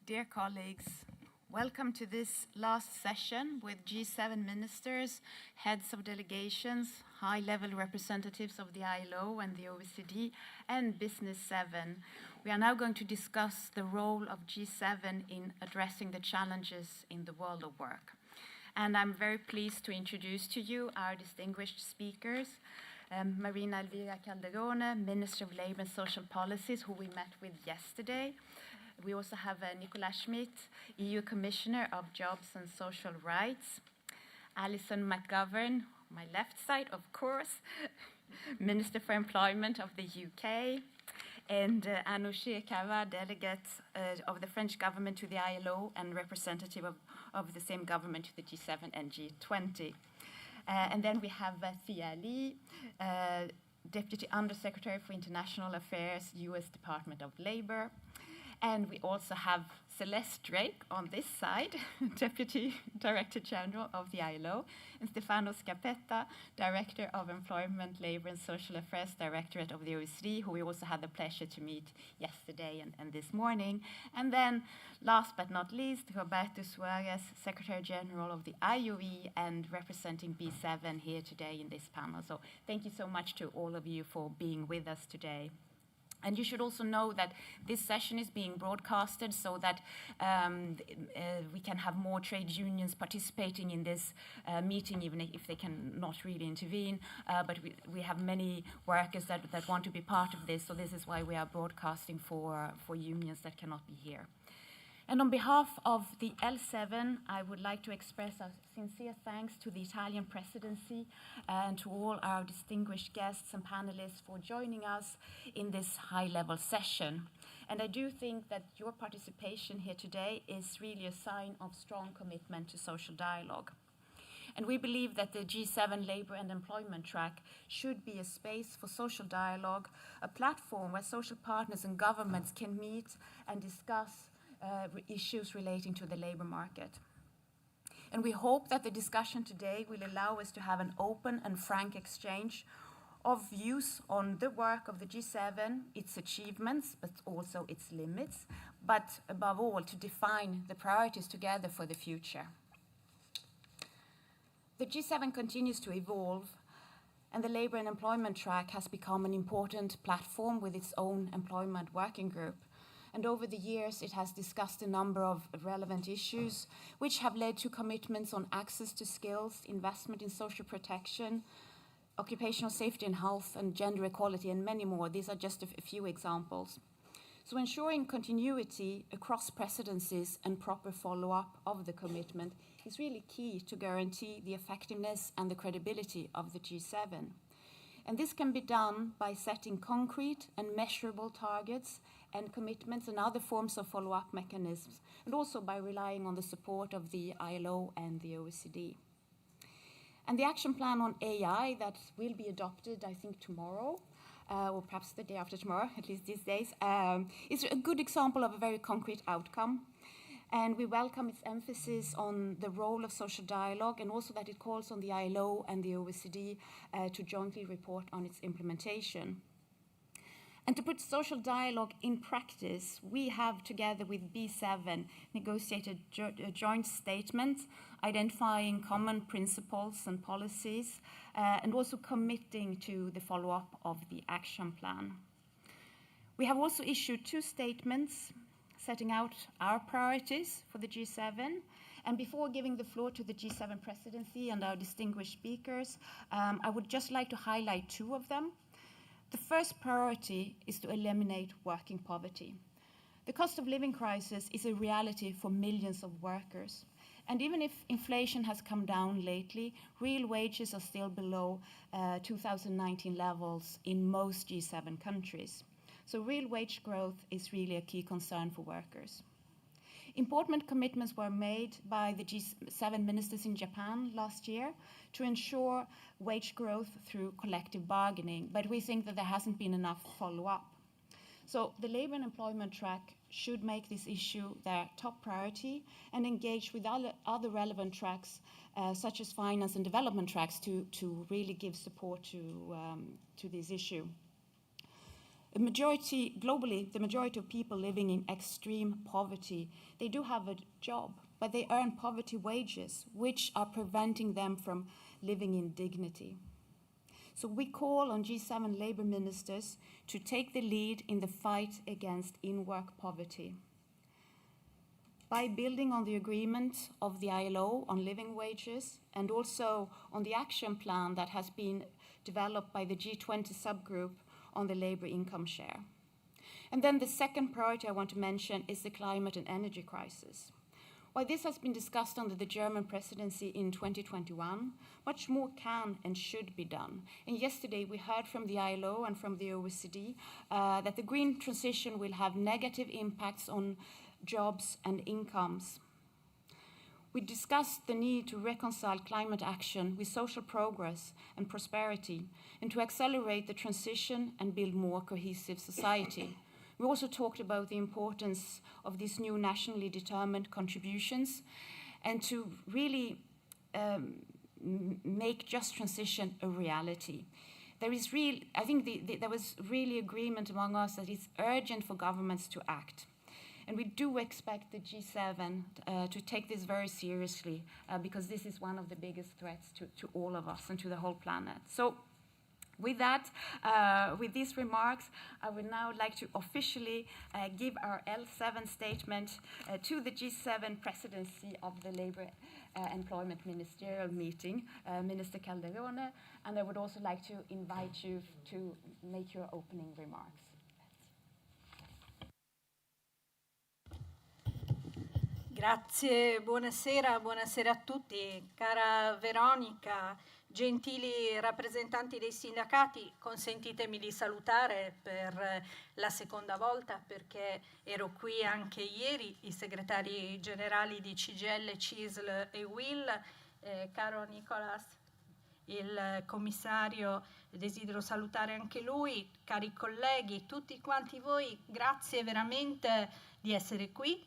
Dear colleagues, welcome to this last session with G7 ministers, heads of delegations, high-level representatives of the ILO and the OECD, and Business 7. We are now going to discuss the role of G7 in addressing the challenges in the world of work. And I'm very pleased to introduce to you our distinguished speakers, Marina Elvira Calderone, Minister of Labour and Social Policies, who we met with yesterday. We also have Nicola Schmidt, EU Commissioner of Jobs and Social Rights. Alison McGovern, my left side, of course, Minister for Employment of the UK. And Anousheh Kava, delegate of the French government to the ILO and representative of the same government to the G7 and G20. And then we have Thea Lee, Deputy Undersecretary for International Affairs, US Department of Labor. And we also have Celeste Drake on this side, Deputy Director General of the ILO, and Stefano Scappetta, Director of Employment, Labor and Social Affairs Directorate of the OECD, who we also had the pleasure to meet yesterday and this morning. And then, last but not least, Roberto Suarez, Secretary General of the IOE and representing B7 here today in this panel. So thank you so much to all of you for being with us today. And you should also know that this session is being broadcasted so that we can have more trade unions participating in this meeting, even if they cannot really intervene. But we have many workers that want to be part of this, so this is why we are broadcasting for unions that cannot be here. And on behalf of the L7, I would like to express our sincere thanks to the Italian presidency and to all our distinguished guests and panelists for joining us in this high-level session. And I do think that your participation here today is really a sign of strong commitment to social dialogue. And we believe that the G7 Labour and Employment Track should be a space for social dialogue, a platform where social partners and governments can meet and discuss issues relating to the labour market. And we hope that the discussion today will allow us to have an open and frank exchange of views on the work of the G7, its achievements, but also its limits, but above all, to define the priorities together for the future. The G7 continues to evolve, and the Labour and Employment Track has become an important platform with its own employment working group. And over the years, it has discussed a number of relevant issues, which have led to commitments on access to skills, investment in social protection, occupational safety and health, and gender equality, and many more. These are just a few examples. So ensuring continuity across presidencies and proper follow-up of the commitment is really key to guarantee the effectiveness and the credibility of the G7. And this can be done by setting concrete and measurable targets and commitments and other forms of follow-up mechanisms, and also by relying on the support of the ILO and the OECD. And the action plan on AI that will be adopted, I think, tomorrow, or perhaps the day after tomorrow, at least these days, is a good example of a very concrete outcome. And we welcome its emphasis on the role of social dialogue, and also that it calls on the ILO and the OECD to jointly report on its implementation. And to put social dialogue in practice, we have, together with B7, negotiated a joint statement identifying common principles and policies, and also committing to the follow-up of the action plan. We have also issued 2 statements setting out our priorities for the G7. And before giving the floor to the G7 presidency and our distinguished speakers, I would just like to highlight 2 of them. The first priority is to eliminate working poverty. The cost of living crisis is a reality for millions of workers. And even if inflation has come down lately, real wages are still below 2019 levels in most G7 countries. So real wage growth is really a key concern for workers. Important commitments were made by the G7 ministers in Japan last year to ensure wage growth through collective bargaining, but we think that there hasn't been enough follow-up. So the Labour and Employment Track should make this issue their top priority and engage with other relevant tracks, such as finance and development tracks, to really give support to this issue. Globally, the majority of people living in extreme poverty, they do have a job, but they earn poverty wages, which are preventing them from living in dignity. So we call on G7 labor ministers to take the lead in the fight against in-work poverty. By building on the agreement of the ILO on living wages and also on the action plan that has been developed by the G20 subgroup on the labor income share. And then the second priority I want to mention is the climate and energy crisis. While this has been discussed under the German presidency in 2021, much more can and should be done. And yesterday we heard from the ILO and from the OECD that the green transition will have negative impacts on jobs and incomes. We discussed the need to reconcile climate action with social progress and prosperity, and to accelerate the transition and build more cohesive society. We also talked about the importance of these new nationally determined contributions and to really make just transition a reality. There was really agreement among us that it's urgent for governments to act. And we do expect the G7 to take this very seriously because this is one of the biggest threats to all of us and to the whole planet. So with that, with these remarks, I would now like to officially give our L7 statement to the G7 presidency of the Labour Employment Ministerial Meeting, Minister Calderone, and I would also like to invite you to make your opening remarks. Grazie, buonasera a tutti. Cara Veronica, gentili rappresentanti dei sindacati, consentitemi di salutare per la seconda volta, perché ero qui anche ieri, i segretari generali di Cgil, Cisl e UIL, caro Nicolas, il commissario, desidero salutare anche lui, cari colleghi, tutti quanti voi, grazie veramente di essere qui.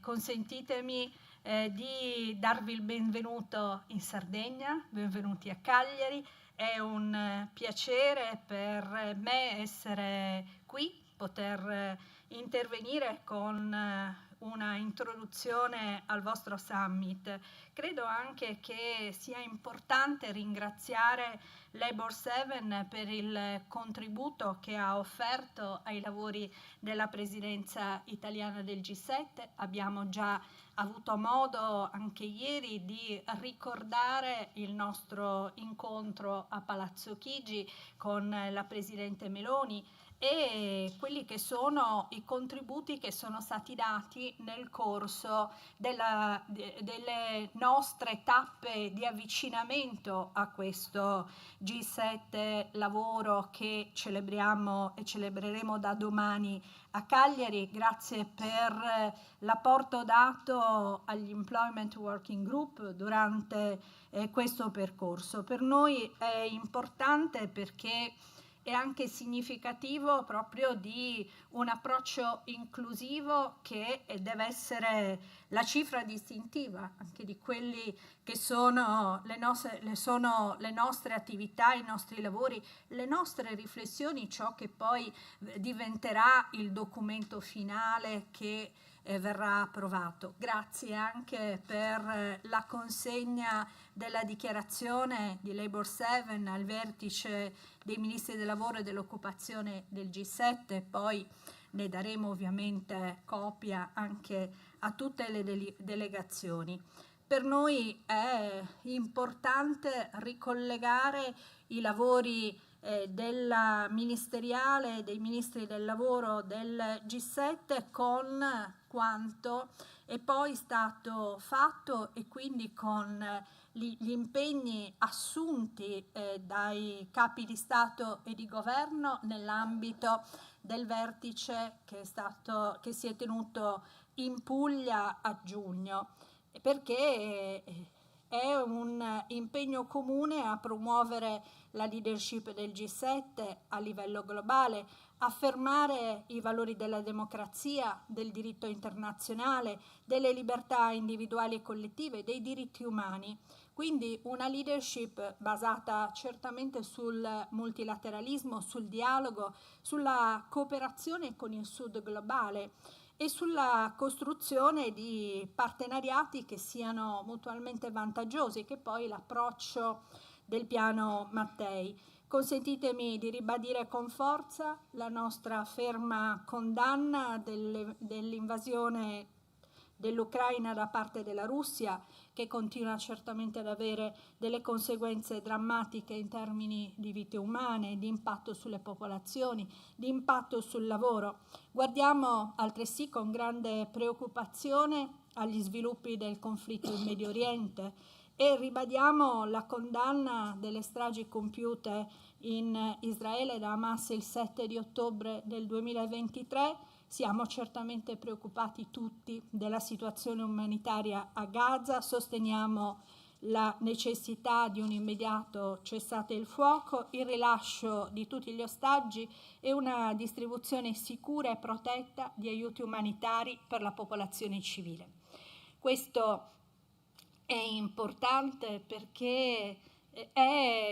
Consentitemi di darvi il benvenuto in Sardegna, benvenuti a Cagliari. È un piacere per me essere qui, poter intervenire con una introduzione al vostro summit. Credo anche che sia importante ringraziare Labour 7 per il contributo che ha offerto ai lavori della presidenza italiana del G7. Abbiamo già avuto modo anche ieri di ricordare il nostro incontro a Palazzo Chigi con la Presidente Meloni e quelli che sono i contributi che sono stati dati nel corso delle nostre tappe di avvicinamento a questo G7 Lavoro che celebriamo e celebreremo da domani a Cagliari. Grazie per l'apporto dato agli Employment Working Group durante questo percorso. Per noi è importante perché è anche significativo proprio di un approccio inclusivo che deve essere la cifra distintiva anche di quelli che sono le nostre attività, i nostri lavori, le nostre riflessioni, ciò che poi diventerà il documento finale che verrà approvato. Grazie anche per la consegna della dichiarazione di Labour 7 al vertice dei ministri del lavoro e dell'occupazione del G7, poi ne daremo ovviamente copia anche a tutte le delegazioni. Per noi è importante ricollegare i lavori della ministeriale dei ministri del lavoro del G7 con quanto è poi stato fatto e quindi con gli impegni assunti dai capi di Stato e di Governo nell'ambito del vertice che si è tenuto in Puglia a giugno, perché è un impegno comune a promuovere la leadership del G7 a livello globale, affermare i valori della democrazia, del diritto internazionale, delle libertà individuali e collettive, dei diritti umani. Quindi una leadership basata certamente sul multilateralismo, sul dialogo, sulla cooperazione con il Sud globale e sulla costruzione di partenariati che siano mutualmente vantaggiosi, che è poi l'approccio del piano Mattei. Consentitemi di ribadire con forza la nostra ferma condanna dell'invasione dell'Ucraina da parte della Russia, che continua certamente ad avere delle conseguenze drammatiche in termini di vite umane, di impatto sulle popolazioni, di impatto sul lavoro. Guardiamo altresì con grande preoccupazione agli sviluppi del conflitto in Medio Oriente e ribadiamo la condanna delle stragi compiute in Israele da Hamas il 7 di ottobre del 2023. Siamo certamente preoccupati tutti della situazione umanitaria a Gaza, sosteniamo la necessità di un immediato cessate il fuoco, il rilascio di tutti gli ostaggi e una distribuzione sicura e protetta di aiuti umanitari per la popolazione civile. Questo è importante perché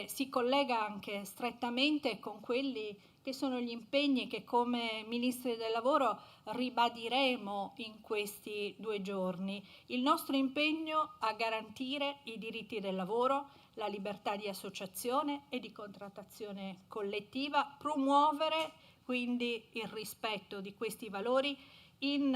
si collega anche strettamente con quelli che sono gli impegni che come Ministri del Lavoro ribadiremo in questi 2 giorni. Il nostro impegno a garantire i diritti del lavoro, la libertà di associazione e di contrattazione collettiva, promuovere quindi il rispetto di questi valori in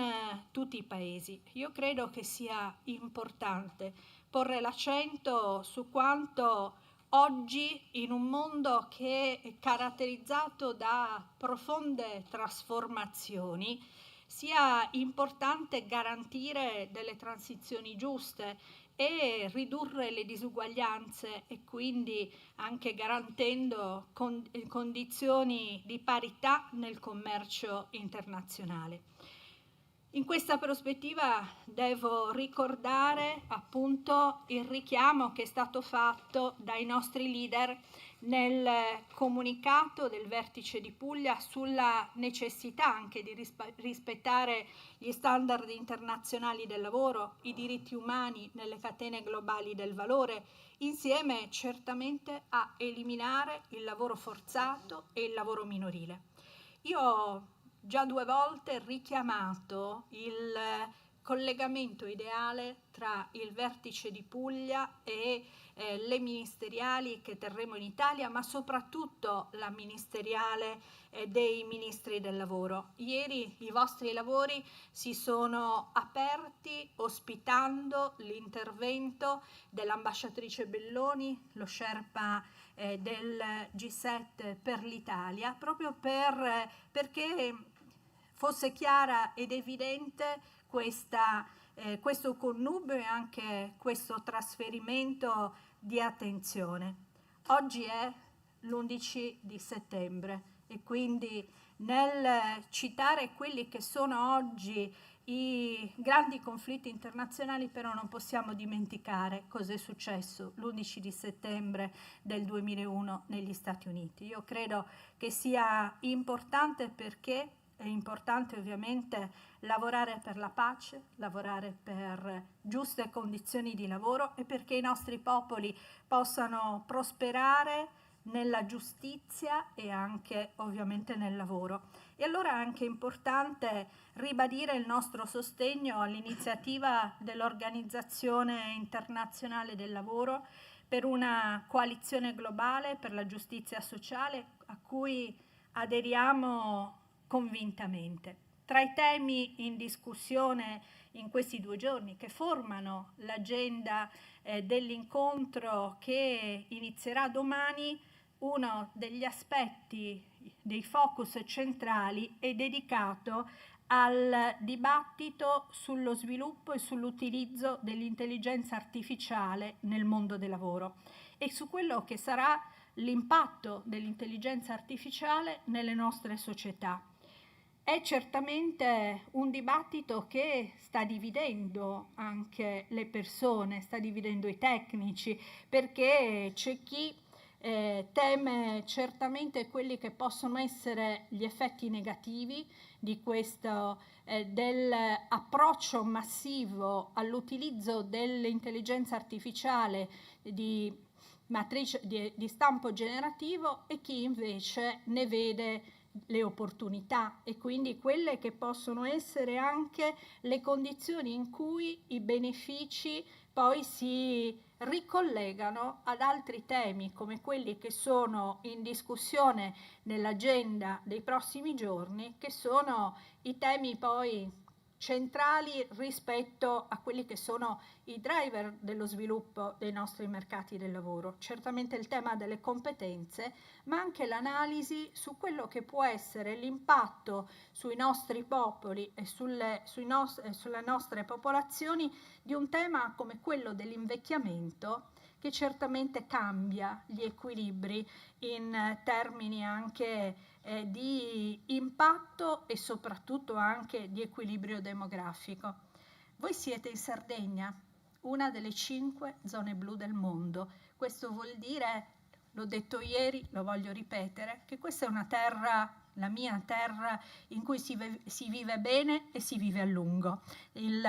tutti i paesi. Io credo che sia importante porre l'accento su quanto oggi, in un mondo che è caratterizzato da profonde trasformazioni, sia importante garantire delle transizioni giuste e ridurre le disuguaglianze e quindi anche garantendo condizioni di parità nel commercio internazionale. In questa prospettiva devo ricordare appunto il richiamo che è stato fatto dai nostri leader nel comunicato del vertice di Puglia sulla necessità anche di rispettare gli standard internazionali del lavoro, i diritti umani nelle catene globali del valore, insieme certamente a eliminare il lavoro forzato e il lavoro minorile. Io ho già 2 volte richiamato il collegamento ideale tra il vertice di Puglia e le ministeriali che terremo in Italia, ma soprattutto la ministeriale dei ministri del lavoro. Ieri i vostri lavori si sono aperti ospitando l'intervento dell'ambasciatrice Belloni, lo Sherpa del G7 per l'Italia, proprio perché fosse chiara ed evidente questo connubio e anche questo trasferimento di attenzione. Oggi è l'11 di settembre e quindi nel citare quelli che sono oggi i grandi conflitti internazionali, però non possiamo dimenticare cosa è successo l'11 di settembre del 2001 negli Stati Uniti. Io credo che sia importante perché è importante ovviamente lavorare per la pace, lavorare per giuste condizioni di lavoro e perché i nostri popoli possano prosperare nella giustizia e anche ovviamente nel lavoro. E allora è anche importante ribadire il nostro sostegno all'iniziativa dell'Organizzazione Internazionale del Lavoro per una coalizione globale per la giustizia sociale a cui aderiamo convintamente. Tra i temi in discussione in questi 2 giorni che formano l'agenda dell'incontro che inizierà domani, uno degli aspetti dei focus centrali è dedicato al dibattito sullo sviluppo e sull'utilizzo dell'intelligenza artificiale nel mondo del lavoro e su quello che sarà l'impatto dell'intelligenza artificiale nelle nostre società. È certamente un dibattito che sta dividendo anche le persone, sta dividendo i tecnici, perché c'è chi teme certamente quelli che possono essere gli effetti negativi di questo dell'approccio massivo all'utilizzo dell'intelligenza artificiale di stampo generativo, e chi invece ne vede le opportunità e quindi quelle che possono essere anche le condizioni in cui i benefici poi si ricollegano ad altri temi come quelli che sono in discussione nell'agenda dei prossimi giorni, che sono i temi poi centrali rispetto a quelli che sono i driver dello sviluppo dei nostri mercati del lavoro. Certamente il tema delle competenze, ma anche l'analisi su quello che può essere l'impatto sui nostri popoli e sulle nostre popolazioni di un tema come quello dell'invecchiamento, che certamente cambia gli equilibri in termini anche di impatto e soprattutto anche di equilibrio demografico. Voi siete in Sardegna, una delle 5 zone blu del mondo. Questo vuol dire, l'ho detto ieri, lo voglio ripetere, che questa è una terra, la mia terra, in cui si vive bene e si vive a lungo. Il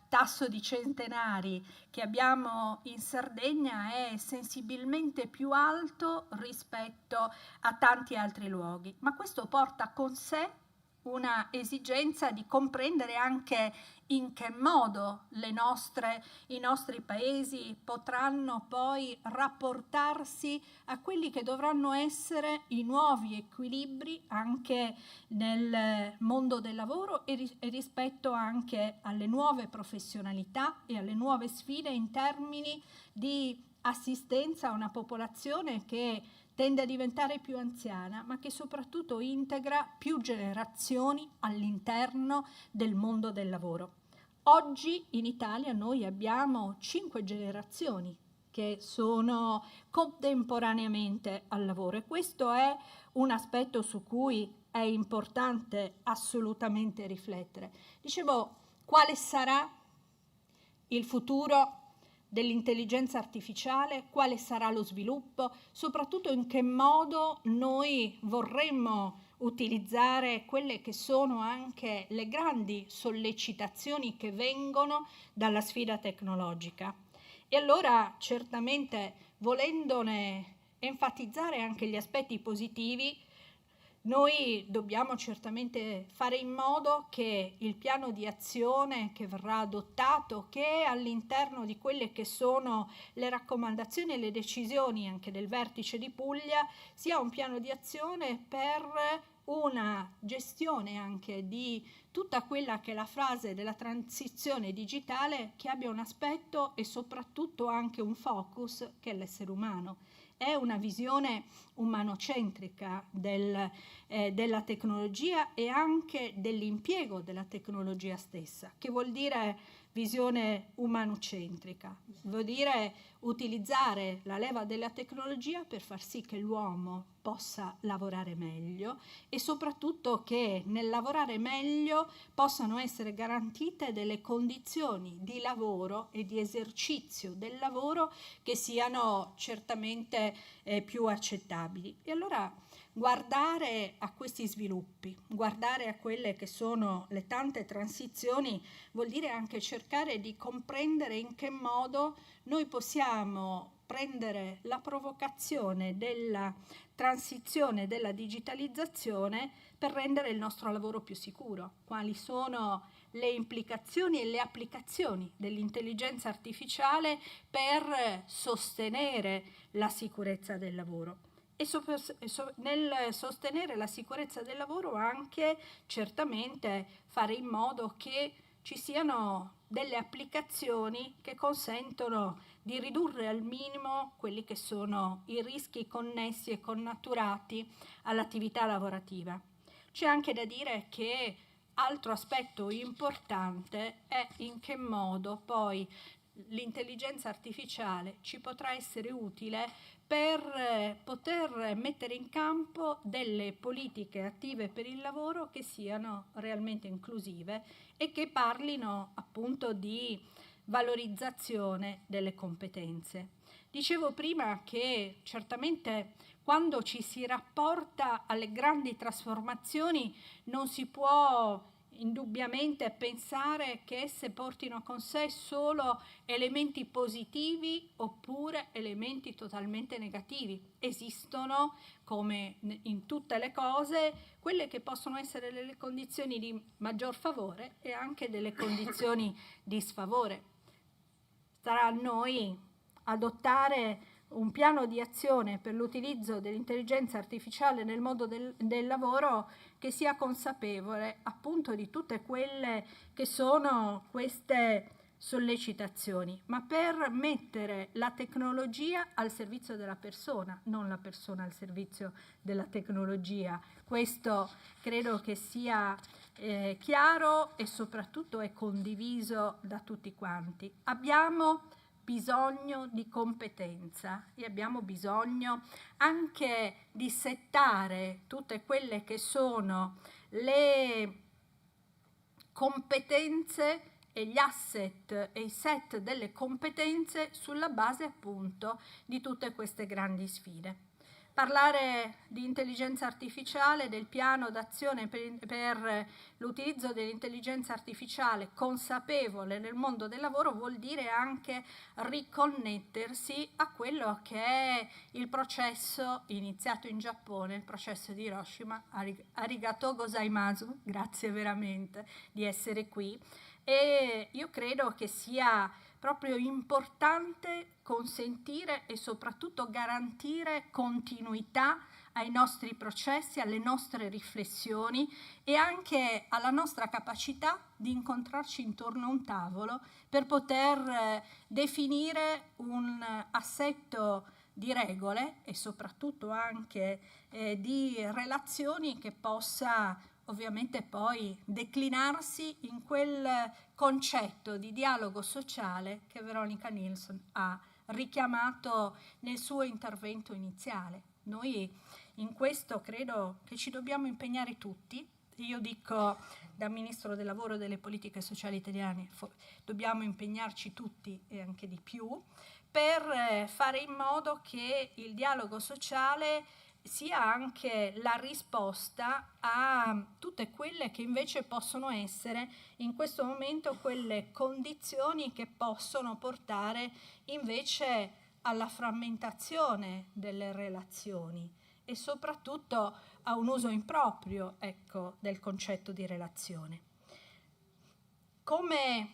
tasso di centenari che abbiamo in Sardegna è sensibilmente più alto rispetto a tanti altri luoghi, ma questo porta con sé una esigenza di comprendere anche in che modo i nostri paesi potranno poi rapportarsi a quelli che dovranno essere i nuovi equilibri anche nel mondo del lavoro e rispetto anche alle nuove professionalità e alle nuove sfide in termini di assistenza a una popolazione che tende a diventare più anziana, ma che soprattutto integra più generazioni all'interno del mondo del lavoro. Oggi in Italia noi abbiamo 5 generazioni che sono contemporaneamente al lavoro, e questo è un aspetto su cui è importante assolutamente riflettere. Dicevo, quale sarà il futuro dell'intelligenza artificiale, quale sarà lo sviluppo, soprattutto in che modo noi vorremmo utilizzare quelle che sono anche le grandi sollecitazioni che vengono dalla sfida tecnologica. E allora certamente, volendone enfatizzare anche gli aspetti positivi, noi dobbiamo certamente fare in modo che il piano di azione che verrà adottato, che all'interno di quelle che sono le raccomandazioni e le decisioni anche del vertice di Puglia, sia un piano di azione per una gestione anche di tutta quella che è la fase della transizione digitale, che abbia un aspetto e soprattutto anche un focus che è l'essere umano. È una visione umanocentrica della tecnologia e anche dell'impiego della tecnologia stessa. Che vuol dire visione umanocentrica? Vuol dire utilizzare la leva della tecnologia per far sì che l'uomo possa lavorare meglio e soprattutto che nel lavorare meglio possano essere garantite delle condizioni di lavoro e di esercizio del lavoro che siano certamente più accettabili. E allora guardare a questi sviluppi, guardare a quelle che sono le tante transizioni, vuol dire anche cercare di comprendere in che modo noi possiamo prendere la provocazione della transizione, della digitalizzazione, per rendere il nostro lavoro più sicuro. Quali sono le implicazioni e le applicazioni dell'intelligenza artificiale per sostenere la sicurezza del lavoro? E nel sostenere la sicurezza del lavoro anche certamente fare in modo che ci siano delle applicazioni che consentono di ridurre al minimo quelli che sono i rischi connessi e connaturati all'attività lavorativa. C'è anche da dire che altro aspetto importante è in che modo poi l'intelligenza artificiale ci potrà essere utile per poter mettere in campo delle politiche attive per il lavoro che siano realmente inclusive e che parlino appunto di valorizzazione delle competenze. Dicevo prima che certamente quando ci si rapporta alle grandi trasformazioni non si può indubbiamente pensare che esse portino con sé solo elementi positivi oppure elementi totalmente negativi. Esistono, come in tutte le cose, quelle che possono essere delle condizioni di maggior favore e anche delle condizioni di sfavore. Starà a noi adottare un piano di azione per l'utilizzo dell'intelligenza artificiale nel mondo del lavoro che sia consapevole appunto di tutte quelle che sono queste sollecitazioni, ma per mettere la tecnologia al servizio della persona, non la persona al servizio della tecnologia. Questo credo che sia chiaro e soprattutto è condiviso da tutti quanti. Abbiamo bisogno di competenza e abbiamo bisogno anche di settare tutte quelle che sono le competenze e gli asset e i set delle competenze sulla base appunto di tutte queste grandi sfide. Parlare di intelligenza artificiale, del piano d'azione per l'utilizzo dell'intelligenza artificiale consapevole nel mondo del lavoro vuol dire anche riconnettersi a quello che è il processo iniziato in Giappone, il processo di Hiroshima. Arigatou gozaimasu, grazie veramente di essere qui. E io credo che sia proprio importante consentire e soprattutto garantire continuità ai nostri processi, alle nostre riflessioni e anche alla nostra capacità di incontrarci intorno a un tavolo per poter definire un assetto di regole e soprattutto anche di relazioni che possa ovviamente poi declinarsi in quel concetto di dialogo sociale che Veronica Nilsson ha richiamato nel suo intervento iniziale. Noi in questo credo che ci dobbiamo impegnare tutti. Io dico da Ministro del Lavoro e delle Politiche Sociali italiane, dobbiamo impegnarci tutti e anche di più per fare in modo che il dialogo sociale sia anche la risposta a tutte quelle che invece possono essere in questo momento quelle condizioni che possono portare invece alla frammentazione delle relazioni e soprattutto a un uso improprio, ecco, del concetto di relazione. Come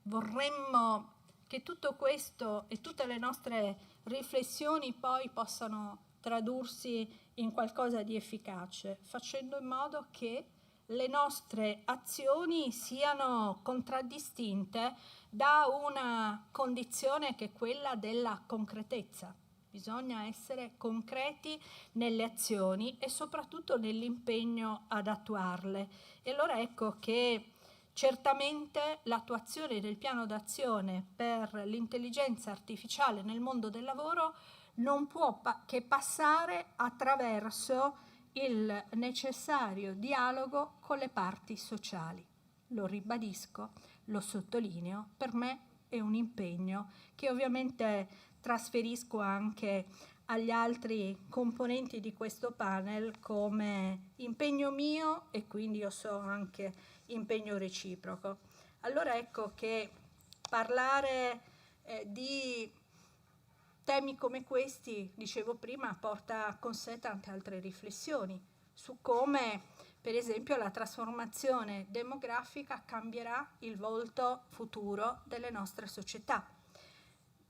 vorremmo che tutto questo e tutte le nostre riflessioni poi possano tradursi in qualcosa di efficace, facendo in modo che le nostre azioni siano contraddistinte da una condizione che è quella della concretezza. Bisogna essere concreti nelle azioni e soprattutto nell'impegno ad attuarle. E allora ecco che certamente l'attuazione del piano d'azione per l'intelligenza artificiale nel mondo del lavoro non può che passare attraverso il necessario dialogo con le parti sociali. Lo ribadisco, lo sottolineo, per me è un impegno che ovviamente trasferisco anche agli altri componenti di questo panel come impegno mio e quindi io so anche impegno reciproco. Allora ecco che parlare di temi come questi, dicevo prima, porta con sé tante altre riflessioni su come, per esempio, la trasformazione demografica cambierà il volto futuro delle nostre società.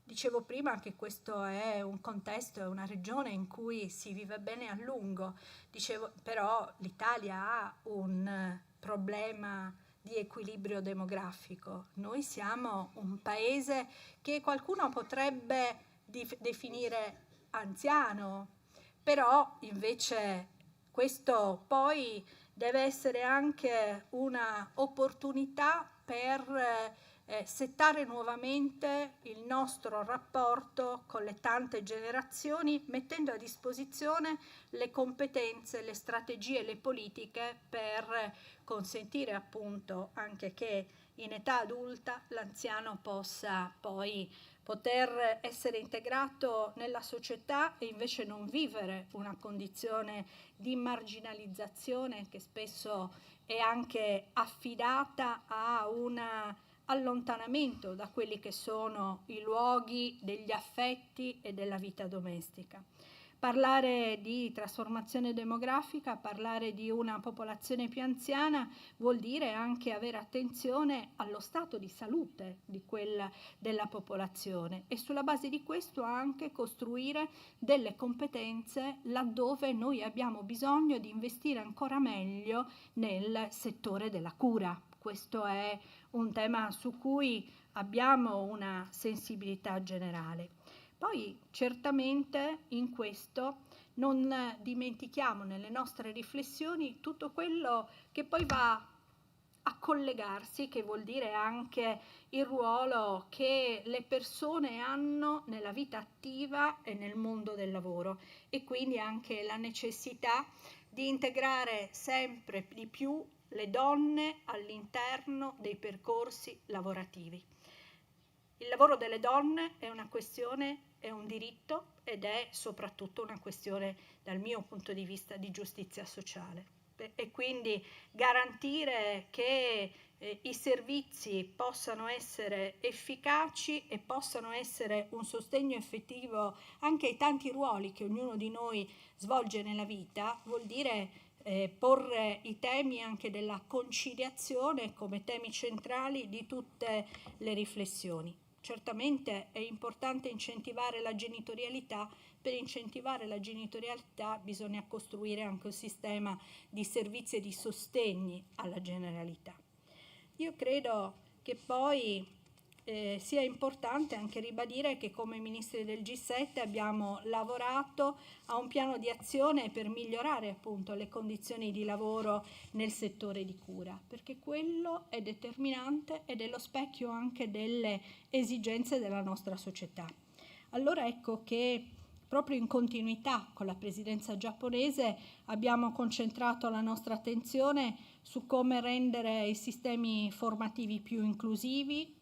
Dicevo prima che questo è un contesto, è una regione in cui si vive bene a lungo. Però l'Italia ha un problema di equilibrio demografico. Noi siamo un paese che qualcuno potrebbe definire anziano, però invece questo poi deve essere anche una opportunità per settare nuovamente il nostro rapporto con le tante generazioni, mettendo a disposizione le competenze, le strategie, le politiche per consentire appunto anche che in età adulta l'anziano possa poi poter essere integrato nella società e invece non vivere una condizione di marginalizzazione che spesso è anche affidata a un allontanamento da quelli che sono i luoghi degli affetti e della vita domestica. Parlare di trasformazione demografica, parlare di una popolazione più anziana vuol dire anche avere attenzione allo stato di salute della popolazione e sulla base di questo anche costruire delle competenze laddove noi abbiamo bisogno di investire ancora meglio nel settore della cura. Questo è un tema su cui abbiamo una sensibilità generale. Poi certamente in questo non dimentichiamo nelle nostre riflessioni tutto quello che poi va a collegarsi, che vuol dire anche il ruolo che le persone hanno nella vita attiva e nel mondo del lavoro e quindi anche la necessità di integrare sempre di più le donne all'interno dei percorsi lavorativi. Il lavoro delle donne è una questione, è un diritto ed è soprattutto una questione, dal mio punto di vista, di giustizia sociale. E quindi garantire che i servizi possano essere efficaci e possano essere un sostegno effettivo anche ai tanti ruoli che ognuno di noi svolge nella vita, vuol dire porre i temi anche della conciliazione come temi centrali di tutte le riflessioni. Certamente è importante incentivare la genitorialità. Per incentivare la genitorialità bisogna costruire anche un sistema di servizi e di sostegni alla generalità. Io credo che poi sia importante anche ribadire che come ministri del G7 abbiamo lavorato a un piano di azione per migliorare appunto le condizioni di lavoro nel settore di cura, perché quello è determinante ed è lo specchio anche delle esigenze della nostra società. Allora ecco che proprio in continuità con la presidenza giapponese abbiamo concentrato la nostra attenzione su come rendere i sistemi formativi più inclusivi,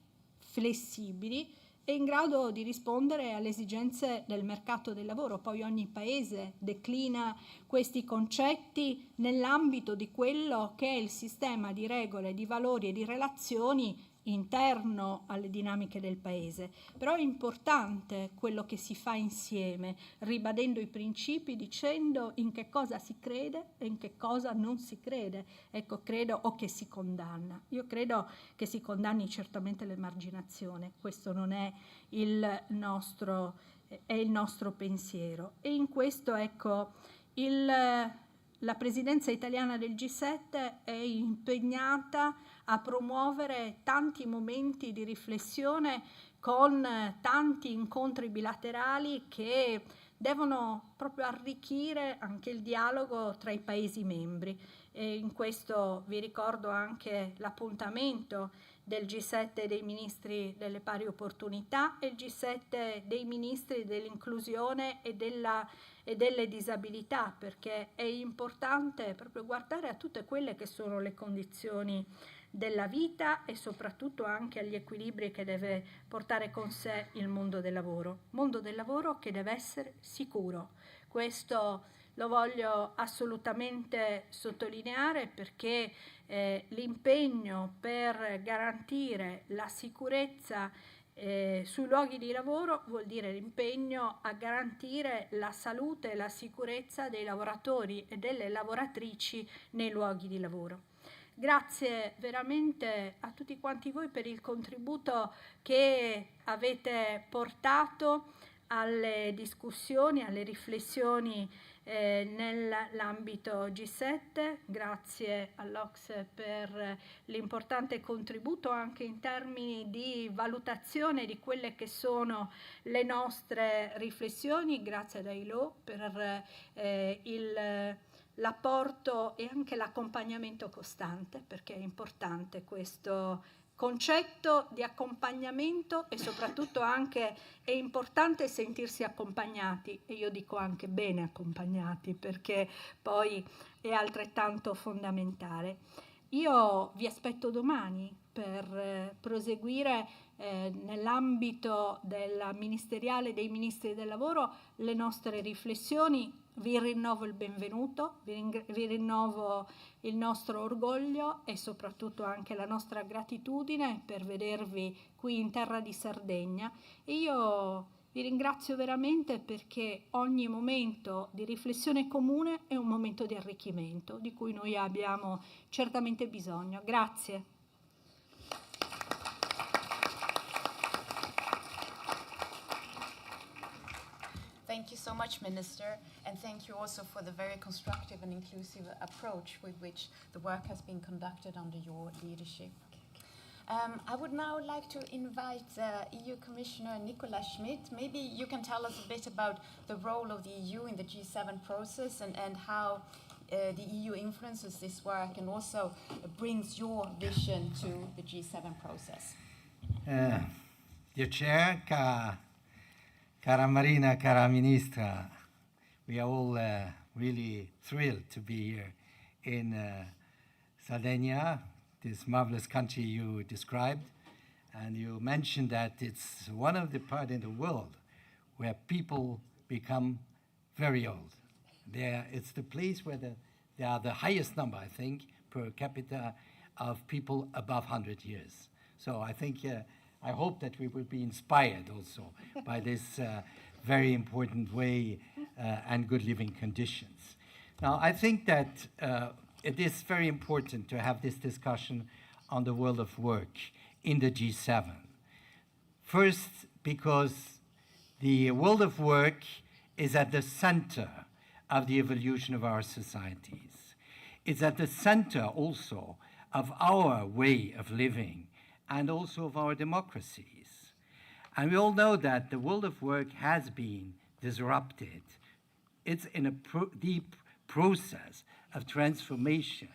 flessibili e in grado di rispondere alle esigenze del mercato del lavoro. Poi ogni paese declina questi concetti nell'ambito di quello che è il sistema di regole, di valori e di relazioni interno alle dinamiche del paese. Però è importante quello che si fa insieme, ribadendo i principi, dicendo in che cosa si crede e in che cosa non si crede. Ecco, credo, o che si condanna. Io credo che si condanni certamente l'emarginazione, questo non è il nostro pensiero. E in questo, ecco, la presidenza italiana del G7 è impegnata a promuovere tanti momenti di riflessione con tanti incontri bilaterali che devono proprio arricchire anche il dialogo tra i Paesi membri. E in questo vi ricordo anche l'appuntamento del G7 dei ministri delle pari opportunità e il G7 dei ministri dell'inclusione e delle disabilità, perché è importante proprio guardare a tutte quelle che sono le condizioni della vita e soprattutto anche agli equilibri che deve portare con sé il mondo del lavoro che deve essere sicuro. Questo lo voglio assolutamente sottolineare perché l'impegno per garantire la sicurezza sui luoghi di lavoro vuol dire l'impegno a garantire la salute e la sicurezza dei lavoratori e delle lavoratrici nei luoghi di lavoro. Grazie veramente a tutti quanti voi per il contributo che avete portato alle discussioni, alle riflessioni nell'ambito G7, grazie all'Ocse per l'importante contributo anche in termini di valutazione di quelle che sono le nostre riflessioni, grazie ad ILO per l'apporto e anche l'accompagnamento costante, perché è importante questo concetto di accompagnamento e soprattutto anche è importante sentirsi accompagnati e io dico anche bene accompagnati perché poi è altrettanto fondamentale. Io vi aspetto domani per proseguire nell'ambito della ministeriale dei Ministri del Lavoro le nostre riflessioni. Vi rinnovo il benvenuto, vi rinnovo il nostro orgoglio e soprattutto anche la nostra gratitudine per vedervi qui in terra di Sardegna. E io vi ringrazio veramente perché ogni momento di riflessione comune è un momento di arricchimento di cui noi abbiamo certamente bisogno. Grazie. Thank you so much, Minister, and thank you also for the very constructive and inclusive approach with which the work has been conducted under your leadership. I would now like to invite EU Commissioner Nicola Schmid. Maybe you can tell us a bit about the role of the EU in the G7 process and how the EU influences this work and also brings your vision to the G7 process. Dear Chair, cara Marina, cara Ministra, we are all really thrilled to be here in Sardinia, this marvelous country you described. And you mentioned that it's one of the parts in the world where people become very old. It's the place where there are the highest number, I think, per capita of people above 100 years. So I think I hope that we will be inspired also by this very important way and good living conditions. Now, I think that it is very important to have this discussion on the world of work in the G7. First, because the world of work is at the center of the evolution of our societies. It's at the center also of our way of living and also of our democracies. And we all know that the world of work has been disrupted. It's in a deep process of transformation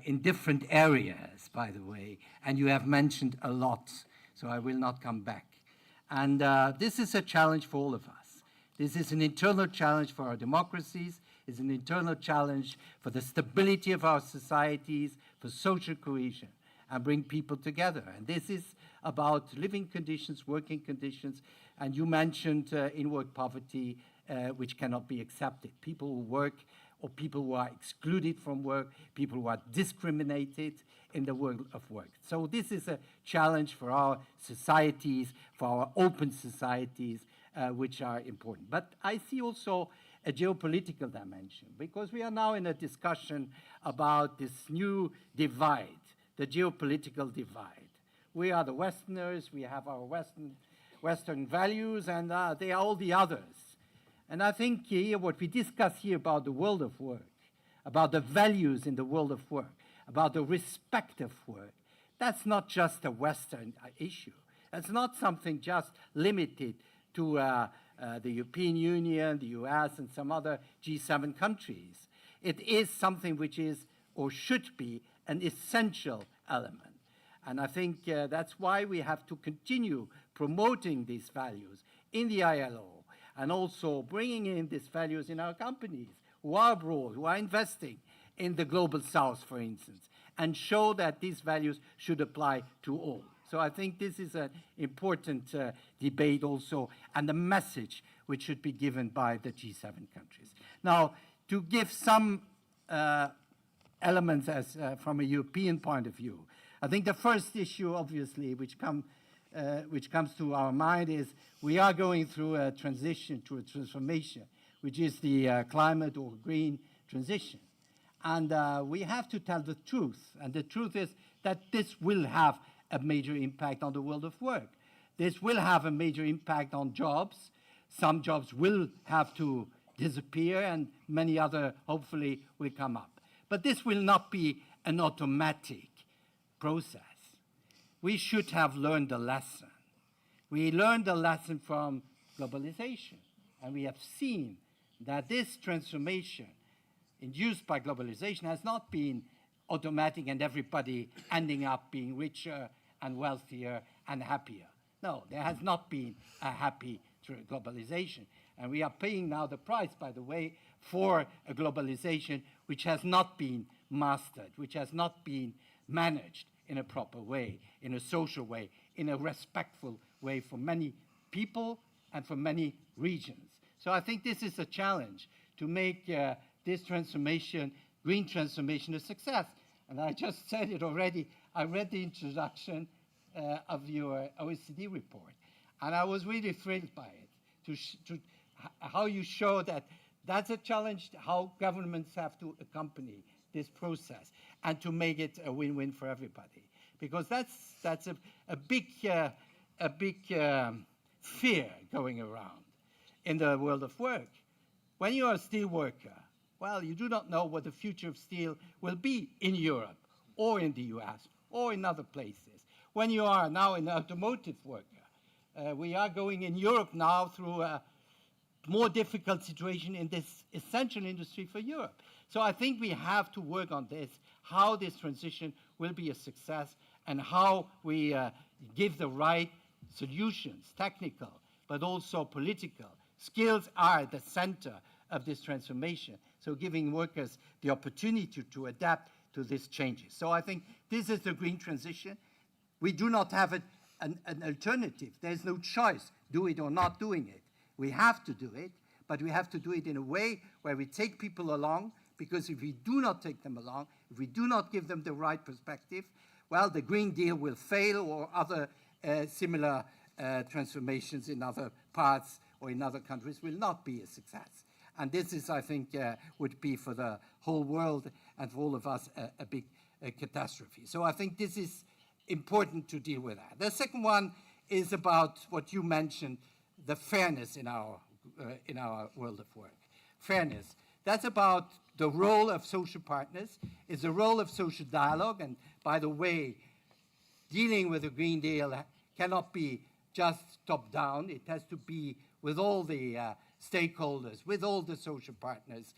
in different areas, by the way, and you have mentioned a lot, so I will not come back. And this is a challenge for all of us. This is an internal challenge for our democracies. It's an internal challenge for the stability of our societies, for social cohesion, and bring people together. And this is about living conditions, working conditions, and you mentioned in-work poverty, which cannot be accepted. People who work or people who are excluded from work, people who are discriminated in the world of work. So this is a challenge for our societies, for our open societies, which are important. But I see also a geopolitical dimension, because we are now in a discussion about this new divide, the geopolitical divide. We are the Westerners, we have our Western values, and they are all the others. And I think here what we discuss here about the world of work, about the values in the world of work, about the respect of work, that's not just a Western issue. That's not something just limited to the European Union, the US, and some other G7 countries. It is something which is or should be an essential element. And I think that's why we have to continue promoting these values in the ILO and also bringing in these values in our companies who are abroad, who are investing in the Global South, for instance, and show that these values should apply to all. So I think this is an important debate also, and a message which should be given by the G7 countries. Now, to give some elements as from a European point of view, I think the first issue, obviously, which comes to our mind is we are going through a transition, to a transformation, which is the climate or green transition. And we have to tell the truth. And the truth is that this will have a major impact on the world of work. This will have a major impact on jobs. Some jobs will have to disappear, and many other, hopefully, will come up. But this will not be an automatic process. We should have learned a lesson. We learned a lesson from globalization, and we have seen that this transformation induced by globalization has not been automatic and everybody ending up being richer and wealthier and happier. No, there has not been a happy globalization. And we are paying now the price, by the way, for a globalization which has not been mastered, which has not been managed in a proper way, in a social way, in a respectful way for many people and for many regions. So I think this is a challenge to make this transformation, green transformation, a success. And I just said it already. I read the introduction of your OECD report, and I was really thrilled by it, how you show that that's a challenge, how governments have to accompany this process and to make it a win-win for everybody. Because that's a big fear going around in the world of work. When you are a steel worker, well, you do not know what the future of steel will be in Europe or in the US or in other places. When you are now an automotive worker, we are going in Europe now through a more difficult situation in this essential industry for Europe. So I think we have to work on this, how this transition will be a success and how we give the right solutions, technical, but also political. Skills are at the center of this transformation, so giving workers the opportunity to adapt to these changes. So I think this is the green transition. We do not have an alternative. There's no choice, do it or not doing it. We have to do it, but we have to do it in a way where we take people along, because if we do not take them along, if we do not give them the right perspective, well, the Green Deal will fail, or other similar transformations in other parts or in other countries will not be a success. And this is, I think, would be for the whole world and for all of us a big catastrophe. So I think this is important to deal with that. The second one is about what you mentioned, the fairness in our world of work. Fairness. That's about the role of social partners. It's the role of social dialogue. And by the way, dealing with the Green Deal cannot be just top-down. It has to be with all the stakeholders, with all the social partners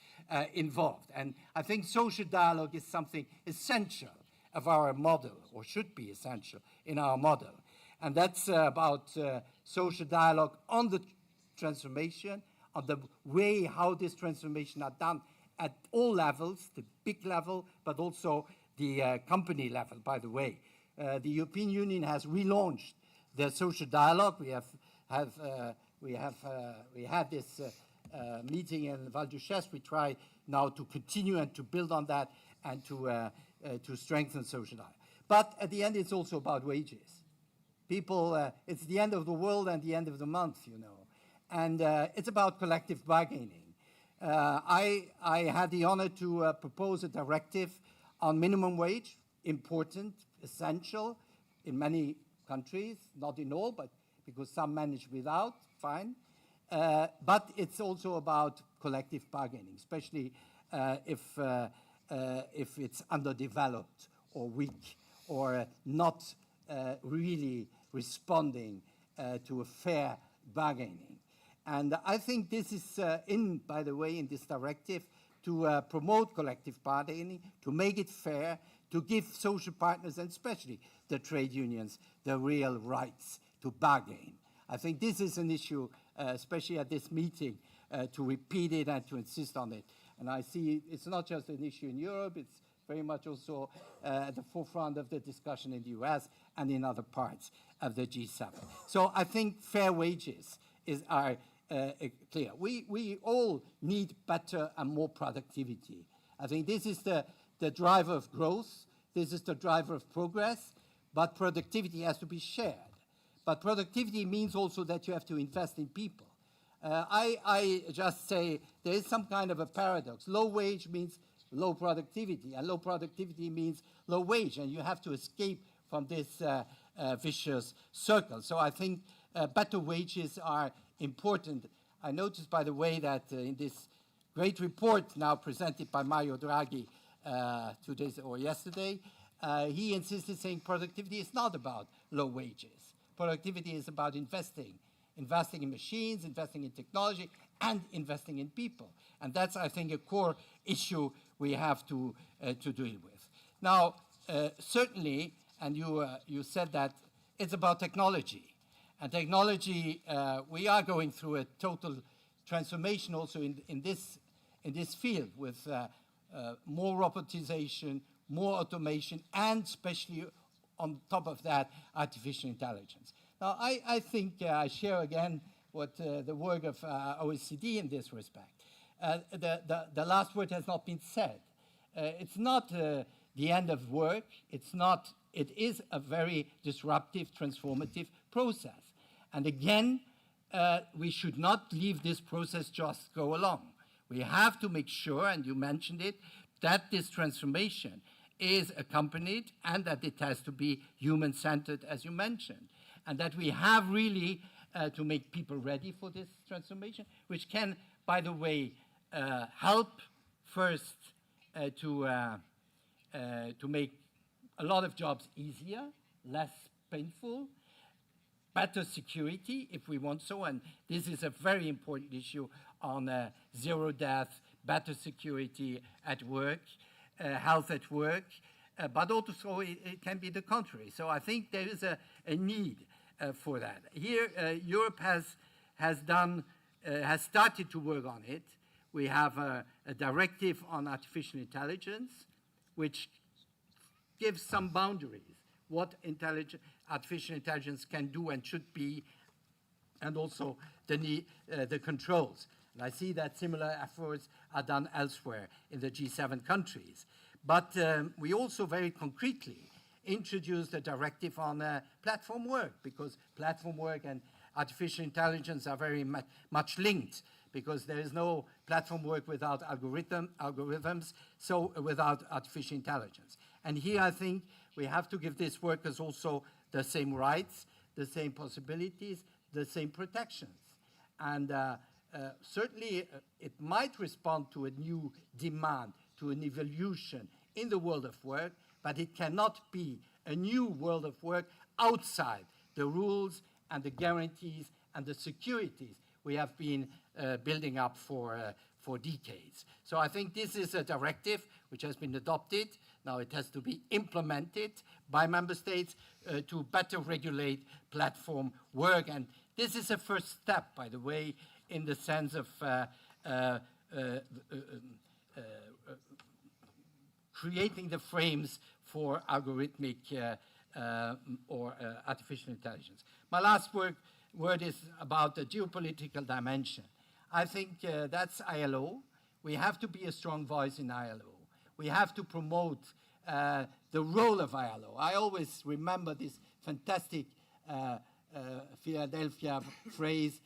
involved. And I think social dialogue is something essential of our model, or should be essential in our model. And that's about social dialogue on the transformation, on the way how this transformation are done at all levels, the big level, but also the company level, by the way. The European Union has relaunched the social dialogue. We had this meeting in Val d'Uchesse. We try now to continue and to build on that and to strengthen social dialogue. But at the end, it's also about wages. People, it's the end of the world and the end of the month, you know. And it's about collective bargaining. I had the honor to propose a directive on minimum wage, important, essential in many countries, not in all, but because some manage without, fine. But it's also about collective bargaining, especially if it's underdeveloped or weak or not really responding to a fair bargaining. And I think this is by the way, in this directive to promote collective bargaining, to make it fair, to give social partners, and especially the trade unions, the real rights to bargain. I think this is an issue, especially at this meeting, to repeat it and to insist on it. And I see it's not just an issue in Europe, it's very much also at the forefront of the discussion in the US and in other parts of the G7. So I think fair wages are clear. We all need better and more productivity. I think this is the driver of growth, this is the driver of progress, but productivity has to be shared. But productivity means also that you have to invest in people. I just say there is some kind of a paradox. Low wage means low productivity, and low productivity means low wage, and you have to escape from this vicious circle. So I think better wages are important. I noticed, by the way, that in this great report now presented by Mario Draghi 2 days or yesterday, he insisted saying productivity is not about low wages. Productivity is about investing in machines, investing in technology, and investing in people. And that's, I think, a core issue we have to deal with. Now, certainly, and you said that it's about technology. And technology, we are going through a total transformation also in this field with more robotization, more automation, and especially on top of that, artificial intelligence. Now, I think I share again what the work of OECD in this respect. The last word has not been said. It's not the end of work. It is a very disruptive, transformative process. And again, we should not leave this process just go along. We have to make sure, and you mentioned it, that this transformation is accompanied and that it has to be human-centered, as you mentioned, and that we have really to make people ready for this transformation, which can, by the way, help first to make a lot of jobs easier, less painful, better security if we want so, and this is a very important issue on zero death, better security at work, health at work, but also it can be the contrary. So I think there is a need for that. Here, Europe has started to work on it. We have a directive on artificial intelligence, which gives some boundaries, what artificial intelligence can do and should be, and also the controls. And I see that similar efforts are done elsewhere in the G7 countries. But we also very concretely introduced a directive on platform work, because platform work and artificial intelligence are very much linked, because there is no platform work without algorithms, so without artificial intelligence. And here I think we have to give these workers also the same rights, the same possibilities, the same protections. And certainly it might respond to a new demand, to an evolution in the world of work, but it cannot be a new world of work outside the rules and the guarantees and the securities we have been building up for decades. So I think this is a directive which has been adopted. Now it has to be implemented by member states to better regulate platform work. And this is a first step, by the way, in the sense of creating the frames for algorithmic or artificial intelligence. My last word is about the geopolitical dimension. I think that's ILO. We have to be a strong voice in ILO. We have to promote the role of ILO. I always remember this fantastic Philadelphia phrase,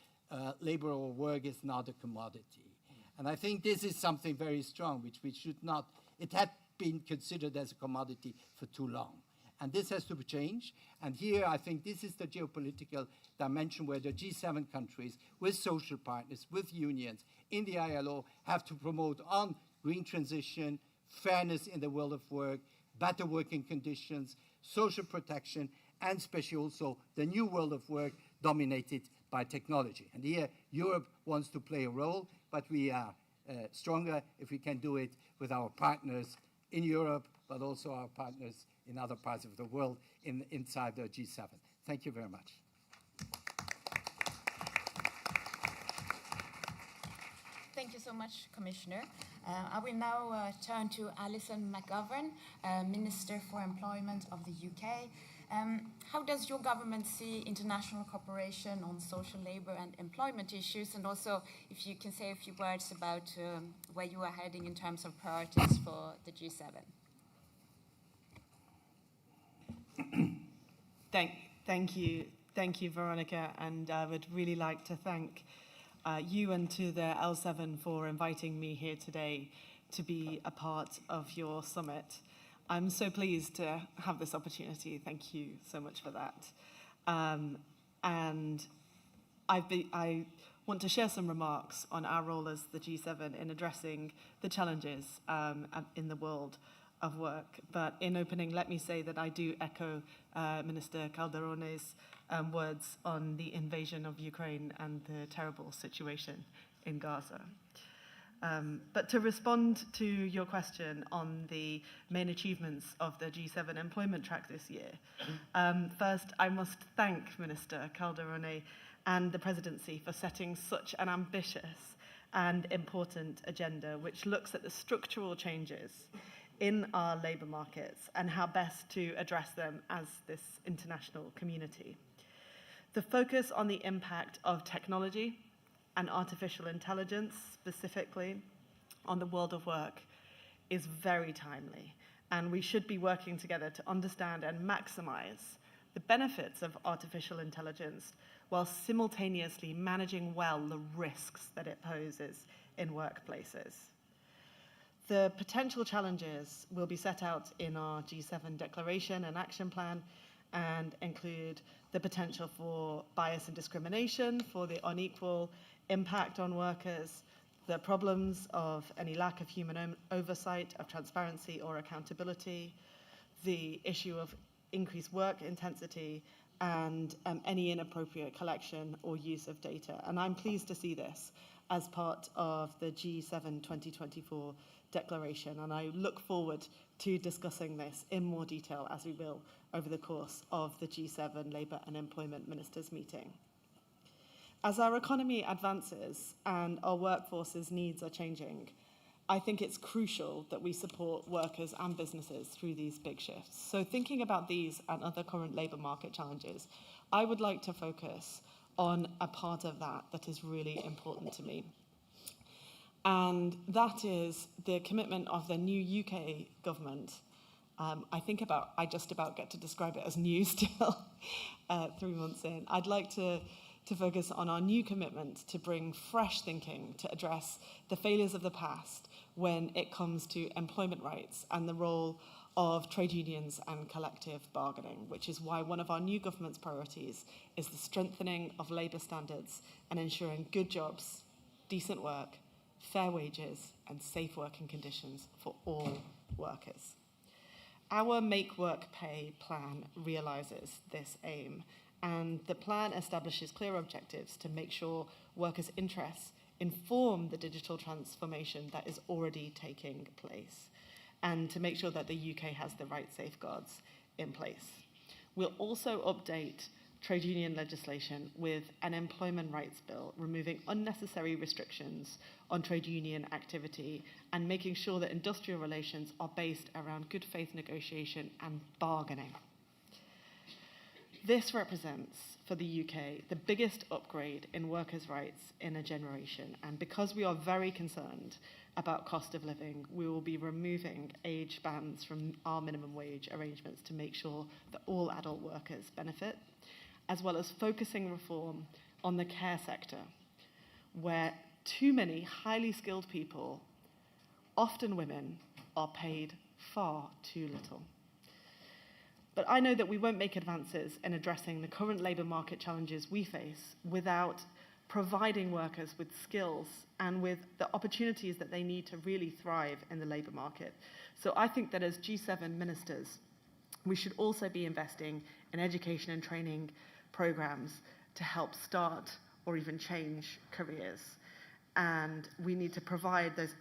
labor or work is not a commodity. And I think this is something very strong, which we should not, it had been considered as a commodity for too long. And this has to change. And here I think this is the geopolitical dimension where the G7 countries, with social partners, with unions in the ILO, have to promote on green transition, fairness in the world of work, better working conditions, social protection, and especially also the new world of work dominated by technology. And here Europe wants to play a role, but we are stronger if we can do it with our partners in Europe, but also our partners in other parts of the world inside the G7. Thank you very much. Thank you so much, Commissioner. I will now turn to Alison McGovern, Minister for Employment of the UK. How does your government see international cooperation on social labour and employment issues? And also, if you can say a few words about where you are heading in terms of priorities for the G7. Thank you, Veronica, and I would really like to thank you and to the L7 for inviting me here today to be a part of your summit. I'm so pleased to have this opportunity. Thank you so much for that. And I want to share some remarks on our role as the G7 in addressing the challenges in the world of work. But in opening, let me say that I do echo Minister Calderone's words on the invasion of Ukraine and the terrible situation in Gaza. But to respond to your question on the main achievements of the G7 employment track this year, first I must thank Minister Calderone and the presidency for setting such an ambitious and important agenda, which looks at the structural changes in our labour markets and how best to address them as this international community. The focus on the impact of technology and artificial intelligence, specifically on the world of work, is very timely, and we should be working together to understand and maximize the benefits of artificial intelligence while simultaneously managing well the risks that it poses in workplaces. The potential challenges will be set out in our G7 declaration and action plan and include the potential for bias and discrimination, for the unequal impact on workers, the problems of any lack of human oversight, of transparency or accountability, the issue of increased work intensity, and any inappropriate collection or use of data. And I'm pleased to see this as part of the G7 2024 declaration, and I look forward to discussing this in more detail as we will over the course of the G7 Labour and Employment Ministers meeting. As our economy advances and our workforce's needs are changing, I think it's crucial that we support workers and businesses through these big shifts. So thinking about these and other current labour market challenges, I would like to focus on a part of that is really important to me. And that is the commitment of the new UK government. I just about get to describe it as new still, 3 months in. I'd like to focus on our new commitment to bring fresh thinking to address the failures of the past when it comes to employment rights and the role of trade unions and collective bargaining, which is why one of our new government's priorities is the strengthening of labour standards and ensuring good jobs, decent work, fair wages and safe working conditions for all workers. Our Make Work Pay plan realises this aim, and the plan establishes clear objectives to make sure workers' interests inform the digital transformation that is already taking place, and to make sure that the UK has the right safeguards in place. We'll also update trade union legislation with an employment rights bill, removing unnecessary restrictions on trade union activity and making sure that industrial relations are based around good faith negotiation and bargaining. This represents, for the UK, the biggest upgrade in workers' rights in a generation, and because we are very concerned about cost of living, we will be removing age bands from our minimum wage arrangements to make sure that all adult workers benefit, as well as focusing reform on the care sector, where too many highly skilled people, often women, are paid far too little. But I know that we won't make advances in addressing the current labour market challenges we face without providing workers with skills and with the opportunities that they need to really thrive in the labour market. So I think that as G7 ministers, we should also be investing in education and training programs to help start or even change careers. And we need to provide those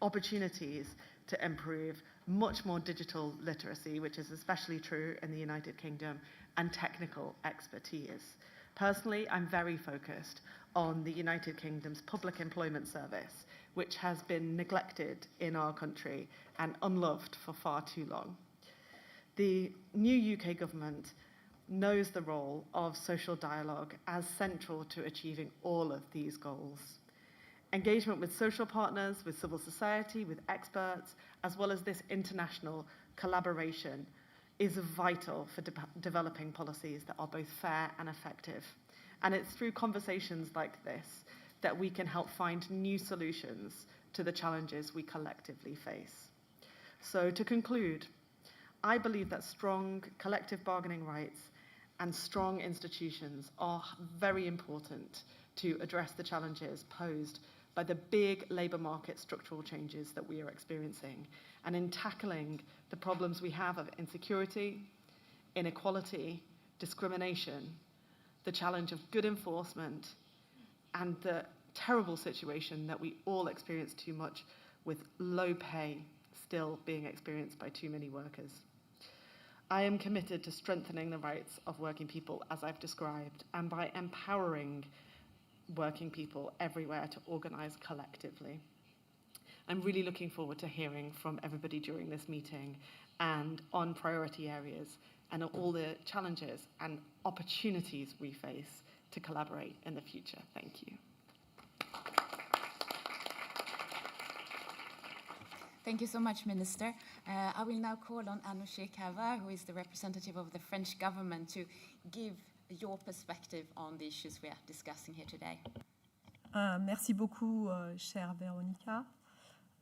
opportunities to improve much more digital literacy, which is especially true in the United Kingdom, and technical expertise. Personally, I'm very focused on the United Kingdom's public employment service, which has been neglected in our country and unloved for far too long. The new UK government knows the role of social dialogue as central to achieving all of these goals. Engagement with social partners, with civil society, with experts, as well as this international collaboration is vital for developing policies that are both fair and effective. And it's through conversations like this that we can help find new solutions to the challenges we collectively face. So to conclude, I believe that strong collective bargaining rights and strong institutions are very important to address the challenges posed by the big labour market structural changes that we are experiencing, and in tackling the problems we have of insecurity, inequality, discrimination, the challenge of good enforcement, and the terrible situation that we all experience too much with low pay still being experienced by too many workers. I am committed to strengthening the rights of working people as I've described, and by empowering working people everywhere to organize collectively. I'm really looking forward to hearing from everybody during this meeting and on priority areas and all the challenges and opportunities we face to collaborate in the future. Thank you. Thank you so much, Minister. I will now call on Anousheh Kava, who is the representative of the French government, to give your perspective on the issues we are discussing here today. Merci beaucoup, chère Véronica,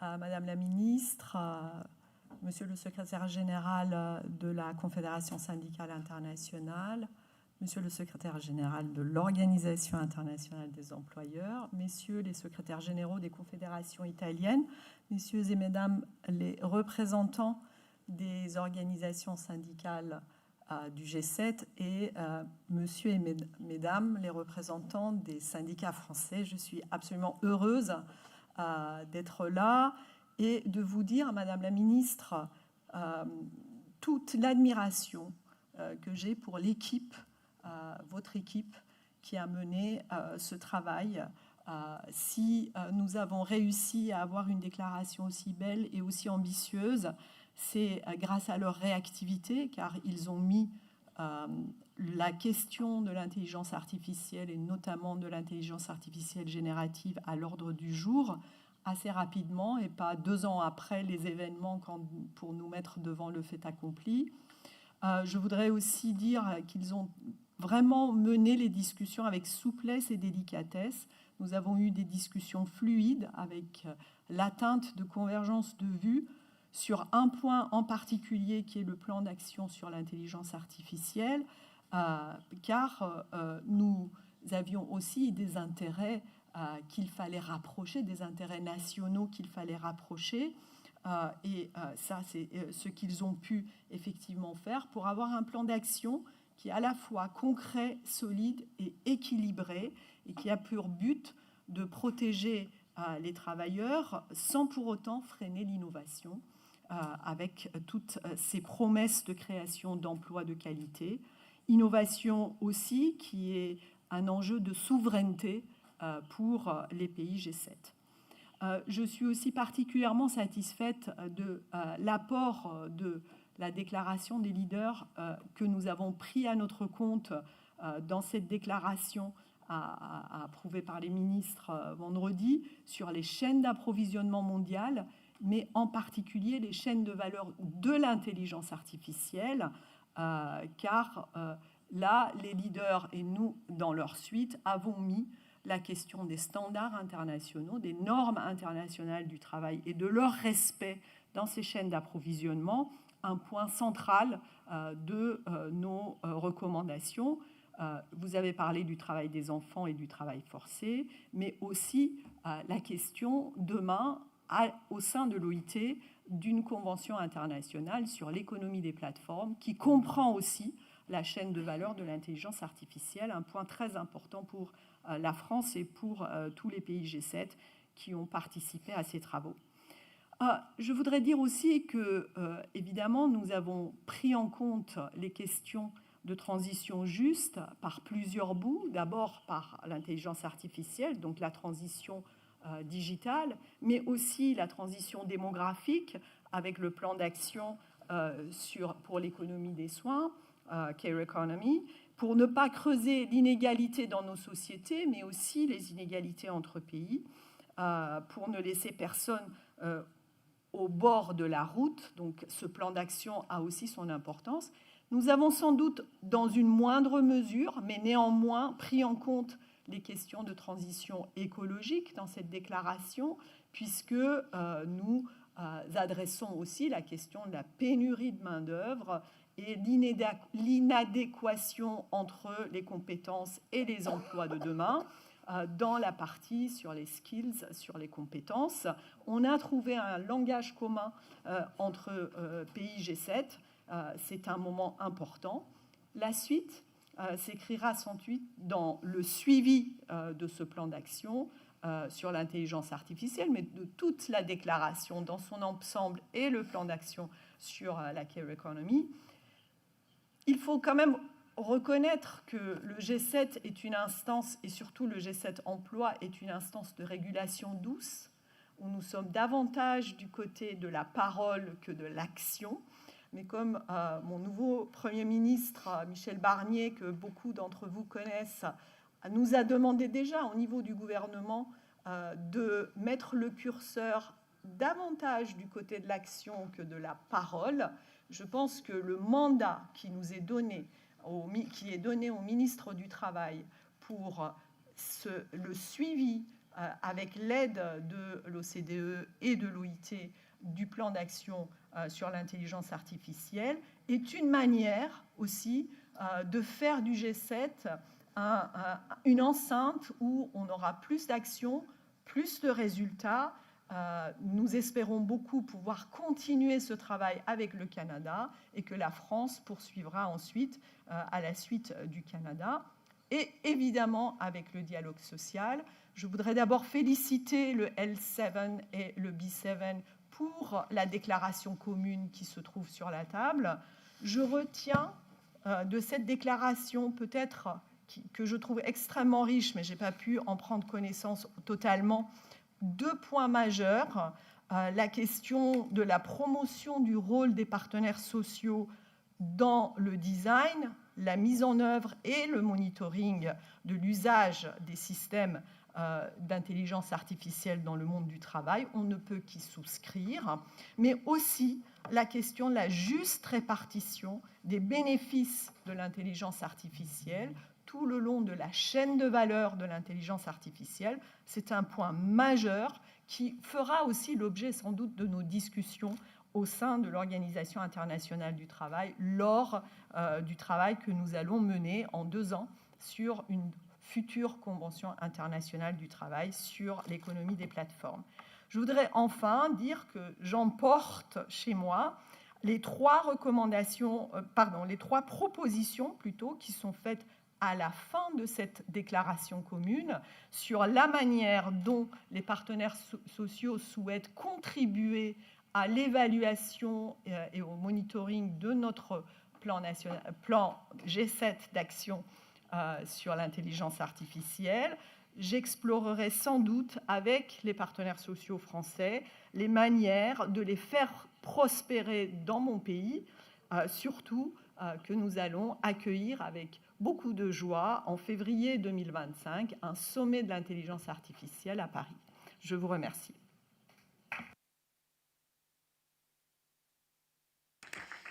Madame la Ministre, Monsieur le Secrétaire Général de la Confédération Syndicale Internationale, Monsieur le Secrétaire Général de l'Organisation Internationale des Employeurs, Messieurs les Secrétaires Généraux des Confédérations italiennes, Messieurs et Mesdames les représentants des organisations syndicales du G7 et Monsieur et Mesdames les représentants des syndicats français. Je suis absolument heureuse d'être là et de vous dire, Madame la Ministre, toute l'admiration que j'ai pour l'équipe, votre équipe qui a mené ce travail. Si nous avons réussi à avoir une déclaration aussi belle et aussi ambitieuse, c'est grâce à leur réactivité, car ils ont mis la question de l'intelligence artificielle et notamment de l'intelligence artificielle générative à l'ordre du jour assez rapidement et pas 2 ans après les événements pour nous mettre devant le fait accompli. Je voudrais aussi dire qu'ils ont vraiment mené les discussions avec souplesse et délicatesse. Nous avons eu des discussions fluides avec l'atteinte de convergence de vues sur un point en particulier qui est le plan d'action sur l'intelligence artificielle, car nous avions aussi des intérêts qu'il fallait rapprocher, des intérêts nationaux qu'il fallait rapprocher. Et ça, c'est ce qu'ils ont pu effectivement faire pour avoir un plan d'action qui est à la fois concret, solide et équilibré et qui a pour but de protéger les travailleurs sans pour autant freiner l'innovation avec toutes ces promesses de création d'emplois de qualité. Innovation aussi qui est un enjeu de souveraineté pour les pays G7. Je suis aussi particulièrement satisfaite de l'apport de la déclaration des leaders que nous avons pris à notre compte dans cette déclaration approuvée par les ministres vendredi sur les chaînes d'approvisionnement mondiales, mais en particulier les chaînes de valeur de l'intelligence artificielle, car là, les leaders et nous, dans leur suite, avons mis la question des standards internationaux, des normes internationales du travail et de leur respect dans ces chaînes d'approvisionnement, un point central de nos recommandations. Vous avez parlé du travail des enfants et du travail forcé, mais aussi la question demain, au sein de l'OIT, d'une convention internationale sur l'économie des plateformes qui comprend aussi la chaîne de valeur de l'intelligence artificielle, un point très important pour la France et pour tous les pays G7 qui ont participé à ces travaux. Je voudrais dire aussi que, évidemment, nous avons pris en compte les questions de transition juste par plusieurs bouts. D'abord par l'intelligence artificielle, donc la transition digitale, mais aussi la transition démographique avec le plan d'action pour l'économie des soins, Care Economy, pour ne pas creuser l'inégalité dans nos sociétés, mais aussi les inégalités entre pays, pour ne laisser personne au bord de la route. Donc ce plan d'action a aussi son importance. Nous avons sans doute, dans une moindre mesure, mais néanmoins pris en compte les questions de transition écologique dans cette déclaration, puisque nous adressons aussi la question de la pénurie de main-d'œuvre et l'inadéquation entre les compétences et les emplois de demain. Dans la partie sur les skills, sur les compétences, on a trouvé un langage commun entre pays G7. C'est un moment important. La suite s'écrira sans doute dans le suivi de ce plan d'action sur l'intelligence artificielle, mais de toute la déclaration dans son ensemble et le plan d'action sur la Care Economy. Il faut quand même reconnaître que le G7 est une instance, et surtout le G7 emploi est une instance de régulation douce, où nous sommes davantage du côté de la parole que de l'action. Mais comme mon nouveau Premier ministre, Michel Barnier, que beaucoup d'entre vous connaissent, nous a demandé déjà au niveau du gouvernement de mettre le curseur davantage du côté de l'action que de la parole, je pense que le mandat qui nous est donné, qui est donné au ministre du Travail pour le suivi avec l'aide de l'OCDE et de l'OIT du plan d'action sur l'intelligence artificielle, est une manière aussi de faire du G7 une enceinte où on aura plus d'actions, plus de résultats. Nous espérons beaucoup pouvoir continuer ce travail avec le Canada et que la France poursuivra ensuite à la suite du Canada. Et évidemment, avec le dialogue social, je voudrais d'abord féliciter le L7 et le B7 pour la déclaration commune qui se trouve sur la table. Je retiens de cette déclaration peut-être que je trouve extrêmement riche, mais je n'ai pas pu en prendre connaissance totalement, 2 points majeurs. La question de la promotion du rôle des partenaires sociaux dans le design, la mise en œuvre et le monitoring de l'usage des systèmes d'intelligence artificielle dans le monde du travail. On ne peut qu'y souscrire, mais aussi la question de la juste répartition des bénéfices de l'intelligence artificielle tout le long de la chaîne de valeur de l'intelligence artificielle. C'est un point majeur qui fera aussi l'objet sans doute de nos discussions au sein de l'Organisation internationale du travail lors du travail que nous allons mener en 2 ans sur une future convention internationale du travail sur l'économie des plateformes. Je voudrais enfin dire que j'emporte chez moi les 3 propositions plutôt qui sont faites à la fin de cette déclaration commune sur la manière dont les partenaires sociaux souhaitent contribuer à l'évaluation et au monitoring de notre plan G7 d'action sur l'intelligence artificielle. J'explorerai sans doute avec les partenaires sociaux français les manières de les faire prospérer dans mon pays, surtout que nous allons accueillir avec beaucoup de joie en février 2025 un sommet de l'intelligence artificielle à Paris. Je vous remercie.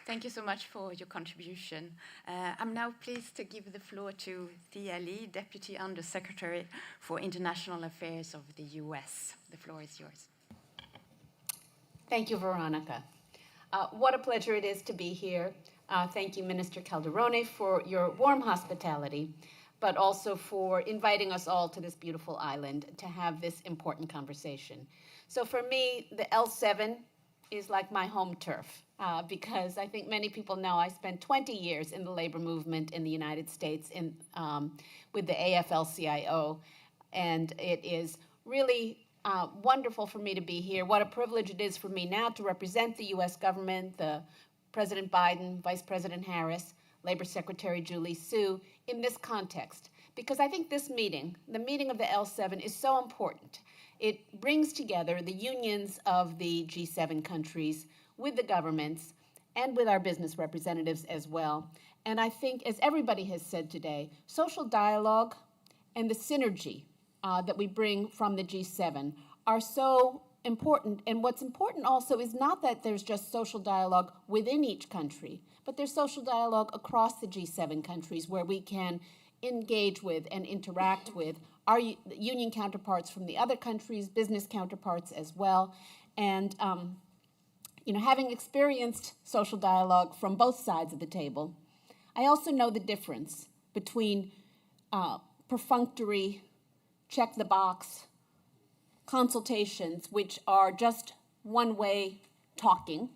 Thank you so much for your contribution. I'm now pleased to give the floor to Thea Lee, Deputy Undersecretary for International Affairs of the US. The floor is yours. Thank you, Veronica. What a pleasure it is to be here. Thank you, Minister Calderone, for your warm hospitality, but also for inviting us all to this beautiful island to have this important conversation. So for me, the L7 is like my home turf, because I think many people know I spent 20 years in the labor movement in the United States with the AFL-CIO, and it is really wonderful for me to be here. What a privilege it is for me now to represent the U.S. government, President Biden, Vice President Harris, Labor Secretary Julie Su, in this context. Because I think this meeting, the meeting of the L7, is so important. It brings together the unions of the G7 countries with the governments and with our business representatives as well. And I think, as everybody has said today, social dialogue and the synergy that we bring from the G7 are so important. And what's important also is not that there's just social dialogue within each country, but there's social dialogue across the G7 countries where we can engage with and interact with our union counterparts from the other countries, business counterparts as well. And, having experienced social dialogue from both sides of the table, I also know the difference between perfunctory, check the box consultations, which are just one-way talking,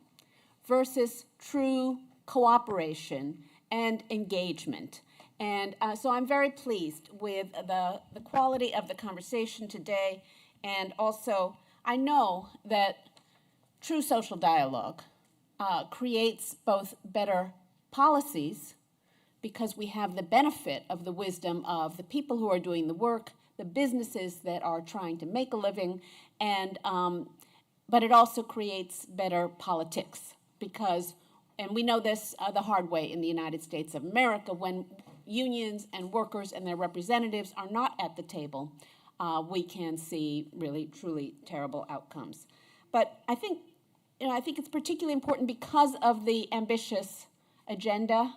versus true cooperation and engagement. And so I'm very pleased with the quality of the conversation today. And also, I know that true social dialogue creates both better policies because we have the benefit of the wisdom of the people who are doing the work, the businesses that are trying to make a living, and but it also creates better politics because, and we know this the hard way in the United States of America, when unions and workers and their representatives are not at the table, we can see really, truly terrible outcomes. But I think it's particularly important because of the ambitious agenda,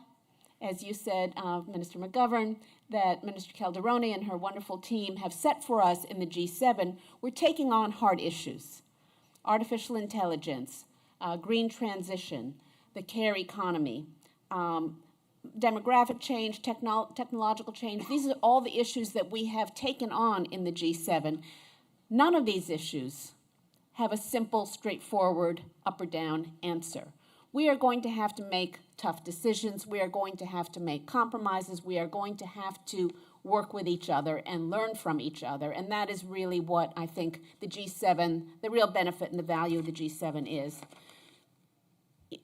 as you said, Minister McGovern, that Minister Calderone and her wonderful team have set for us in the G7. We're taking on hard issues: artificial intelligence, green transition, the care economy, demographic change, technological change. These are all the issues that we have taken on in the G7. None of these issues have a simple, straightforward, up or down answer. We are going to have to make tough decisions. We are going to have to make compromises. We are going to have to work with each other and learn from each other. And that is really what I think the G7, the real benefit and the value of the G7 is.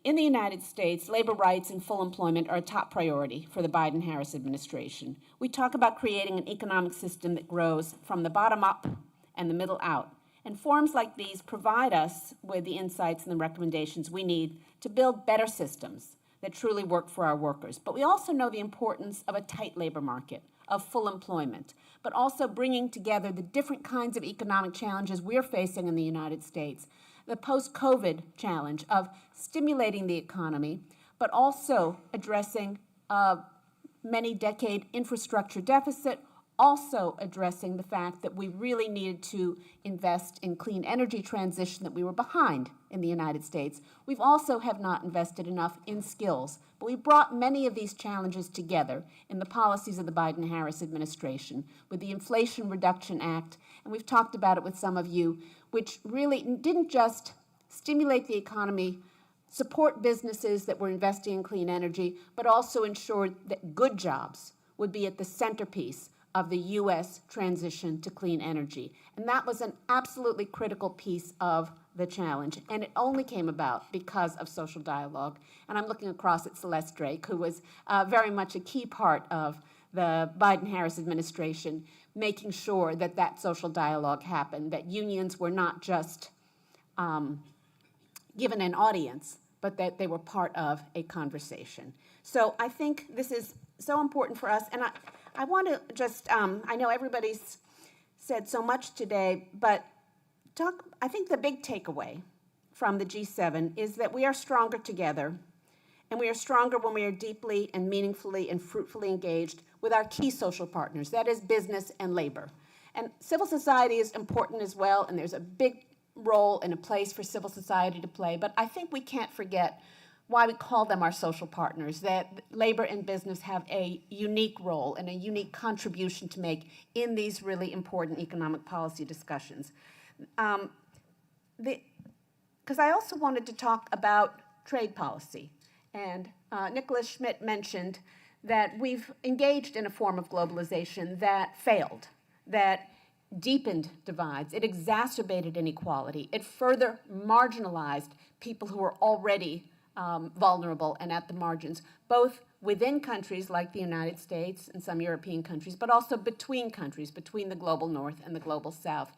In the United States, labor rights and full employment are a top priority for the Biden-Harris administration. We talk about creating an economic system that grows from the bottom up and the middle out. And forums like these provide us with the insights and the recommendations we need to build better systems that truly work for our workers. But we also know the importance of a tight labor market, of full employment, but also bringing together the different kinds of economic challenges we're facing in the United States. The post-COVID challenge of stimulating the economy, but also addressing a many-decade infrastructure deficit, also addressing the fact that we really needed to invest in clean energy transition, that we were behind in the United States. We've also have not invested enough in skills, but we brought many of these challenges together in the policies of the Biden-Harris administration with the Inflation Reduction Act, and we've talked about it with some of you, which really didn't just stimulate the economy, support businesses that were investing in clean energy, but also ensured that good jobs would be at the centerpiece of the U.S. transition to clean energy. And that was an absolutely critical piece of the challenge. And it only came about because of social dialogue. And I'm looking across at Celeste Drake, who was very much a key part of the Biden-Harris administration, making sure that that social dialogue happened, that unions were not just given an audience, but that they were part of a conversation. So I think this is so important for us. And I want to just, I know everybody's said so much today, but I think the big takeaway from the G7 is that we are stronger together, and we are stronger when we are deeply and meaningfully and fruitfully engaged with our key social partners, that is business and labor. And civil society is important as well, and there's a big role and a place for civil society to play, but I think we can't forget why we call them our social partners, that labor and business have a unique role and a unique contribution to make in these really important economic policy discussions. Because I also wanted to talk about trade policy. And Nicholas Schmidt mentioned that we've engaged in a form of globalization that failed, that deepened divides, it exacerbated inequality, it further marginalized people who were already vulnerable and at the margins, both within countries like the United States and some European countries, but also between countries, between the global north and the global south.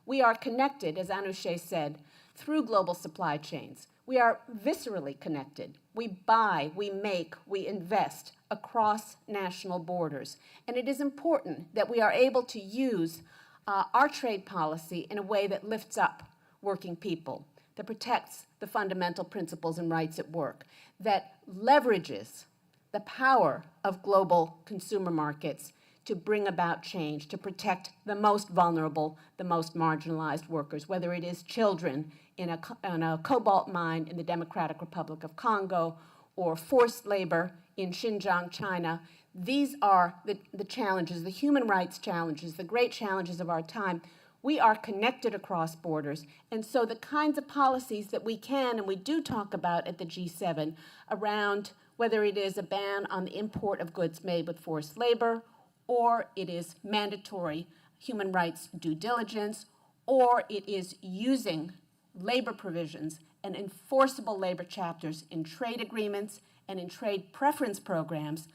We are connected, as Anousheh said, through global supply chains. We are viscerally connected. We buy, we make, we invest across national borders. And it is important that we are able to use our trade policy in a way that lifts up working people, that protects the fundamental principles and rights at work, that leverages the power of global consumer markets to bring about change, to protect the most vulnerable, the most marginalized workers, whether it is children in a cobalt mine in the Democratic Republic of Congo or forced labor in Xinjiang, China. These are the challenges, the human rights challenges, the great challenges of our time. We are connected across borders, and so the kinds of policies that we can and we do talk about at the G7 around whether it is a ban on the import of goods made with forced labor, or it is mandatory human rights due diligence, or it is using labor provisions and enforceable labor chapters in trade agreements and in trade preference programs,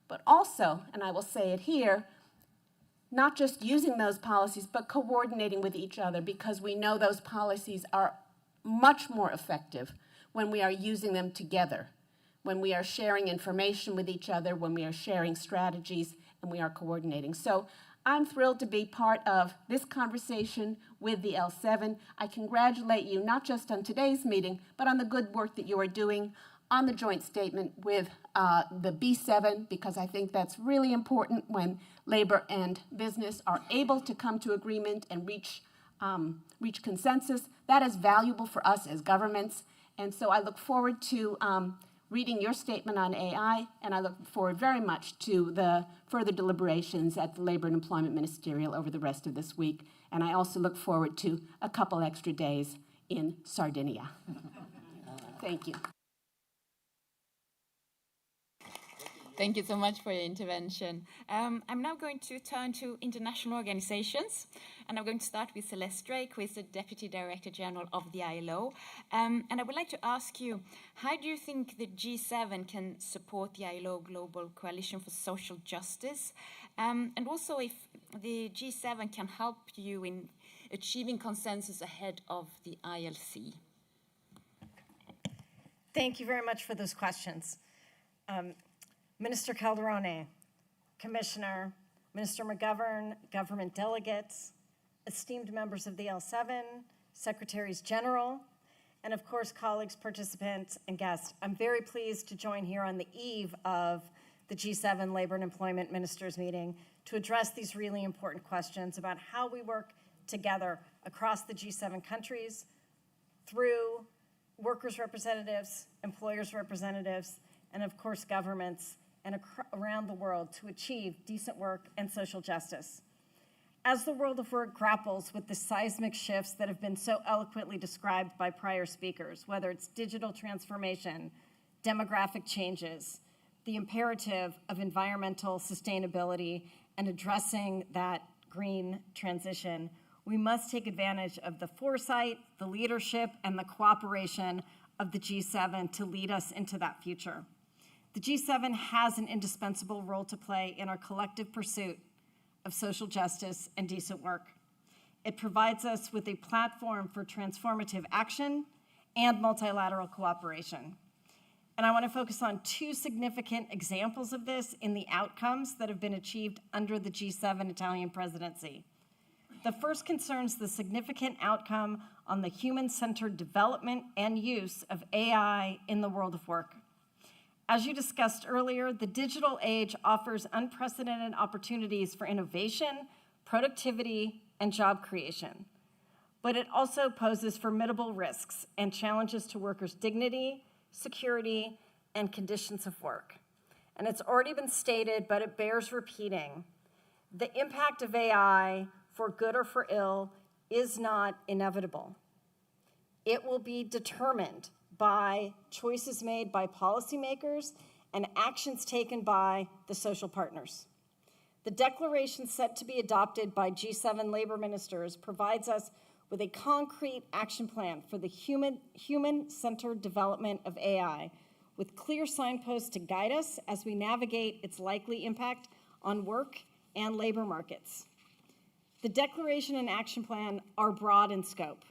but also, and I will say it here, not just using those policies, but coordinating with each other, because we know those policies are much more effective when we are using them together, when we are sharing information with each other, when we are sharing strategies, and we are coordinating. So I'm thrilled to be part of this conversation with the L7. I congratulate you not just on today's meeting, but on the good work that you are doing on the joint statement with the B7, because I think that's really important when labor and business are able to come to agreement and reach consensus. That is valuable for us as governments. And so I look forward to reading your statement on AI, and I look forward very much to the further deliberations at the Labor and Employment Ministerial over the rest of this week. And I also look forward to a couple extra days in Sardinia. Thank you. Thank you so much for your intervention. I'm now going to turn to international organizations, and I'm going to start with Celeste Drake, who is the Deputy Director General of the ILO. And I would like to ask you, how do you think the G7 can support the ILO Global Coalition for Social Justice? And also if the G7 can help you in achieving consensus ahead of the ILC? Thank you very much for those questions. Minister Calderone, Commissioner, Minister McGovern, government delegates, esteemed members of the L7, Secretaries General, and of course, colleagues, participants, and guests. I'm very pleased to join here on the eve of the G7 Labor and Employment Ministers meeting to address these really important questions about how we work together across the G7 countries through workers' representatives, employers' representatives, and of course, governments and around the world to achieve decent work and social justice. As the world of work grapples with the seismic shifts that have been so eloquently described by prior speakers, whether it's digital transformation, demographic changes, the imperative of environmental sustainability, and addressing that green transition, we must take advantage of the foresight, the leadership, and the cooperation of the G7 to lead us into that future. The G7 has an indispensable role to play in our collective pursuit of social justice and decent work. It provides us with a platform for transformative action and multilateral cooperation. And I want to focus on two significant examples of this in the outcomes that have been achieved under the G7 Italian presidency. The first concerns the significant outcome on the human-centered development and use of AI in the world of work. As you discussed earlier, the digital age offers unprecedented opportunities for innovation, productivity, and job creation. But it also poses formidable risks and challenges to workers' dignity, security, and conditions of work. And it's already been stated, but it bears repeating. The impact of AI, for good or for ill, is not inevitable. It will be determined by choices made by policymakers and actions taken by the social partners. The declaration set to be adopted by G7 labor ministers provides us with a concrete action plan for the human-centered development of AI, with clear signposts to guide us as we navigate its likely impact on work and labor markets. The declaration and action plan are broad in scope.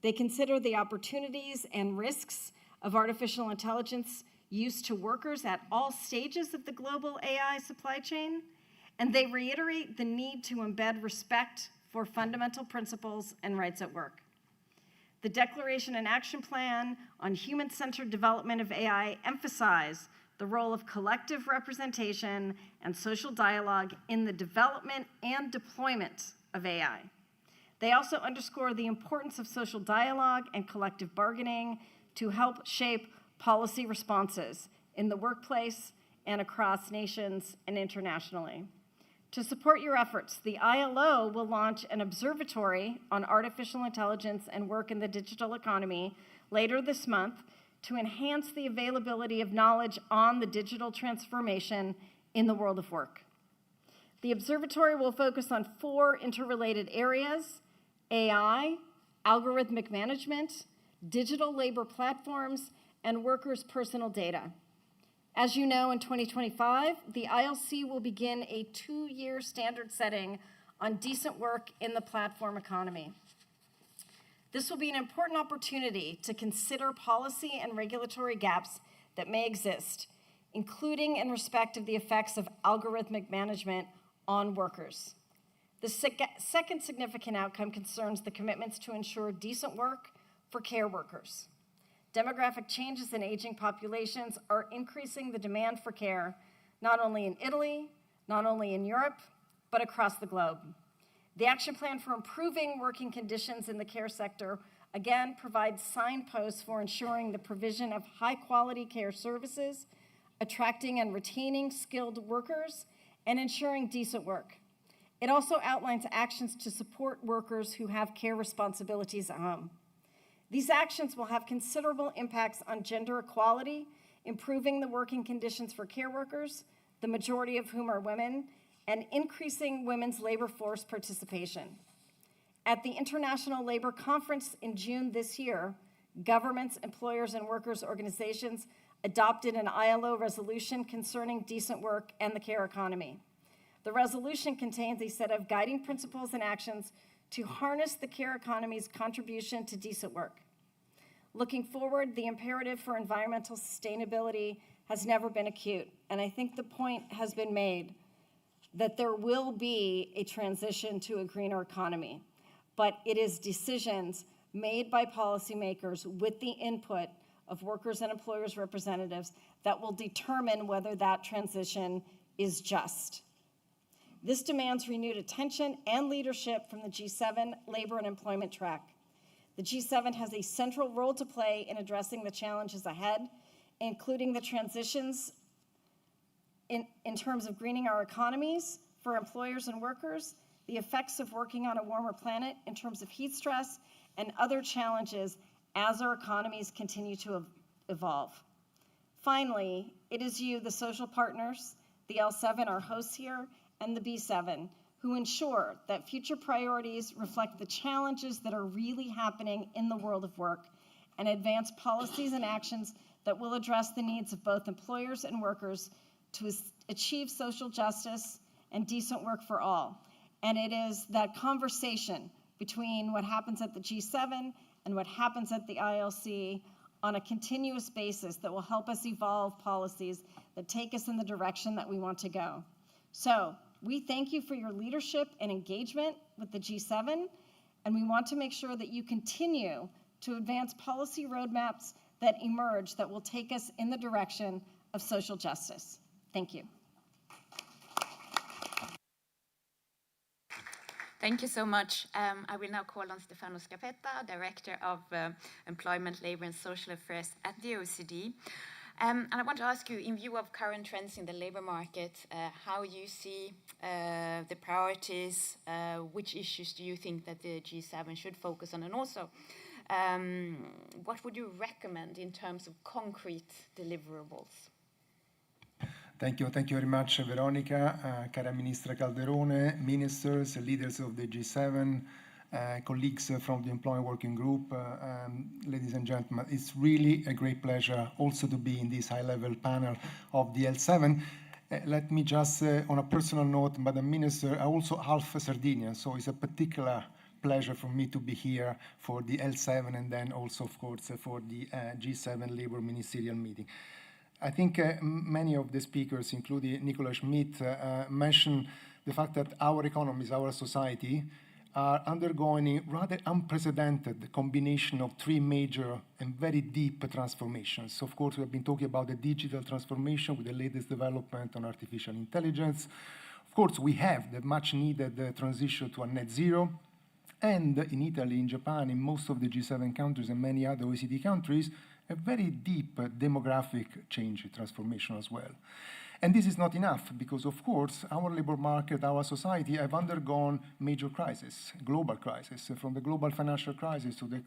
They consider the opportunities and risks of artificial intelligence use to workers at all stages of the global AI supply chain, and they reiterate the need to embed respect for fundamental principles and rights at work. The Declaration and Action Plan on Human-Centered Development of AI emphasize the role of collective representation and social dialogue in the development and deployment of AI. They also underscore the importance of social dialogue and collective bargaining to help shape policy responses in the workplace and across nations and internationally. To support your efforts, the ILO will launch an observatory on artificial intelligence and work in the digital economy later this month to enhance the availability of knowledge on the digital transformation in the world of work. The observatory will focus on 4 interrelated areas: AI, algorithmic management, digital labor platforms, and workers' personal data. As you know, in 2025, the ILC will begin a 2-year standard setting on decent work in the platform economy. This will be an important opportunity to consider policy and regulatory gaps that may exist, including in respect of the effects of algorithmic management on workers. The second significant outcome concerns the commitments to ensure decent work for care workers. Demographic changes in aging populations are increasing the demand for care, not only in Italy, not only in Europe, but across the globe. The action plan for improving working conditions in the care sector, again, provides signposts for ensuring the provision of high-quality care services, attracting and retaining skilled workers, and ensuring decent work. It also outlines actions to support workers who have care responsibilities at home. These actions will have considerable impacts on gender equality, improving the working conditions for care workers, the majority of whom are women, and increasing women's labor force participation. At the International Labor Conference in June this year, governments, employers, and workers' organizations adopted an ILO resolution concerning decent work and the care economy. The resolution contains a set of guiding principles and actions to harness the care economy's contribution to decent work. Looking forward, the imperative for environmental sustainability has never been acute, and I think the point has been made that there will be a transition to a greener economy, but it is decisions made by policymakers with the input of workers and employers' representatives that will determine whether that transition is just. This demands renewed attention and leadership from the G7 labor and employment track. The G7 has a central role to play in addressing the challenges ahead, including the transitions in terms of greening our economies for employers and workers, the effects of working on a warmer planet in terms of heat stress, and other challenges as our economies continue to evolve. Finally, it is you, the social partners, the L7, our hosts here, and the B7, who ensure that future priorities reflect the challenges that are really happening in the world of work and advance policies and actions that will address the needs of both employers and workers to achieve social justice and decent work for all. And it is that conversation between what happens at the G7 and what happens at the ILC on a continuous basis that will help us evolve policies that take us in the direction that we want to go. So we thank you for your leadership and engagement with the G7, and we want to make sure that you continue to advance policy roadmaps that emerge that will take us in the direction of social justice. Thank you. Thank you so much. I will now call on Stefano Scappetta, Director of Employment, Labour and Social Affairs at the OECD. And I want to ask you, in view of current trends in the labour market, how you see the priorities, which issues do you think that the G7 should focus on, and also what would you recommend in terms of concrete deliverables? Thank you very much, Veronica, cara Ministra Calderone, ministers, leaders of the G7, colleagues from the Employment Working Group, ladies and gentlemen. It's really a great pleasure also to be in this high-level panel of the L7. Let me just, on a personal note, Madam Minister, I'm also half Sardinian, so it's a particular pleasure for me to be here for the L7 and then also, of course, for the G7 Labour Ministerial meeting. I think many of the speakers, including Nicola Schmidt, mentioned the fact that our economies, our society, are undergoing a rather unprecedented combination of three major and very deep transformations. Of course, we have been talking about the digital transformation with the latest development on artificial intelligence. Of course, we have the much-needed transition to a net zero. And in Italy, in Japan, in most of the G7 countries and many other OECD countries, a very deep demographic change transformation as well. And this is not enough because, of course, our labor market, our society have undergone major crises, global crisis, from the global financial crisis to the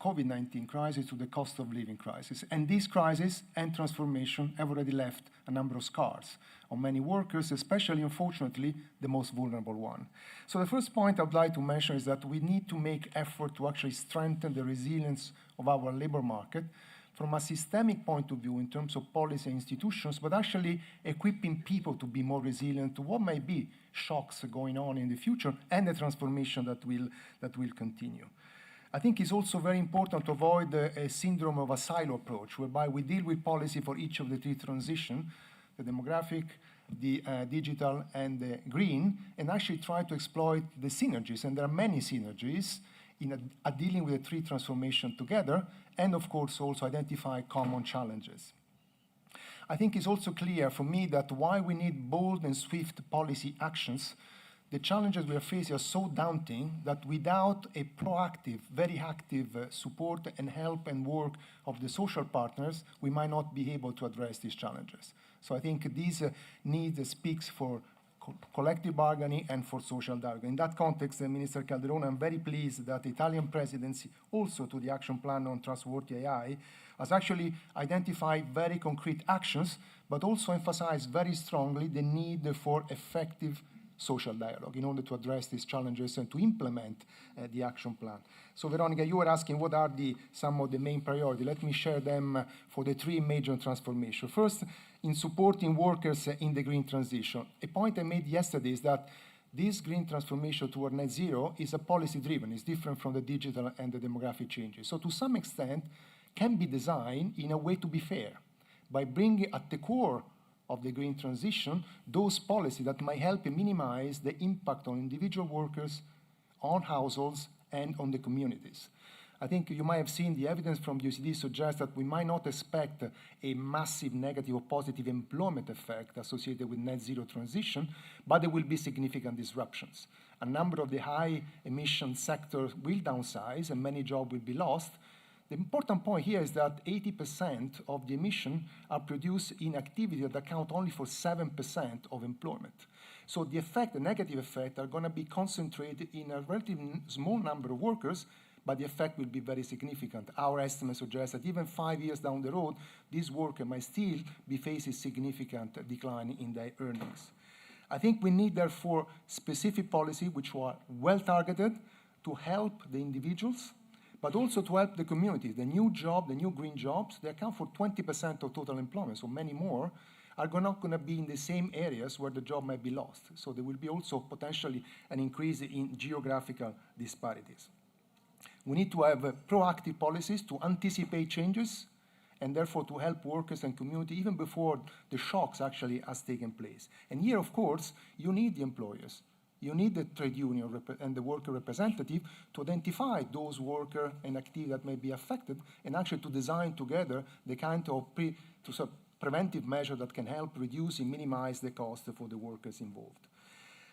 COVID-19 crisis to the cost of living crisis. And this crisis and transformation have already left a number of scars on many workers, especially, unfortunately, the most vulnerable one. So the first point I'd like to mention is that we need to make effort to actually strengthen the resilience of our labor market from a systemic point of view in terms of policy and institutions, but actually equipping people to be more resilient to what might be shocks going on in the future and the transformation that will continue. I think it's also very important to avoid a syndrome of a silo approach, whereby we deal with policy for each of the three transitions, the demographic, the digital, and the green, and actually try to exploit the synergies. And there are many synergies in dealing with the three transformations together, and of course also identify common challenges. I think it's also clear for me that while we need bold and swift policy actions, the challenges we are facing are so daunting that without a proactive, very active support and help and work of the social partners, we might not be able to address these challenges. So I think this need speaks for collective bargaining and for social dialogue. In that context, Minister Calderone, I'm very pleased that the Italian presidency, also to the action plan on trustworthy AI, has actually identified very concrete actions, but also emphasized very strongly the need for effective social dialogue in order to address these challenges and to implement the action plan. So Veronica, you were asking what are some of the main priorities. Let me share them for the three major transformations. First, in supporting workers in the green transition. A point I made yesterday is that this green transformation toward net zero is a policy driven. It's different from the digital and the demographic changes. So to some extent, can be designed in a way to be fair by bringing at the core of the green transition those policies that might help minimize the impact on individual workers, on households, and on the communities. I think you might have seen the evidence from the OECD suggests that we might not expect a massive negative or positive employment effect associated with net zero transition, but there will be significant disruptions. A number of the high emission sectors will downsize and many jobs will be lost. The important point here is that 80% of the emission are produced in activity that account only for 7% of employment. So the effect, the negative effect, are going to be concentrated in a relatively small number of workers, but the effect will be very significant. Our estimates suggest that even 5 years down the road, these workers might still be facing significant decline in their earnings. I think we need, therefore, specific policy which are well-targeted to help the individuals, but also to help the communities. The new job, the new green jobs, they account for 20% of total employment, so many more are not going to be in the same areas where the job might be lost. So there will be also potentially an increase in geographical disparities. We need to have proactive policies to anticipate changes and therefore to help workers and community even before the shocks actually has taken place. And here, of course, you need the employers. You need the trade union and the worker representative to identify those workers and activities that may be affected and actually to design together the kind of preventive measure that can help reduce and minimize the cost for the workers involved.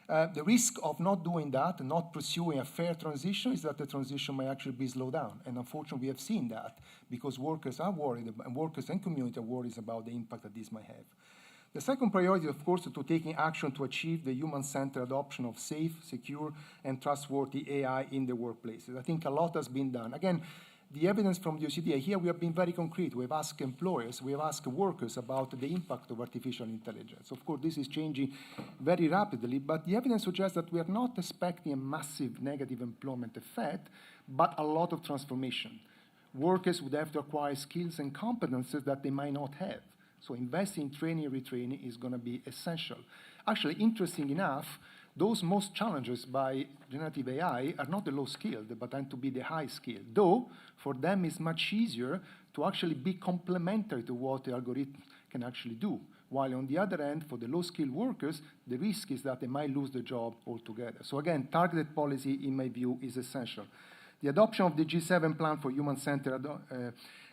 The risk of not doing that, not pursuing a fair transition, is that the transition may actually be slowed down. And unfortunately, we have seen that because workers are worried, and workers and community are worried about the impact that this might have. The second priority, of course, is to taking action to achieve the human-centered adoption of safe, secure, and trustworthy AI in the workplaces. I think a lot has been done. Again, the evidence from the OECD, here we have been very concrete. We have asked employers, we have asked workers about the impact of artificial intelligence. Of course, this is changing very rapidly, but the evidence suggests that we are not expecting a massive negative employment effect, but a lot of transformation. Workers would have to acquire skills and competences that they might not have. So investing in training and retraining is going to be essential. Actually, interesting enough, those most challenges by generative AI are not the low-skilled, but tend to be the high-skilled. Though, for them, it's much easier to actually be complementary to what the algorithm can actually do. While on the other end, for the low-skilled workers, the risk is that they might lose the job altogether. So again, targeted policy, in my view, is essential. The adoption of the G7 plan for human-centered,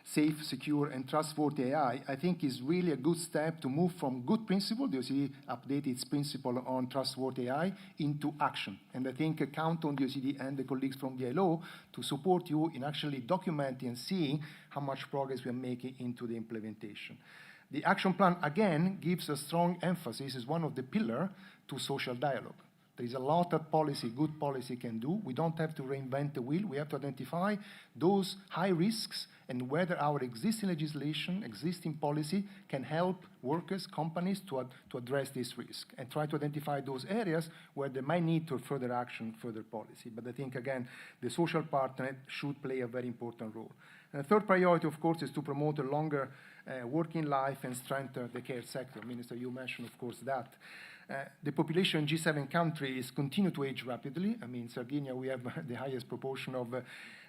safe, secure, and trustworthy AI, I think is really a good step to move from good principle, the OECD updated its principle on trustworthy AI, into action. And I think I count on the OECD and the colleagues from the ILO to support you in actually documenting and seeing how much progress we are making into the implementation. The action plan, again, gives a strong emphasis as one of the pillars to social dialogue. There is a lot that good policy can do. We don't have to reinvent the wheel. We have to identify those high risks and whether our existing legislation, existing policy can help workers, companies to address this risk and try to identify those areas where they might need to further action, further policy. But I think, again, the social partner should play a very important role. And the third priority, of course, is to promote a longer working life and strengthen the care sector. Minister, you mentioned, of course, that. The population in G7 countries continue to age rapidly. I mean, in Sardinia, we have the highest proportion of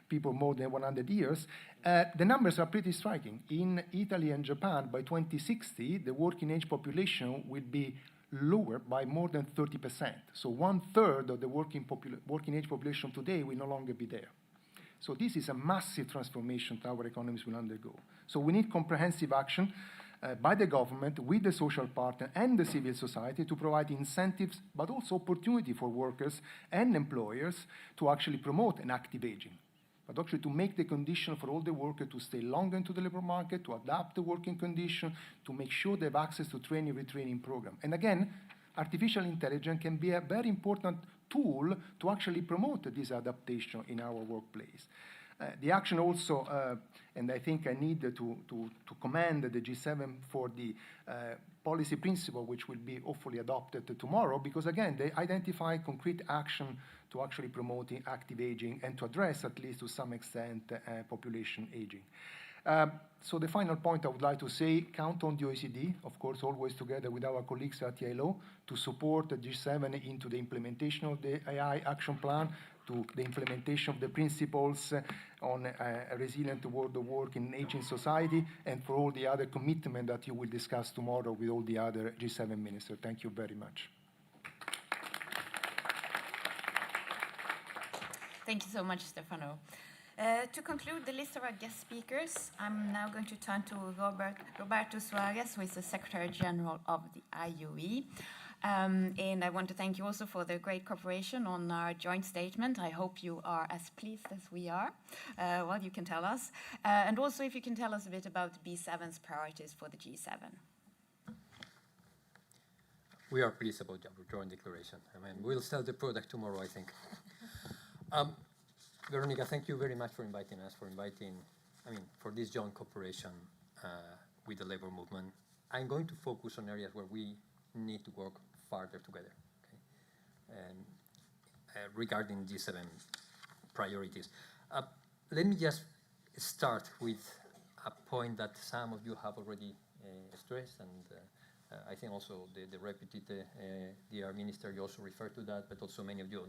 people more than 100 years. The numbers are pretty striking. In Italy and Japan, by 2060, the working age population will be lower by more than 30%. So 1/3 of the working age population today will no longer be there. So this is a massive transformation that our economies will undergo. So we need comprehensive action by the government, with the social partner and the civil society to provide incentives, but also opportunity for workers and employers to actually promote an active aging, but actually to make the condition for all the workers to stay longer into the labor market, to adapt the working condition, to make sure they have access to training, retraining program. And again, artificial intelligence can be a very important tool to actually promote this adaptation in our workplace. The action also, and I think I need to commend the G7 for the policy principle, which will be hopefully adopted tomorrow, because again, they identify concrete action to actually promoting active aging and to address, at least to some extent, population aging. So the final point I would like to say, count on the OECD, of course, always together with our colleagues at the ILO, to support the G7 into the implementation of the AI action plan, to the implementation of the principles on a resilient world of work in an aging society, and for all the other commitment that you will discuss tomorrow with all the other G7 ministers. Thank you very much. Thank you so much, Stefano. To conclude the list of our guest speakers, I'm now going to turn to Roberto Suarez, who is the Secretary General of the IUE. And I want to thank you also for the great cooperation on our joint statement. I hope you are as pleased as we are. Well, you can tell us. And also if you can tell us a bit about B7's priorities for the G7. We are pleased about our joint declaration. I mean, we'll sell the product tomorrow, I think. Veronica, thank you very much for inviting us, for this joint cooperation with the labor movement. I'm going to focus on areas where we need to work farther together, okay? And regarding G7 priorities. Let me just start with a point that some of you have already stressed, and I think also the deputy, the minister, you also referred to that, but also many of you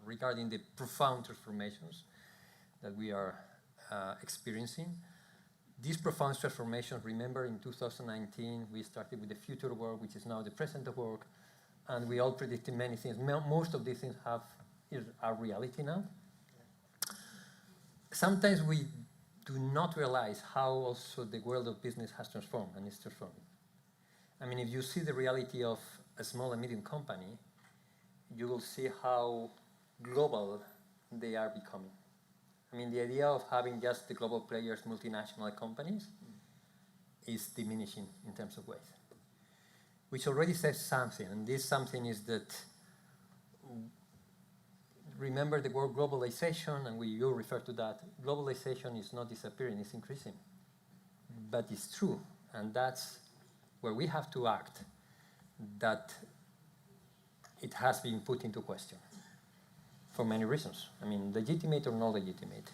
regarding the profound transformations that we are experiencing. These profound transformations, remember in 2019, we started with the future of work, which is now the present of work, and we all predicted many things. Most of these things are reality now. Sometimes we do not realize how also the world of business has transformed and is transforming. I mean, if you see the reality of a small and medium company, you will see how global they are becoming. I mean, the idea of having just the global players, multinational companies, is diminishing in terms of weight, which already says something, and this something is that, remember the word globalization, and you refer to that. Globalization is not disappearing, it's increasing, but it's true, and that's where we have to act, that it has been put into question for many reasons. I mean, legitimate or not legitimate.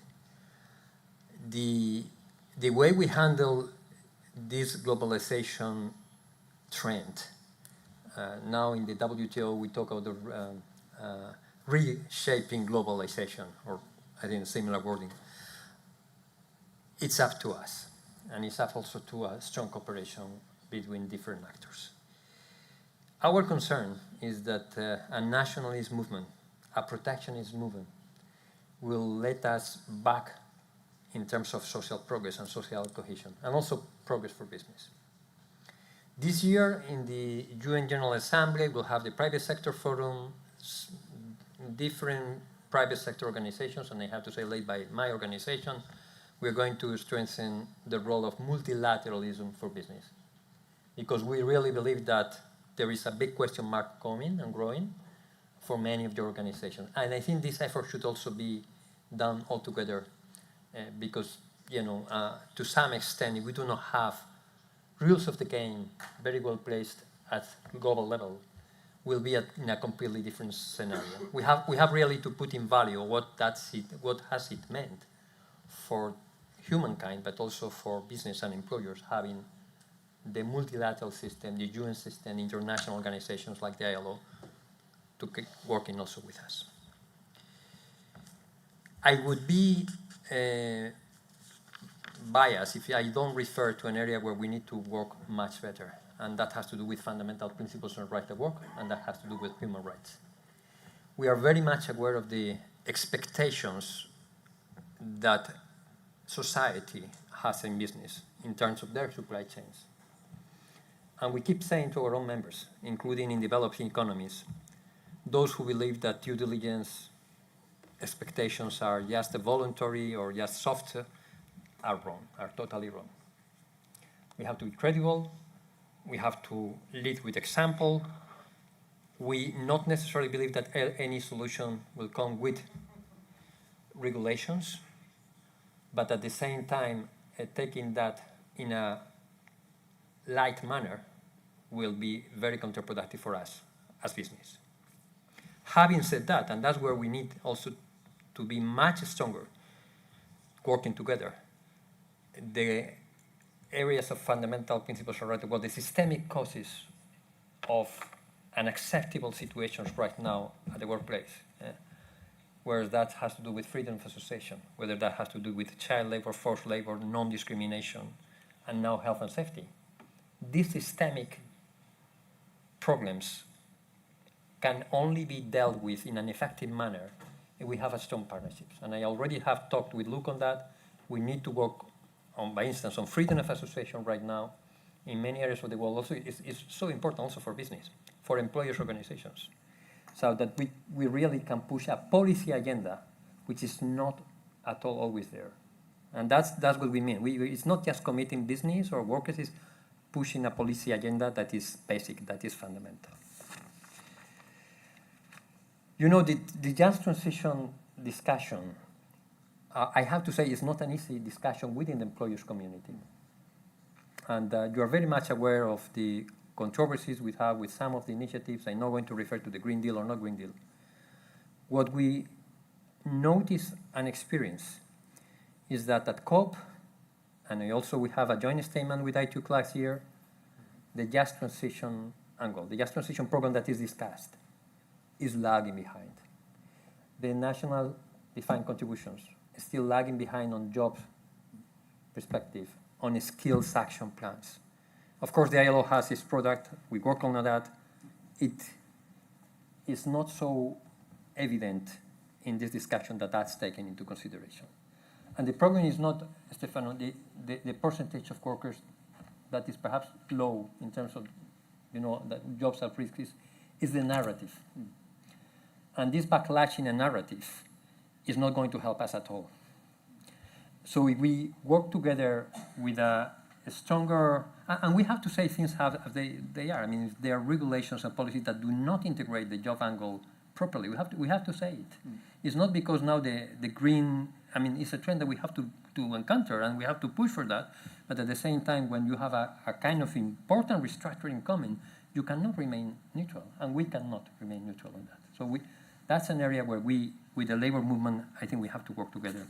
The way we handle this globalization trend, now in the WTO we talk about the reshaping globalization, or I think similar wording. It's up to us, and it's up also to a strong cooperation between different actors. Our concern is that a nationalist movement, a protectionist movement, will let us back in terms of social progress and social cohesion, and also progress for business. This year in the UN General Assembly, we'll have the private sector forum, different private sector organizations, and I have to say led by my organization, we're going to strengthen the role of multilateralism for business, because we really believe that there is a big question mark coming and growing for many of the organizations. And I think this effort should also be done all together because, to some extent, if we do not have rules of the game very well placed at global level, we'll be in a completely different scenario. We have really to put in value what has it meant for humankind, but also for business and employers, having the multilateral system, the UN system, international organizations like the ILO to keep working also with us. I would be biased if I don't refer to an area where we need to work much better, and that has to do with fundamental principles on right to work, and that has to do with human rights. We are very much aware of the expectations that society has in business in terms of their supply chains. And we keep saying to our own members, including in developing economies, those who believe that due diligence expectations are just voluntary or just soft are wrong, are totally wrong. We have to be credible. We have to lead with example. We not necessarily believe that any solution will come with regulations, but at the same time, taking that in a light manner will be very counterproductive for us as business. Having said that, and that's where we need also to be much stronger working together, the areas of fundamental principles are right, well, the systemic causes of unacceptable situations right now at the workplace, where that has to do with freedom of association, whether that has to do with child labor, forced labor, non-discrimination, and now health and safety. These systemic problems can only be dealt with in an effective manner if we have a strong partnerships. And I already have talked with Luke on that. We need to work on, by instance, on freedom of association right now in many areas of the world. Also, it's so important also for business, for employers' organizations, so that we really can push a policy agenda which is not at all always there. And that's what we mean. It's not just committing business or workers, it's pushing a policy agenda that is basic, that is fundamental. The just transition discussion, I have to say, is not an easy discussion within the employers' community. And you are very much aware of the controversies we have with some of the initiatives. I'm not going to refer to the Green Deal or not Green Deal. What we notice and experience is that at COP, and we have a joint statement with Ituc last year, the just transition angle, the just transition program that is discussed, is lagging behind. The national defined contributions is still lagging behind on job perspective, on skills action plans. Of course, the ILO has its product. We work on that. It is not so evident in this discussion that that's taken into consideration. And the problem is not, Stefano, the percentage of workers that is perhaps low in terms of, that jobs at risk is the narrative. And this backlash in a narrative is not going to help us at all. So if we work together with a stronger, and we have to say things as they are. I mean, if there are regulations and policies that do not integrate the job angle properly, we have to say it. It's not because now the green, it's a trend that we have to encounter and we have to push for that, but at the same time, when you have a kind of important restructuring coming, you cannot remain neutral, and we cannot remain neutral on that. So that's an area where we, with the labor movement, I think we have to work together.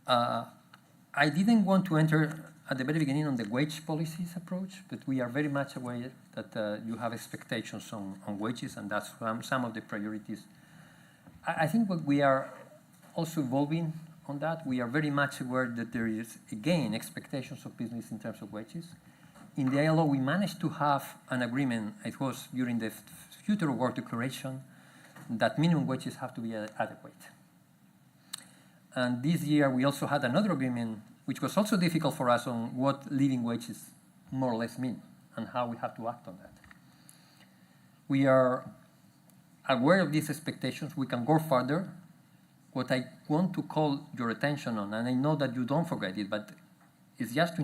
I didn't want to enter at the very beginning on the wage policies approach, but we are very much aware that you have expectations on wages, and that's some of the priorities. I think we are also evolving on that. We are very much aware that there is, again, expectations of business in terms of wages. In the ILO, we managed to have an agreement, it was during the Future of Work Declaration, that minimum wages have to be adequate. And this year, we also had another agreement, which was also difficult for us, on what living wages more or less mean and how we have to act on that. We are aware of these expectations. We can go further. What I want to call your attention on, and I know that you don't forget it, but it's just to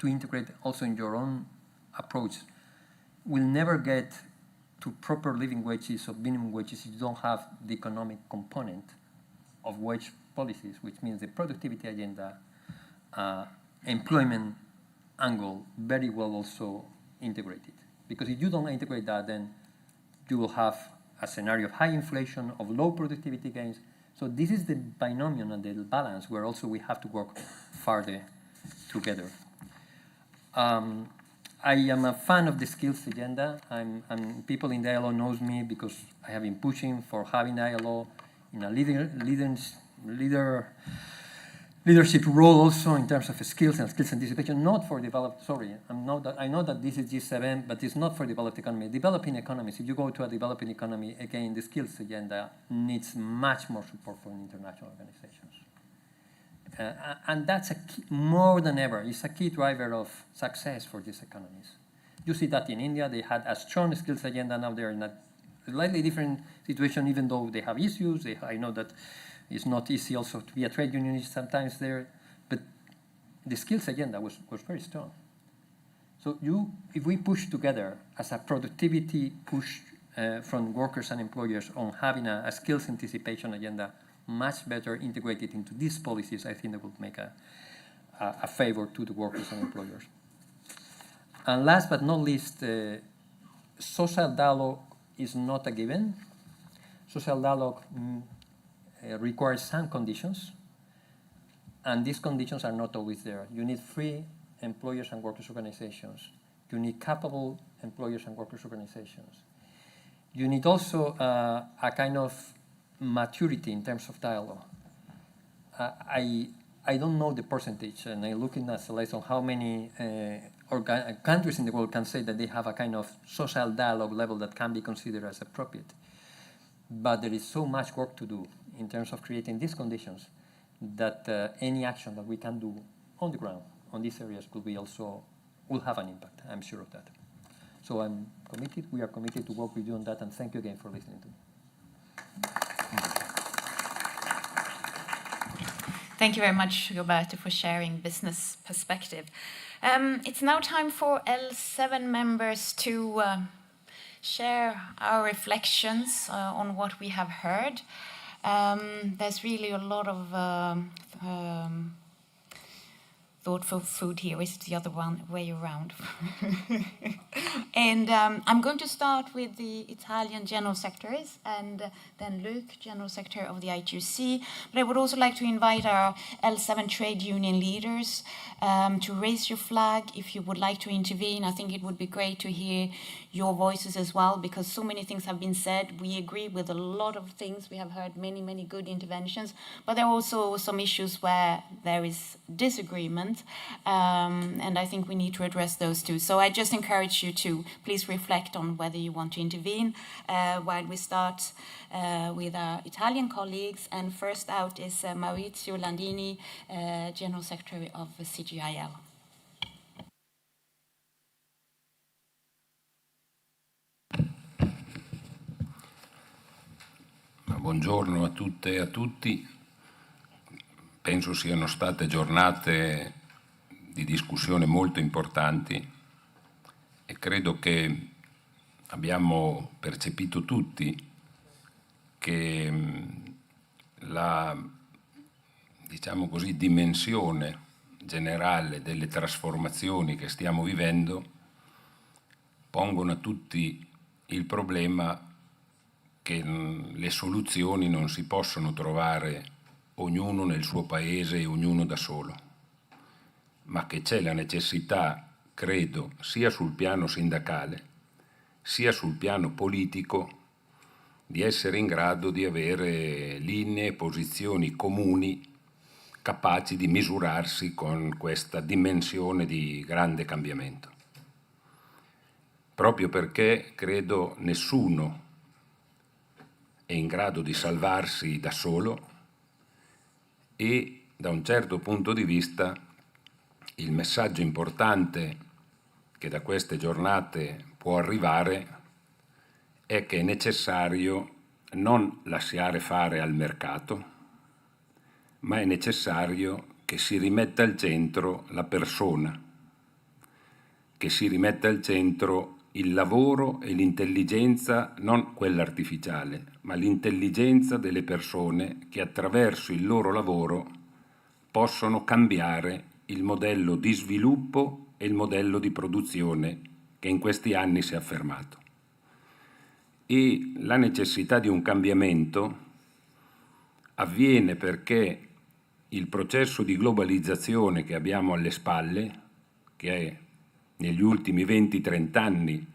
integrate also in your own approach. We'll never get to proper living wages or minimum wages, you don't have the economic component of wage policies, which means the productivity agenda, employment angle, very well also integrated. Because if you don't integrate that, then you will have a scenario of high inflation, of low productivity gains. So this is the binomial and the balance where also we have to work further together. I am a fan of the skills agenda. People in the ILO knows me because I have been pushing for having ILO in a leadership role also in terms of skills and skills anticipation, not for developed, I know that this is G7, but it's not for developed economy. Developing economies, if you go to a developing economy, again, the skills agenda needs much more support from international organizations. And that's a key, more than ever, it's a key driver of success for these economies. You see that in India, they had a strong skills agenda, now they're in a slightly different situation, even though they have issues. I know that it's not easy also to be a trade unionist sometimes there, but the skills agenda was very strong. So if we push together as a productivity push from workers and employers on having a skills anticipation agenda much better integrated into these policies, I think that would make a favor to the workers and employers. And last but not least, social dialogue is not a given. Social dialogue requires some conditions, and these conditions are not always there. You need free employers and workers organizations. You need capable employers and workers organizations. You need also a kind of maturity in terms of dialogue. I don't know the percentage, and I'm looking at slides on how many countries in the world can say that they have a kind of social dialogue level that can be considered as appropriate. But there is so much work to do in terms of creating these conditions that any action that we can do on the ground on these areas will have an impact. I'm sure of that. So I'm committed. We are committed to work with you on that, and thank you again for listening to me. Thank you very much, Roberto, for sharing business perspective. It's now time for L7 members to share our reflections on what we have heard. There's really a lot of thoughtful food here. Is it the other way around? And I'm going to start with the Italian General Secretaries and then Luke, General Secretary of the Ituc. But I would also like to invite our L7 trade union leaders to raise your flag if you would like to intervene. I think it would be great to hear your voices as well, because so many things have been said. We agree with a lot of things. We have heard many, many good interventions, but there are also some issues where there is disagreement. And I think we need to address those too. So I just encourage you to please reflect on whether you want to intervene while we start with our Italian colleagues. And first out is Maurizio Landini, General Secretary of Cgil. Buongiorno a tutte e a tutti. Penso siano state giornate di discussione molto importanti e credo che abbiamo percepito tutti che la, diciamo così, dimensione generale delle trasformazioni che stiamo vivendo pongono a tutti il problema che le soluzioni non si possono trovare ognuno nel suo paese e ognuno da solo, ma che c'è la necessità, credo, sia sul piano sindacale, sia sul piano politico, di essere in grado di avere linee e posizioni comuni capaci di misurarsi con questa dimensione di grande cambiamento. Proprio perché credo nessuno è in grado di salvarsi da solo e da un certo punto di vista il messaggio importante che da queste giornate può arrivare è che è necessario non lasciare fare al mercato, ma è necessario che si rimetta al centro la persona, che si rimetta al centro il lavoro e l'intelligenza, non quella artificiale, ma l'intelligenza delle persone che attraverso il loro lavoro possono cambiare il modello di sviluppo e il modello di produzione che in questi anni si è affermato. E la necessità di un cambiamento avviene perché il processo di globalizzazione che abbiamo alle spalle, che negli ultimi 20-30 anni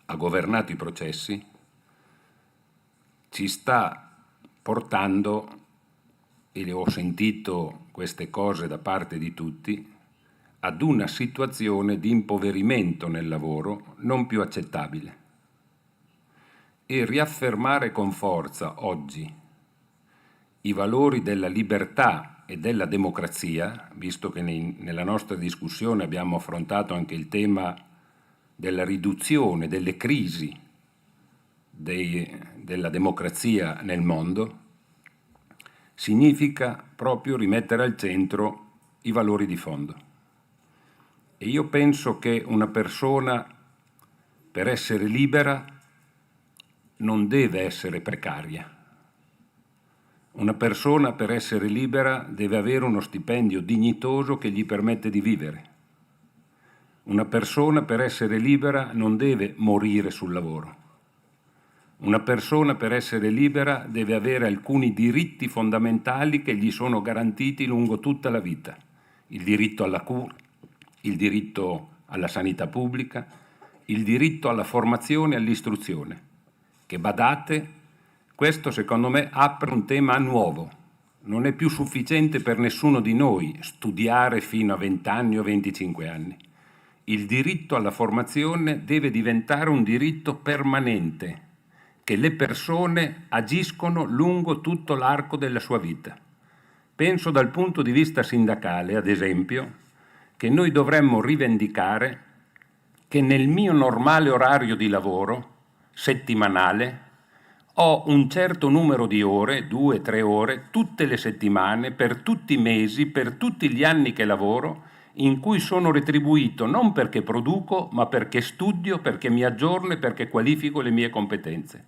ha governato i processi, ci sta portando, e ho sentito queste cose da parte di tutti, ad una situazione di impoverimento nel lavoro non più accettabile. E riaffermare con forza oggi i valori della libertà e della democrazia, visto che nella nostra discussione abbiamo affrontato anche il tema della riduzione delle crisi della democrazia nel mondo, significa proprio rimettere al centro i valori di fondo. E io penso che una persona, per essere libera, non deve essere precaria. Una persona, per essere libera, deve avere uno stipendio dignitoso che gli permette di vivere. Una persona, per essere libera, non deve morire sul lavoro. Una persona, per essere libera, deve avere alcuni diritti fondamentali che gli sono garantiti lungo tutta la vita. Il diritto alla cura, il diritto alla sanità pubblica, il diritto alla formazione e all'istruzione. Che badate, questo secondo me apre un tema nuovo. Non è più sufficiente per nessuno di noi studiare fino a 20 anni o 25 anni. Il diritto alla formazione deve diventare un diritto permanente, che le persone agiscono lungo tutto l'arco della sua vita. Penso dal punto di vista sindacale, ad esempio, che noi dovremmo rivendicare che nel mio normale orario di lavoro, settimanale, ho un certo numero di ore, 2-3 ore, tutte le settimane, per tutti i mesi, per tutti gli anni che lavoro, in cui sono retribuito non perché produco, ma perché studio, perché mi aggiorno e perché qualifico le mie competenze.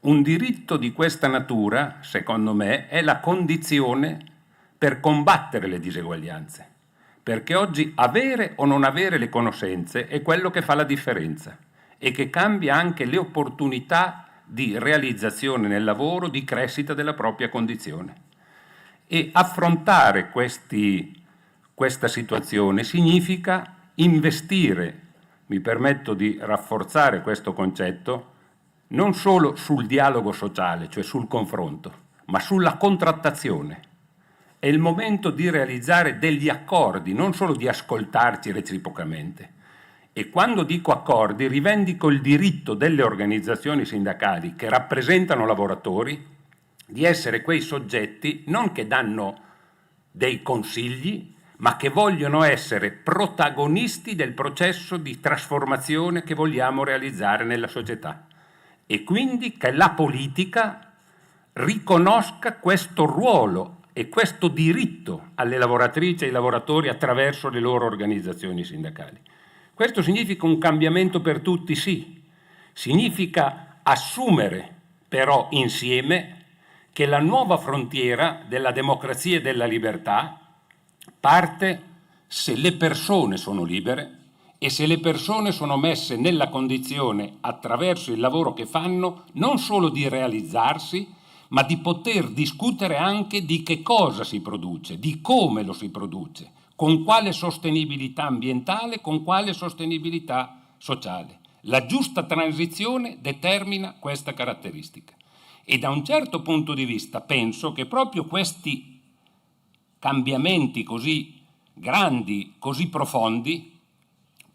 Un diritto di questa natura, secondo me, è la condizione per combattere le diseguaglianze, perché oggi avere o non avere le conoscenze è quello che fa la differenza e che cambia anche le opportunità di realizzazione nel lavoro, di crescita della propria condizione. E affrontare questa situazione significa investire, mi permetto di rafforzare questo concetto, non solo sul dialogo sociale, cioè sul confronto, ma sulla contrattazione. È il momento di realizzare degli accordi, non solo di ascoltarci reciprocamente. E quando dico accordi, rivendico il diritto delle organizzazioni sindacali che rappresentano lavoratori di essere quei soggetti non che danno dei consigli, ma che vogliono essere protagonisti del processo di trasformazione che vogliamo realizzare nella società. E quindi che la politica riconosca questo ruolo e questo diritto alle lavoratrici e ai lavoratori attraverso le loro organizzazioni sindacali. Questo significa un cambiamento per tutti, sì. Significa assumere però insieme che la nuova frontiera della democrazia e della libertà parte se le persone sono libere e se le persone sono messe nella condizione, attraverso il lavoro che fanno, non solo di realizzarsi, ma di poter discutere anche di che cosa si produce, di come lo si produce, con quale sostenibilità ambientale, con quale sostenibilità sociale. La giusta transizione determina questa caratteristica. E da un certo punto di vista penso che proprio questi cambiamenti così grandi, così profondi,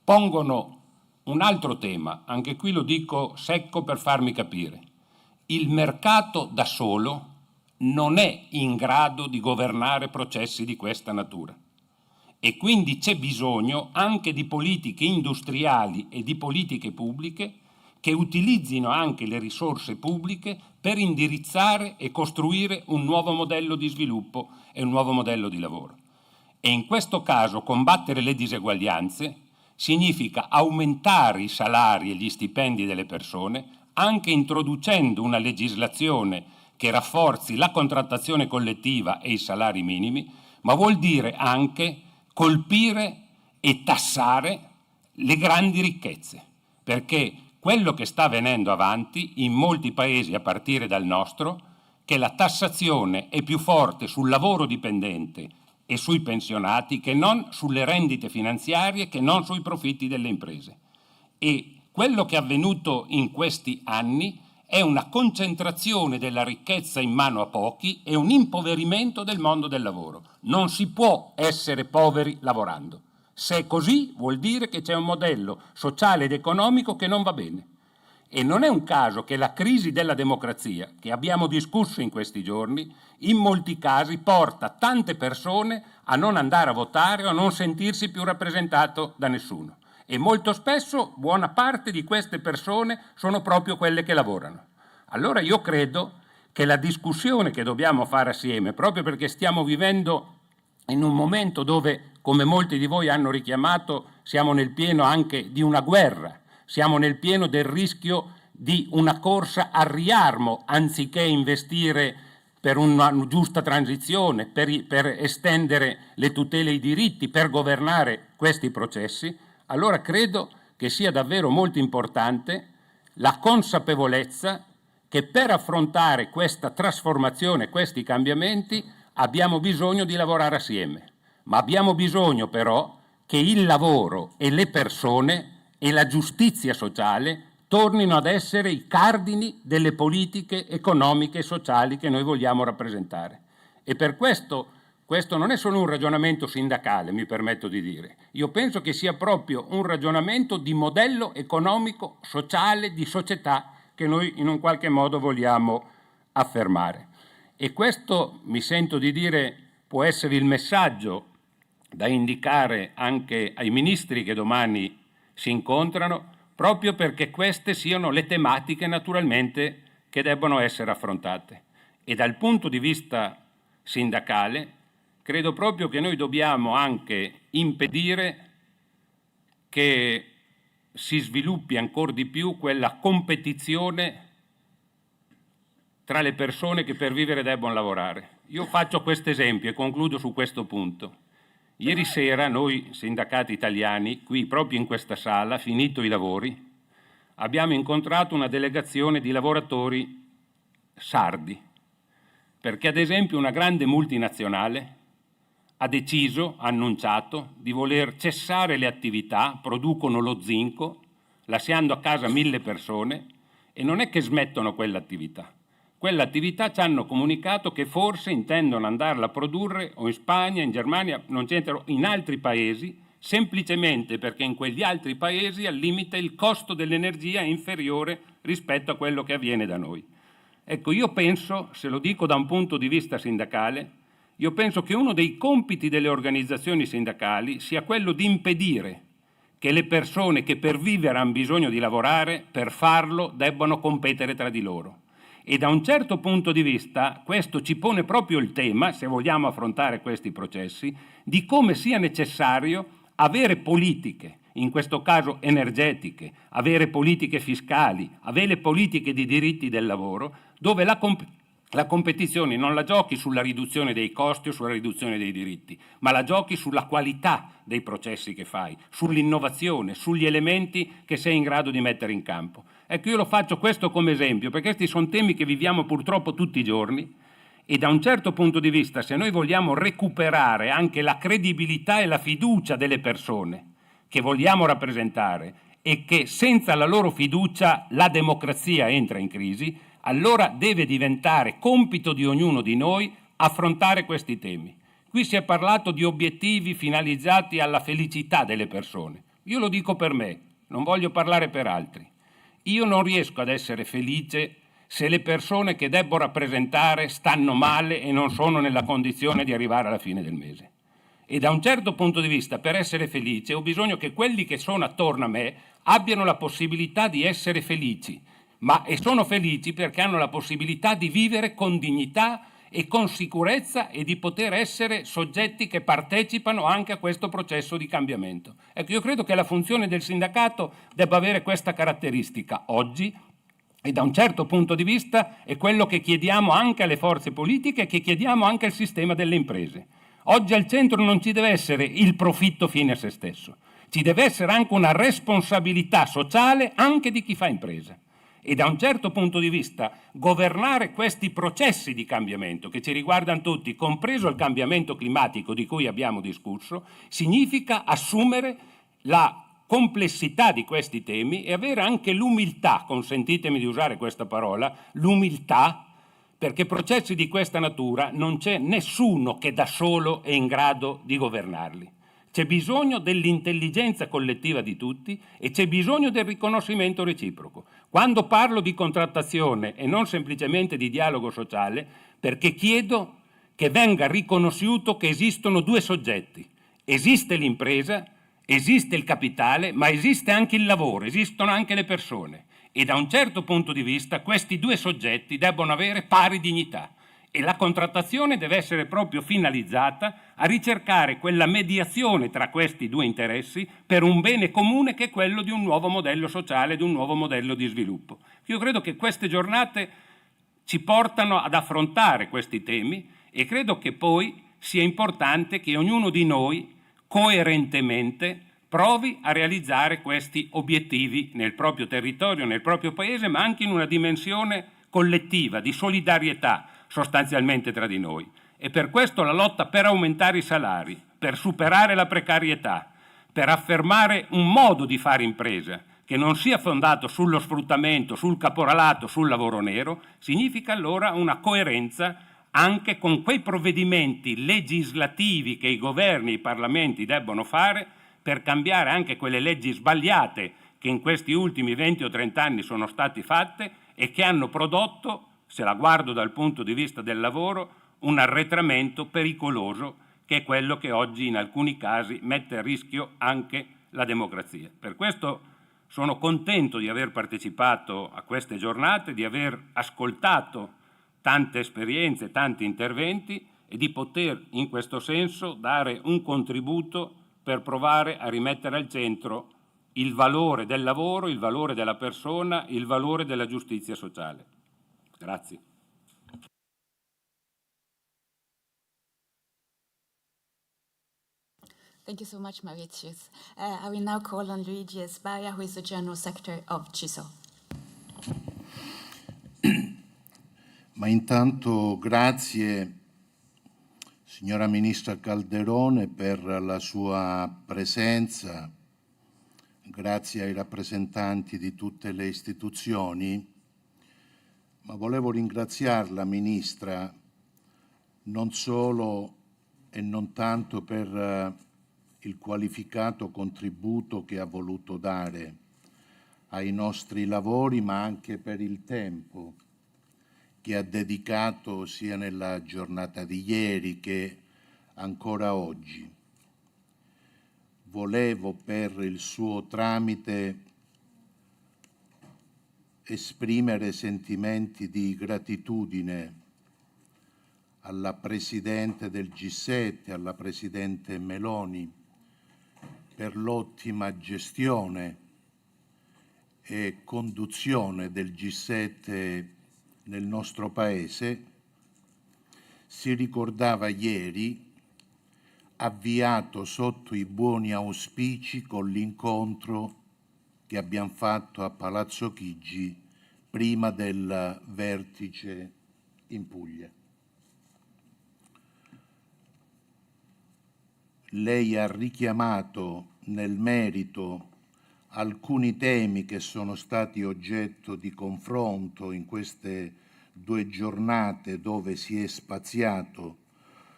pongono un altro tema, anche qui lo dico secco per farmi capire. Il mercato da solo non è in grado di governare processi di questa natura e quindi c'è bisogno anche di politiche industriali e di politiche pubbliche che utilizzino anche le risorse pubbliche per indirizzare e costruire un nuovo modello di sviluppo e un nuovo modello di lavoro. E in questo caso combattere le diseguaglianze significa aumentare i salari e gli stipendi delle persone, anche introducendo una legislazione che rafforzi la contrattazione collettiva e i salari minimi, ma vuol dire anche colpire e tassare le grandi ricchezze, perché quello che sta venendo avanti in molti paesi, a partire dal nostro, che la tassazione è più forte sul lavoro dipendente e sui pensionati che non sulle rendite finanziarie, che non sui profitti delle imprese. E quello che è avvenuto in questi anni è una concentrazione della ricchezza in mano a pochi e un impoverimento del mondo del lavoro. Non si può essere poveri lavorando. Se è così, vuol dire che c'è un modello sociale ed economico che non va bene. E non è un caso che la crisi della democrazia, che abbiamo discusso in questi giorni, in molti casi porta tante persone a non andare a votare o a non sentirsi più rappresentato da nessuno. E molto spesso buona parte di queste persone sono proprio quelle che lavorano. Allora io credo che la discussione che dobbiamo fare assieme, proprio perché stiamo vivendo in un momento dove, come molti di voi hanno richiamato, siamo nel pieno anche di una guerra, siamo nel pieno del rischio di una corsa al riarmo, anziché investire per una giusta transizione, per estendere le tutele e i diritti, per governare questi processi. Allora credo che sia davvero molto importante la consapevolezza che per affrontare questa trasformazione, questi cambiamenti, abbiamo bisogno di lavorare assieme, ma abbiamo bisogno però che il lavoro e le persone e la giustizia sociale tornino ad essere i cardini delle politiche economiche e sociali che noi vogliamo rappresentare. E per questo non è solo un ragionamento sindacale, mi permetto di dire. Io penso che sia proprio un ragionamento di modello economico, sociale, di società che noi in un qualche modo vogliamo affermare. E questo, mi sento di dire, può essere il messaggio da indicare anche ai ministri che domani si incontrano, proprio perché queste siano le tematiche naturalmente che debbono essere affrontate. E dal punto di vista sindacale, credo proprio che noi dobbiamo anche impedire che si sviluppi ancora di più quella competizione tra le persone che per vivere debbono lavorare. Io faccio questo esempio e concludo su questo punto. Ieri sera noi sindacati italiani, qui proprio in questa sala, finito i lavori, abbiamo incontrato una delegazione di lavoratori sardi, perché ad esempio una grande multinazionale ha annunciato di voler cessare le attività, producono lo zinco, lasciando a casa 1000 persone, e non è che smettono quell'attività. Quell'attività ci hanno comunicato che forse intendono andarla a produrre o in Spagna, in Germania, non c'entrano, in altri paesi, semplicemente perché in quegli altri paesi al limite il costo dell'energia è inferiore rispetto a quello che avviene da noi. Ecco, io penso, se lo dico da un punto di vista sindacale, io penso che uno dei compiti delle organizzazioni sindacali sia quello di impedire che le persone che per vivere hanno bisogno di lavorare, per farlo debbano competere tra di loro. E da un certo punto di vista questo ci pone proprio il tema, se vogliamo affrontare questi processi, di come sia necessario avere politiche, in questo caso energetiche, avere politiche fiscali, avere politiche di diritti del lavoro, dove la competizione non la giochi sulla riduzione dei costi o sulla riduzione dei diritti, ma la giochi sulla qualità dei processi che fai, sull'innovazione, sugli elementi che sei in grado di mettere in campo. Ecco, io lo faccio questo come esempio, perché questi sono temi che viviamo purtroppo tutti i giorni e da un certo punto di vista, se noi vogliamo recuperare anche la credibilità e la fiducia delle persone che vogliamo rappresentare e che senza la loro fiducia la democrazia entra in crisi, allora deve diventare compito di ognuno di noi affrontare questi temi. Qui si è parlato di obiettivi finalizzati alla felicità delle persone. Io lo dico per me, non voglio parlare per altri. Io non riesco ad essere felice se le persone che devo rappresentare stanno male e non sono nella condizione di arrivare alla fine del mese. E da un certo punto di vista, per essere felice, ho bisogno che quelli che sono attorno a me abbiano la possibilità di essere felici, e sono felici perché hanno la possibilità di vivere con dignità e con sicurezza e di poter essere soggetti che partecipano anche a questo processo di cambiamento. Ecco, io credo che la funzione del sindacato debba avere questa caratteristica oggi, e da un certo punto di vista è quello che chiediamo anche alle forze politiche e che chiediamo anche al sistema delle imprese. Oggi al centro non ci deve essere il profitto fine a se stesso, ci deve essere anche una responsabilità sociale anche di chi fa impresa. E da un certo punto di vista governare questi processi di cambiamento che ci riguardano tutti, compreso il cambiamento climatico di cui abbiamo discusso, significa assumere la complessità di questi temi e avere anche l'umiltà, consentitemi di usare questa parola, l'umiltà, perché processi di questa natura non c'è nessuno che da solo è in grado di governarli. C'è bisogno dell'intelligenza collettiva di tutti e c'è bisogno del riconoscimento reciproco. Quando parlo di contrattazione e non semplicemente di dialogo sociale, perché chiedo che venga riconosciuto che esistono due soggetti. Esiste l'impresa, esiste il capitale, ma esiste anche il lavoro, esistono anche le persone. E da un certo punto di vista questi due soggetti debbono avere pari dignità. E la contrattazione deve essere proprio finalizzata a ricercare quella mediazione tra questi due interessi per un bene comune che è quello di un nuovo modello sociale, di un nuovo modello di sviluppo. Io credo che queste giornate ci portano ad affrontare questi temi e credo che poi sia importante che ognuno di noi coerentemente provi a realizzare questi obiettivi nel proprio territorio, nel proprio paese, ma anche in una dimensione collettiva, di solidarietà sostanzialmente tra di noi. E per questo la lotta per aumentare i salari, per superare la precarietà, per affermare un modo di fare impresa che non sia fondato sullo sfruttamento, sul caporalato, sul lavoro nero, significa allora una coerenza anche con quei provvedimenti legislativi che i governi e i parlamenti debbono fare per cambiare anche quelle leggi sbagliate che in questi ultimi 20 o 30 anni sono state fatte e che hanno prodotto, se la guardo dal punto di vista del lavoro, un arretramento pericoloso che è quello che oggi in alcuni casi mette a rischio anche la democrazia. Per questo sono contento di aver partecipato a queste giornate, di aver ascoltato tante esperienze, tanti interventi e di poter in questo senso dare un contributo per provare a rimettere al centro il valore del lavoro, il valore della persona, il valore della giustizia sociale. Grazie. Thank you so much, Maurizio. I will now call on Luigi Sbarra, who is the General Secretary of Cisl. Ma intanto grazie signora Ministra Calderone per la sua presenza, grazie ai rappresentanti di tutte le istituzioni, ma volevo ringraziarla Ministra non solo e non tanto per il qualificato contributo che ha voluto dare ai nostri lavori, ma anche per il tempo che ha dedicato sia nella giornata di ieri che ancora oggi. Volevo per il suo tramite esprimere sentimenti di gratitudine alla Presidente del G7, alla Presidente Meloni, per l'ottima gestione e conduzione del G7 nel nostro Paese. Si ricordava ieri, avviato sotto i buoni auspici con l'incontro che abbiamo fatto a Palazzo Chigi prima del vertice in Puglia. Lei ha richiamato nel merito alcuni temi che sono stati oggetto di confronto in queste 2 giornate, dove si è spaziato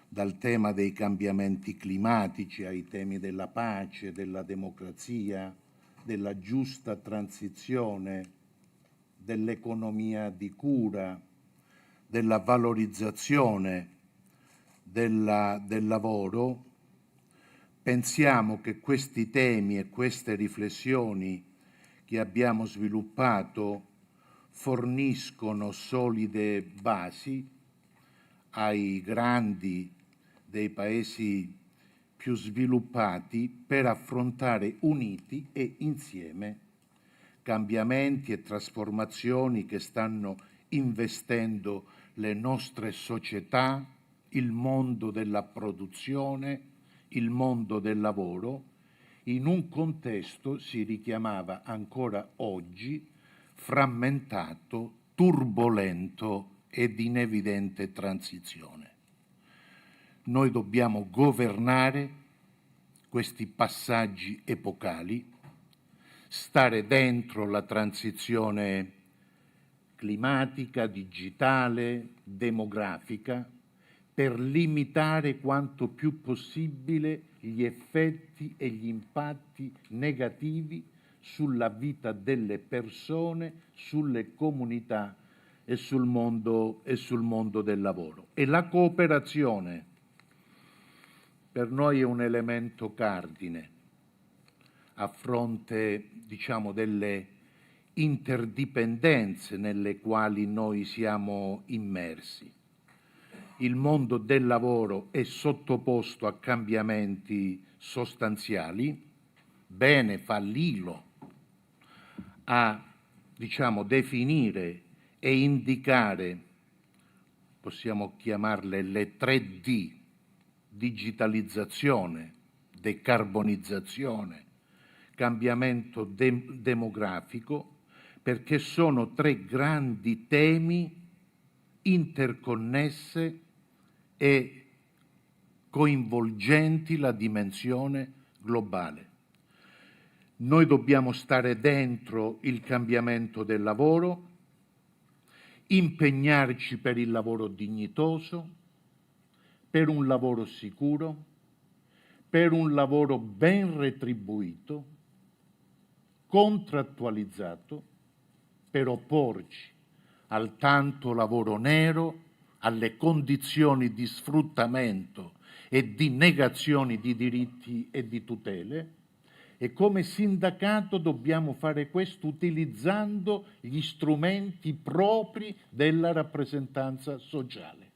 dal tema dei cambiamenti climatici ai temi della pace, della democrazia, della giusta transizione, dell'economia di cura, della valorizzazione del lavoro. Pensiamo che questi temi e queste riflessioni che abbiamo sviluppato forniscono solide basi ai grandi dei paesi più sviluppati per affrontare uniti e insieme cambiamenti e trasformazioni che stanno investendo le nostre società, il mondo della produzione, il mondo del lavoro, in un contesto, si richiamava ancora oggi, frammentato, turbolento ed in evidente transizione. Noi dobbiamo governare questi passaggi epocali, stare dentro la transizione climatica, digitale, demografica, per limitare quanto più possibile gli effetti e gli impatti negativi sulla vita delle persone, sulle comunità e sul mondo del lavoro. E la cooperazione per noi è un elemento cardine a fronte, diciamo, delle interdipendenze nelle quali noi siamo immersi. Il mondo del lavoro è sottoposto a cambiamenti sostanziali, bene fa l'ILO a, diciamo, definire e indicare, possiamo chiamarle le 3D, digitalizzazione, decarbonizzazione, cambiamento demografico, perché sono 3 grandi temi interconnesse e coinvolgenti la dimensione globale. Noi dobbiamo stare dentro il cambiamento del lavoro, impegnarci per il lavoro dignitoso, per un lavoro sicuro, per un lavoro ben retribuito, contrattualizzato, per opporci al tanto lavoro nero, alle condizioni di sfruttamento e di negazioni di diritti e di tutele, e come sindacato dobbiamo fare questo utilizzando gli strumenti propri della rappresentanza sociale,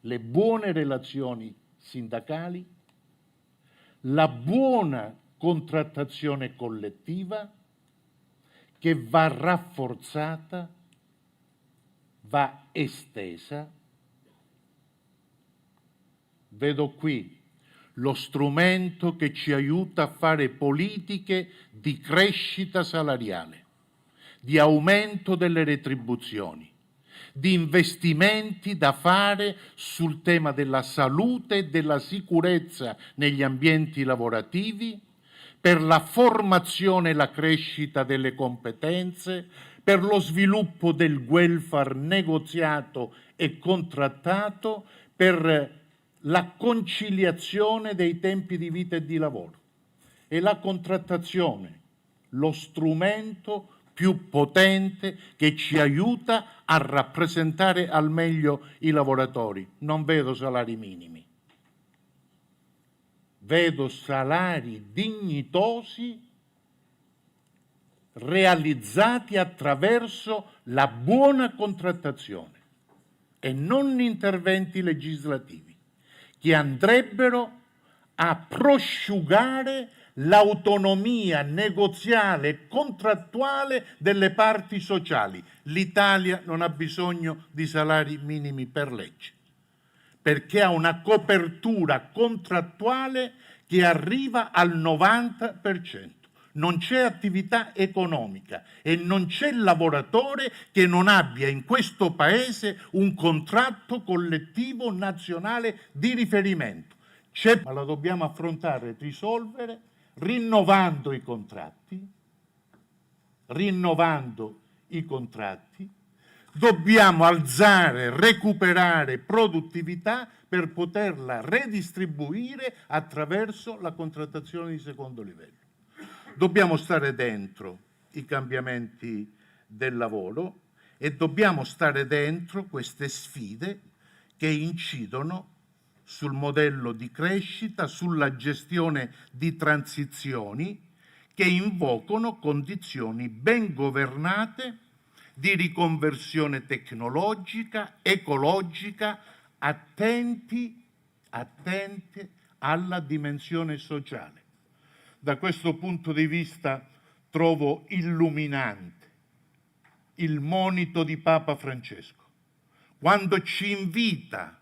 le buone relazioni sindacali, la buona contrattazione collettiva che va rafforzata, va estesa. Vedo qui lo strumento che ci aiuta a fare politiche di crescita salariale, di aumento delle retribuzioni, di investimenti da fare sul tema della salute e della sicurezza negli ambienti lavorativi, per la formazione e la crescita delle competenze, per lo sviluppo del welfare negoziato e contrattato, per la conciliazione dei tempi di vita e di lavoro. E la contrattazione, lo strumento più potente che ci aiuta a rappresentare al meglio i lavoratori. Non vedo salari minimi, vedo salari dignitosi realizzati attraverso la buona contrattazione e non interventi legislativi che andrebbero a prosciugare l'autonomia negoziale e contrattuale delle parti sociali. L'Italia non ha bisogno di salari minimi per legge, perché ha una copertura contrattuale che arriva al 90%. Non c'è attività economica e non c'è lavoratore che non abbia in questo Paese un contratto collettivo nazionale di riferimento. Ma la dobbiamo affrontare e risolvere rinnovando i contratti. Dobbiamo alzare, recuperare produttività per poterla redistribuire attraverso la contrattazione di secondo livello. Dobbiamo stare dentro i cambiamenti del lavoro e dobbiamo stare dentro queste sfide che incidono sul modello di crescita, sulla gestione di transizioni che invocano condizioni ben governate di riconversione tecnologica, ecologica, attenti alla dimensione sociale. Da questo punto di vista trovo illuminante il monito di Papa Francesco, quando ci invita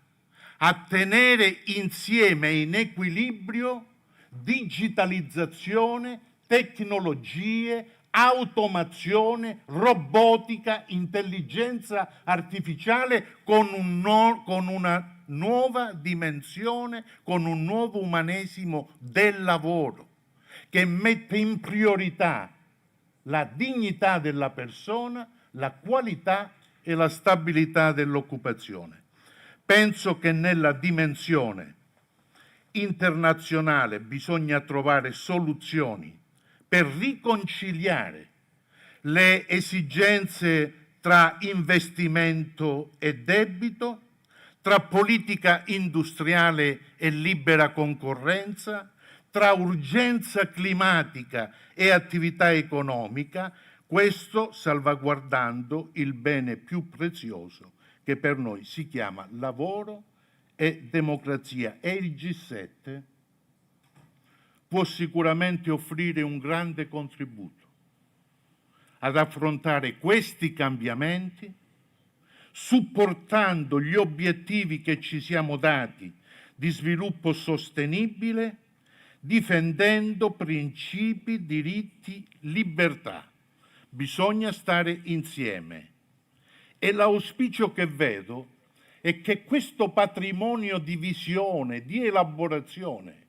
a tenere insieme e in equilibrio digitalizzazione, tecnologie, automazione, robotica, intelligenza artificiale con una nuova dimensione, con un nuovo umanesimo del lavoro, che mette in priorità la dignità della persona, la qualità e la stabilità dell'occupazione. Penso che nella dimensione internazionale bisogna trovare soluzioni per riconciliare le esigenze tra investimento e debito, tra politica industriale e libera concorrenza, tra urgenza climatica e attività economica, questo salvaguardando il bene più prezioso che per noi si chiama lavoro e democrazia. E il G7 può sicuramente offrire un grande contributo ad affrontare questi cambiamenti, supportando gli obiettivi che ci siamo dati di sviluppo sostenibile, difendendo principi, diritti, libertà. Bisogna stare insieme. E l'auspicio che vedo è che questo patrimonio di visione, di elaborazione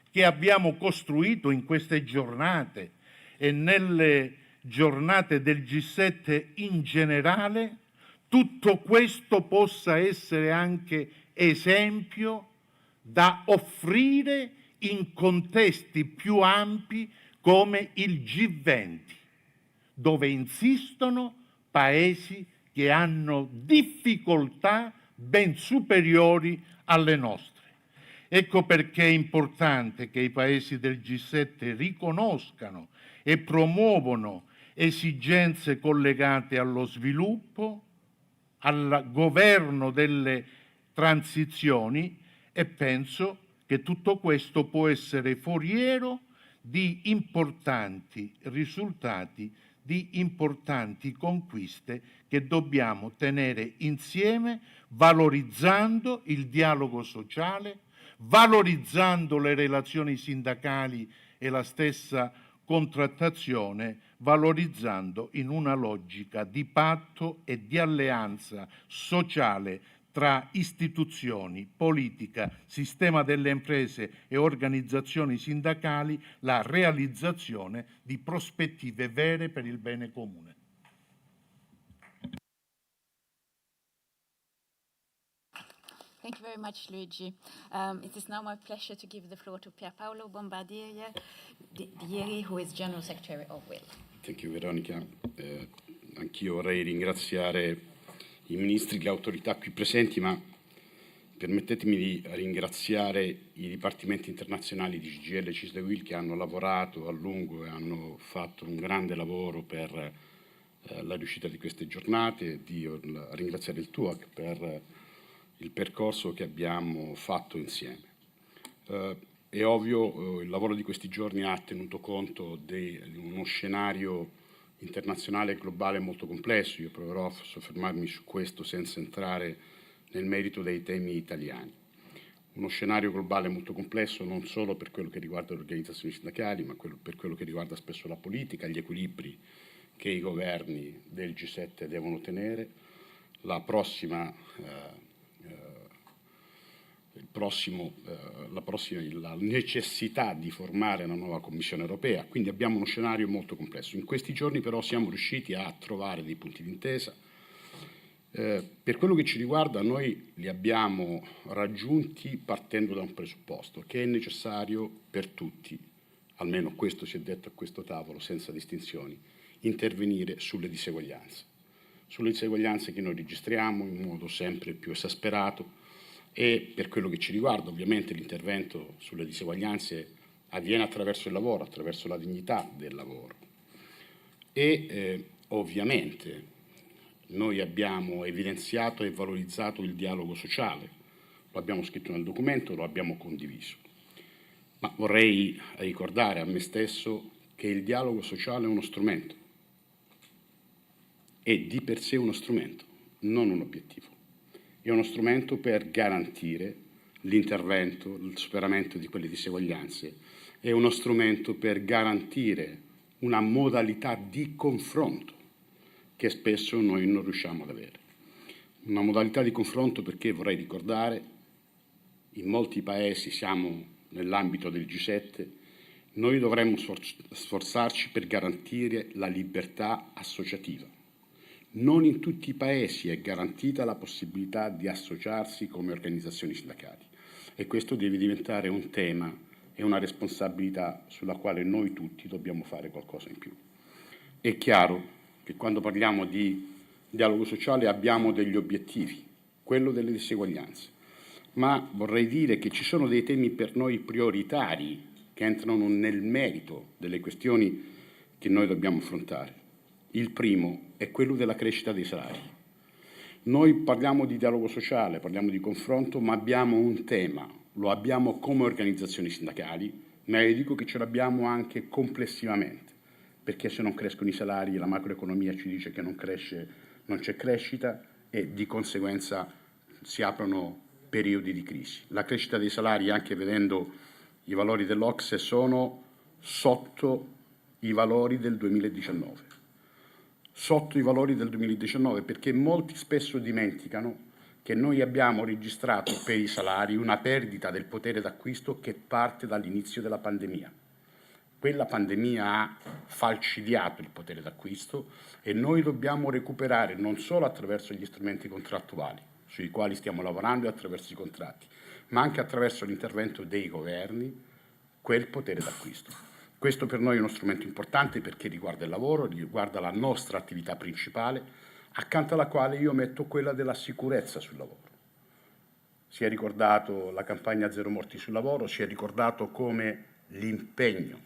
che abbiamo costruito in queste giornate e nelle giornate del G7 in generale, tutto questo possa essere anche esempio da offrire in contesti più ampi come il G20, dove insistono paesi che hanno difficoltà ben superiori alle nostre. Ecco perché è importante che i paesi del G7 riconoscano e promuovono esigenze collegate allo sviluppo, al governo delle transizioni, e penso che tutto questo può essere foriero di importanti risultati, di importanti conquiste che dobbiamo tenere insieme, valorizzando il dialogo sociale, valorizzando le relazioni sindacali e la stessa contrattazione, valorizzando in una logica di patto e di alleanza sociale tra istituzioni, politica, sistema delle imprese e organizzazioni sindacali, la realizzazione di prospettive vere per il bene comune. Thank you very much, Luigi. It is now my pleasure to give the floor to PierPaolo Bombardieri, who is General Secretary of WIL. Thank you, Veronica. Anch'io vorrei ringraziare i ministri, le autorità qui presenti, ma permettetemi di ringraziare i dipartimenti internazionali di Cgil, Cisl e WIL che hanno lavorato a lungo e hanno fatto un grande lavoro per la riuscita di queste giornate, di ringraziare il Tuac per il percorso che abbiamo fatto insieme. È ovvio, il lavoro di questi giorni ha tenuto conto di uno scenario internazionale e globale molto complesso. Io proverò a soffermarmi su questo senza entrare nel merito dei temi italiani. Uno scenario globale molto complesso non solo per quello che riguarda le organizzazioni sindacali, ma per quello che riguarda spesso la politica, gli equilibri che i governi del G7 devono tenere, la necessità di formare una nuova Commissione europea, quindi abbiamo uno scenario molto complesso. In questi giorni però siamo riusciti a trovare dei punti d'intesa. Per quello che ci riguarda noi li abbiamo raggiunti partendo da un presupposto che è necessario per tutti, almeno questo si è detto a questo tavolo senza distinzioni, intervenire sulle diseguaglianze che noi registriamo in modo sempre più esasperato. E per quello che ci riguarda, ovviamente l'intervento sulle diseguaglianze avviene attraverso il lavoro, attraverso la dignità del lavoro. E ovviamente noi abbiamo evidenziato e valorizzato il dialogo sociale lo abbiamo scritto nel documento, lo abbiamo condiviso. Ma vorrei ricordare a me stesso che il dialogo sociale è uno strumento, è di per sé uno strumento, non un obiettivo. È uno strumento per garantire l'intervento, il superamento di quelle diseguaglianze, è uno strumento per garantire una modalità di confronto che spesso noi non riusciamo ad avere. Una modalità di confronto perché, vorrei ricordare, in molti paesi, siamo nell'ambito del G7, noi dovremmo sforzarci per garantire la libertà associativa. Non in tutti i paesi è garantita la possibilità di associarsi come organizzazioni sindacali e questo deve diventare un tema e una responsabilità sulla quale noi tutti dobbiamo fare qualcosa in più. È chiaro che quando parliamo di dialogo sociale abbiamo degli obiettivi, quello delle diseguaglianze, ma vorrei dire che ci sono dei temi per noi prioritari che entrano nel merito delle questioni che noi dobbiamo affrontare. Il primo è quello della crescita dei salari. Noi parliamo di dialogo sociale, parliamo di confronto, ma abbiamo un tema, lo abbiamo come organizzazioni sindacali, ma io dico che ce l'abbiamo anche complessivamente, perché se non crescono i salari la macroeconomia ci dice che non c'è crescita e di conseguenza si aprono periodi di crisi. La crescita dei salari, anche vedendo i valori dell'Ocse, sono sotto i valori del 2019. Sotto i valori del 2019 perché molti spesso dimenticano che noi abbiamo registrato per i salari una perdita del potere d'acquisto che parte dall'inizio della pandemia. Quella pandemia ha falcidiato il potere d'acquisto e noi dobbiamo recuperare non solo attraverso gli strumenti contrattuali, sui quali stiamo lavorando e attraverso i contratti, ma anche attraverso l'intervento dei governi, quel potere d'acquisto. Questo per noi è uno strumento importante perché riguarda il lavoro, riguarda la nostra attività principale, accanto alla quale io metto quella della sicurezza sul lavoro. Si è ricordato la campagna Zero Morti sul Lavoro, si è ricordato come l'impegno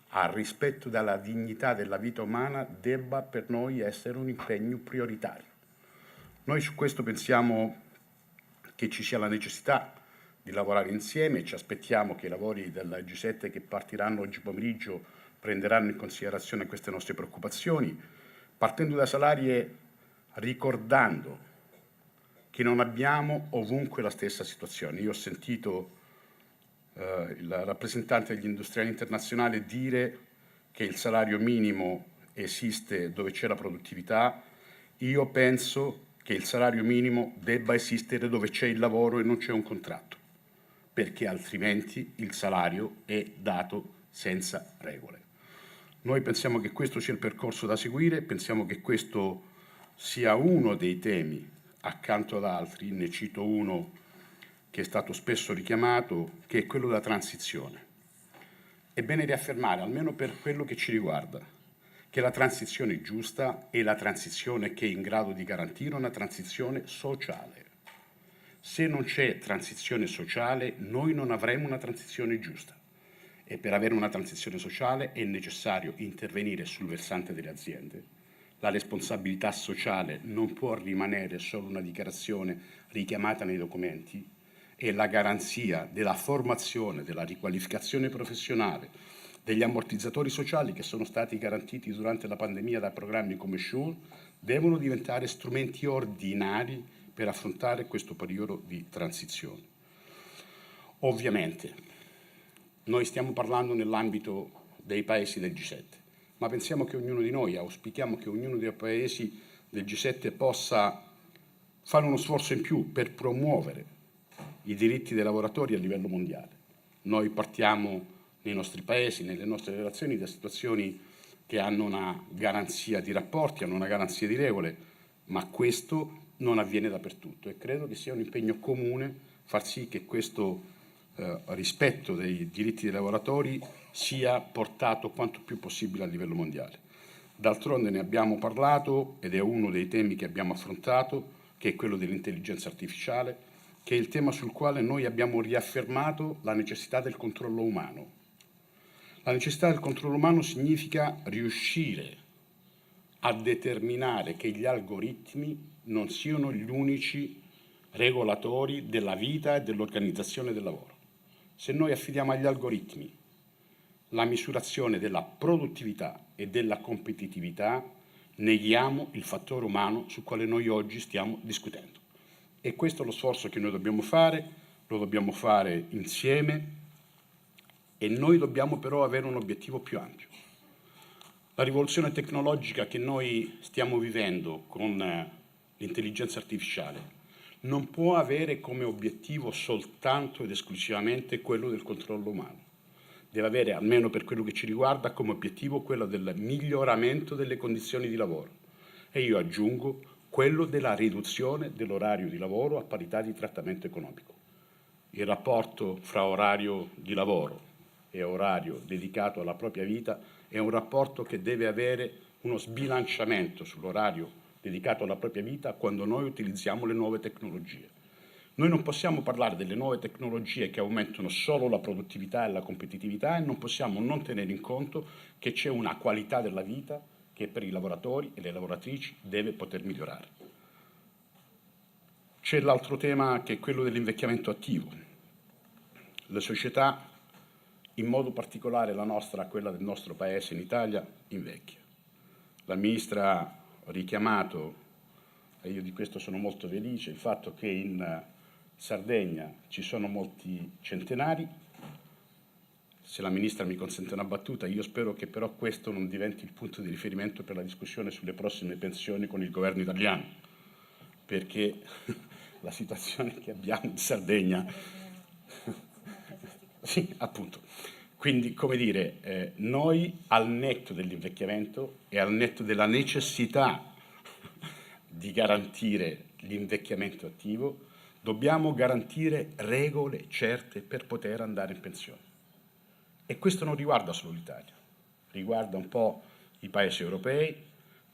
al rispetto della dignità della vita umana debba per noi essere un impegno prioritario. Noi su questo pensiamo che ci sia la necessità di lavorare insieme e ci aspettiamo che i lavori della G7 che partiranno oggi pomeriggio prenderanno in considerazione queste nostre preoccupazioni, partendo dai salari e ricordando che non abbiamo ovunque la stessa situazione. Io ho sentito il rappresentante degli industriali internazionali dire che il salario minimo esiste dove c'è la produttività. Io penso che il salario minimo debba esistere dove c'è il lavoro e non c'è un contratto, perché altrimenti il salario è dato senza regole. Noi pensiamo che questo sia il percorso da seguire, pensiamo che questo sia uno dei temi, accanto ad altri, ne cito uno che è stato spesso richiamato, che è quello della transizione. È bene riaffermare, almeno per quello che ci riguarda, che la transizione giusta è la transizione che è in grado di garantire una transizione sociale. Se non c'è transizione sociale, noi non avremo una transizione giusta. E per avere una transizione sociale è necessario intervenire sul versante delle aziende. La responsabilità sociale non può rimanere solo una dichiarazione richiamata nei documenti, è la garanzia della formazione, della riqualificazione professionale, degli ammortizzatori sociali che sono stati garantiti durante la pandemia da programmi come Cisl, devono diventare strumenti ordinari per affrontare questo periodo di transizione. Ovviamente, noi stiamo parlando nell'ambito dei paesi del G7, ma pensiamo che ognuno di noi, auspichiamo che ognuno dei paesi del G7 possa fare uno sforzo in più per promuovere i diritti dei lavoratori a livello mondiale. Noi partiamo nei nostri paesi, nelle nostre relazioni, da situazioni che hanno una garanzia di rapporti, hanno una garanzia di regole, ma questo non avviene dappertutto e credo che sia un impegno comune far sì che questo rispetto dei diritti dei lavoratori sia portato quanto più possibile a livello mondiale. D'altronde ne abbiamo parlato ed è uno dei temi che abbiamo affrontato, che è quello dell'intelligenza artificiale, che è il tema sul quale noi abbiamo riaffermato la necessità del controllo umano. La necessità del controllo umano significa riuscire a determinare che gli algoritmi non siano gli unici regolatori della vita e dell'organizzazione del lavoro. Se noi affidiamo agli algoritmi la misurazione della produttività e della competitività, neghiamo il fattore umano sul quale noi oggi stiamo discutendo. E questo è lo sforzo che noi dobbiamo fare, lo dobbiamo fare insieme e noi dobbiamo però avere un obiettivo più ampio. La rivoluzione tecnologica che noi stiamo vivendo con l'intelligenza artificiale non può avere come obiettivo soltanto ed esclusivamente quello del controllo umano. Deve avere, almeno per quello che ci riguarda, come obiettivo quello del miglioramento delle condizioni di lavoro. E io aggiungo quello della riduzione dell'orario di lavoro a parità di trattamento economico. Il rapporto fra orario di lavoro e orario dedicato alla propria vita è un rapporto che deve avere uno sbilanciamento sull'orario dedicato alla propria vita quando noi utilizziamo le nuove tecnologie. Noi non possiamo parlare delle nuove tecnologie che aumentano solo la produttività e la competitività e non possiamo non tenere in conto che c'è una qualità della vita che per i lavoratori e le lavoratrici deve poter migliorare. C'è l'altro tema che è quello dell'invecchiamento attivo. Le società, in modo particolare la nostra, quella del nostro Paese in Italia, invecchia. La Ministra ha richiamato, e io di questo sono molto felice, il fatto che in Sardegna ci sono molti centenari. Se la Ministra mi consente una battuta, io spero che però questo non diventi il punto di riferimento per la discussione sulle prossime pensioni con il governo italiano, perché la situazione che abbiamo in Sardegna... Sì, appunto. Quindi, come dire, noi al netto dell'invecchiamento e al netto della necessità di garantire l'invecchiamento attivo, dobbiamo garantire regole certe per poter andare in pensione. E questo non riguarda solo l'Italia, riguarda un po' i paesi europei,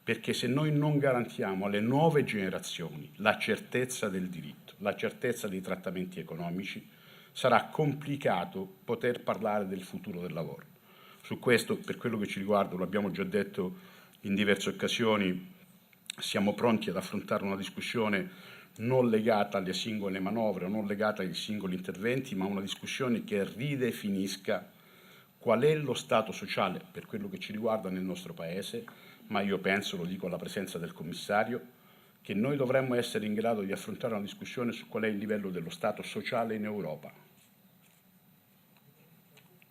perché se noi non garantiamo alle nuove generazioni la certezza del diritto, la certezza dei trattamenti economici, sarà complicato poter parlare del futuro del lavoro. Su questo, per quello che ci riguarda, lo abbiamo già detto in diverse occasioni, siamo pronti ad affrontare una discussione non legata alle singole manovre o non legata ai singoli interventi, ma una discussione che ridefinisca qual è lo stato sociale per quello che ci riguarda nel nostro Paese, ma io penso, lo dico alla presenza del Commissario, che noi dovremmo essere in grado di affrontare una discussione su qual è il livello dello stato sociale in Europa.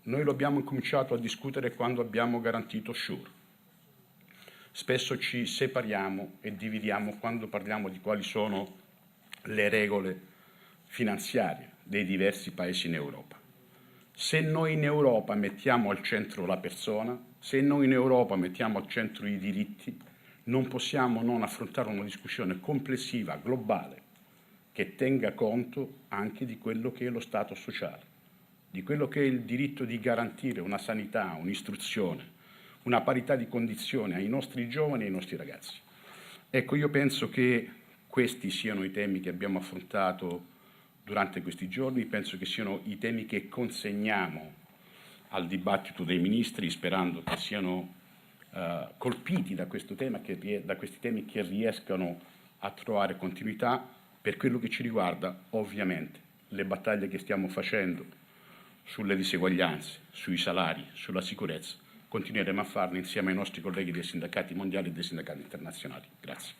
Noi lo abbiamo incominciato a discutere quando abbiamo garantito SURE. Spesso ci separiamo e dividiamo quando parliamo di quali sono le regole finanziarie dei diversi paesi in Europa. Se noi in Europa mettiamo al centro la persona, se noi in Europa mettiamo al centro i diritti, non possiamo non affrontare una discussione complessiva, globale, che tenga conto anche di quello che è lo stato sociale, di quello che è il diritto di garantire una sanità, un'istruzione, una parità di condizioni ai nostri giovani e ai nostri ragazzi. Ecco, io penso che questi siano i temi che abbiamo affrontato durante questi giorni, penso che siano i temi che consegniamo al dibattito dei ministri, sperando che siano colpiti da questo tema, da questi temi che riescano a trovare continuità. Per quello che ci riguarda, ovviamente, le battaglie che stiamo facendo sulle diseguaglianze, sui salari, sulla sicurezza, continueremo a farle insieme ai nostri colleghi dei sindacati mondiali e dei sindacati internazionali. Grazie.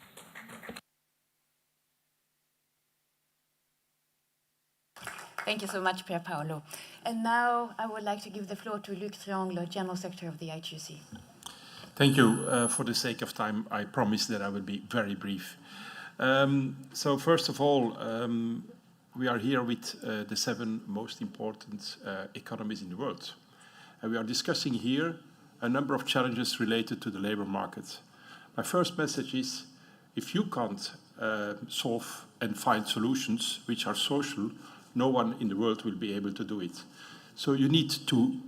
Thank you so much, PierPaolo. And now I would like to give the floor to Luc Triangle, General Secretary of the Ituc Csi. Thank you. For the sake of time, I promise that I will be very brief. So first of all, we are here with the 7 most important economies in the world. And we are discussing here a number of challenges related to the labor market. My first message is, if you can't solve and find solutions which are social, no one in the world will be able to do it. So you need to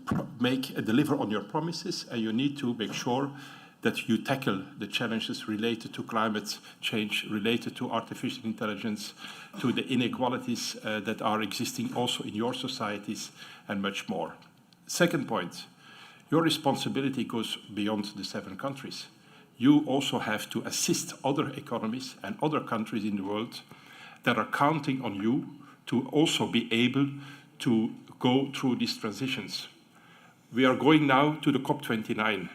deliver on your promises, and you need to make sure that you tackle the challenges related to climate change, related to artificial intelligence, to the inequalities that are existing also in your societies, and much more. Second point, your responsibility goes beyond the 7 countries. You also have to assist other economies and other countries in the world that are counting on you to also be able to go through these transitions. We are going now to the COP29.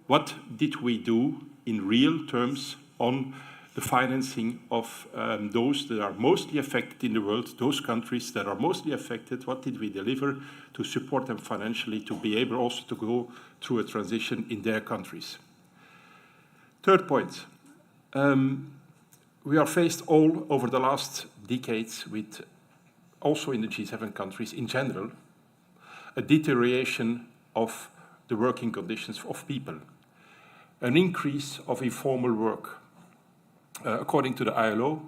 What did we do in real terms on the financing of those that are mostly affected in the world, those countries that are mostly affected? What did we deliver to support them financially to be able also to go through a transition in their countries? Third point, we are faced all over the last decades with, also in the G7 countries in general, a deterioration of the working conditions of people, an increase of informal work. According to the ILO,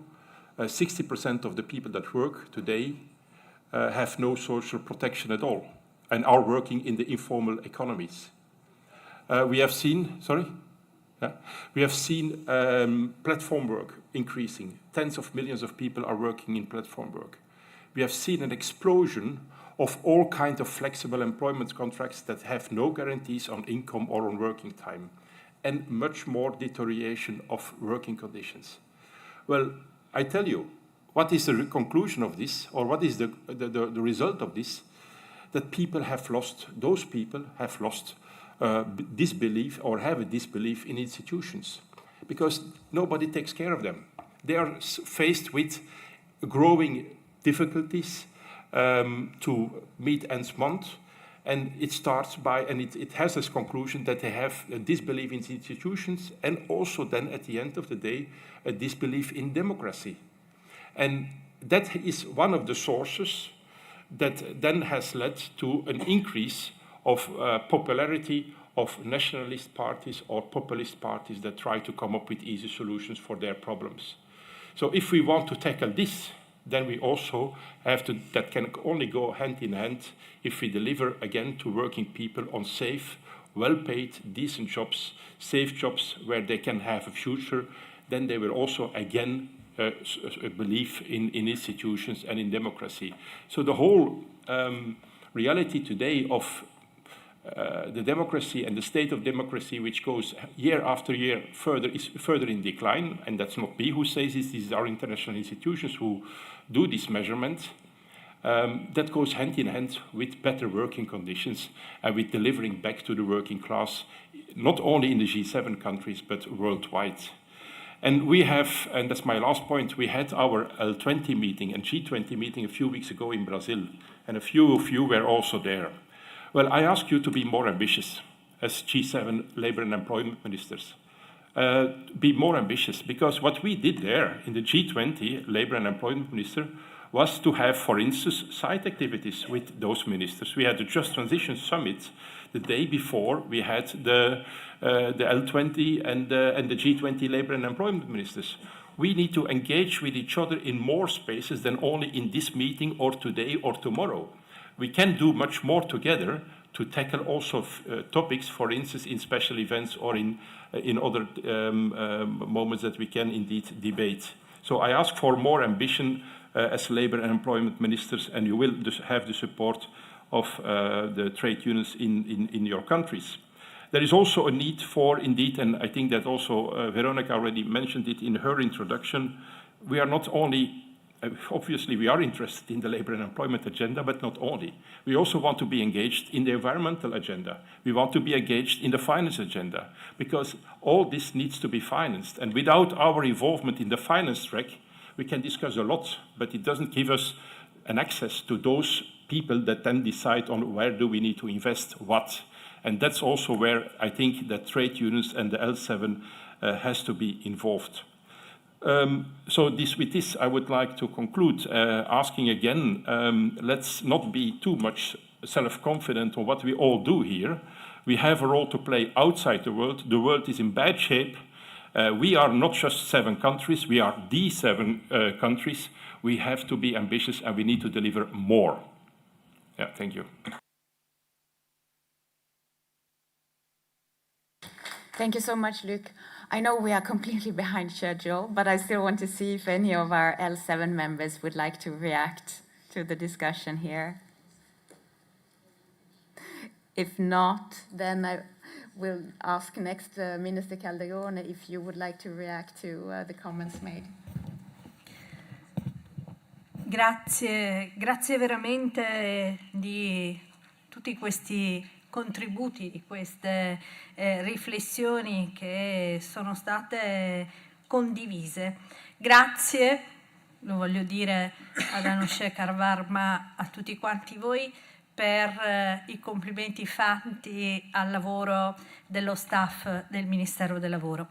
60% of the people that work today have no social protection at all and are working in the informal economies. We have seen platform work increasing. Tens of millions of people are working in platform work. We have seen an explosion of all kinds of flexible employment contracts that have no guarantees on income or on working time, and much more deterioration of working conditions. Well, I tell you, what is the conclusion of this, or what is the result of this? That those people have lost disbelief, or have a disbelief in institutions, because nobody takes care of them. They are faced with growing difficulties to meet ends month, and it starts by, and it has this conclusion that they have a disbelief in institutions, and also then at the end of the day, a disbelief in democracy. And that is one of the sources that then has led to an increase of popularity of nationalist parties or populist parties that try to come up with easy solutions for their problems. So if we want to tackle this, then we also have to, that can only go hand in hand if we deliver again to working people on safe, well-paid, decent jobs, safe jobs where they can have a future. Then they will also again believe in institutions and in democracy. So the whole reality today of the democracy and the state of democracy, which goes year after year is further in decline, and that's not me who says this, these are international institutions who do this measurement, that goes hand in hand with better working conditions and with delivering back to the working class, not only in the G7 countries, but worldwide. And we have, and that's my last point, we had our L20 meeting and G20 meeting a few weeks ago in Brazil, and a few of you were also there. Well, I ask you to be more ambitious as G7 labor and employment ministers. Be more ambitious, because what we did there in the G20 labor and employment minister was to have, for instance, side activities with those ministers. We had the Just Transition Summit the day before we had the L20 and the G20 labor and employment ministers. We need to engage with each other in more spaces than only in this meeting or today or tomorrow. We can do much more together to tackle also topics, for instance, in special events or in other moments that we can indeed debate. So I ask for more ambition as labor and employment ministers, and you will have the support of the trade unions in your countries. There is also a need for, indeed, and I think that also Veronica already mentioned it in her introduction, we are not only, obviously we are interested in the labor and employment agenda, but not only. We also want to be engaged in the environmental agenda. We want to be engaged in the finance agenda, because all this needs to be financed. And without our involvement in the finance track, we can discuss a lot, but it doesn't give us an access to those people that then decide on where do we need to invest what. And that's also where I think that trade unions and the L7 has to be involved. So with this, I would like to conclude asking again, let's not be too much self-confident on what we all do here. We have a role to play outside the world. The world is in bad shape. We are not just 7 countries, we are the 7 countries. We have to be ambitious and we need to deliver more. Yeah, thank you. Thank you so much, Luc. I know we are completely behind schedule, but I still want to see if any of our L7 members would like to react to the discussion here. If not, then I will ask next Minister Calderone if you would like to react to the comments made. Grazie veramente di tutti questi contributi, di queste riflessioni che sono state condivise. Grazie, lo voglio dire ad Anushekar Varma, a tutti quanti voi, per i complimenti fatti al lavoro dello staff del Ministero del Lavoro.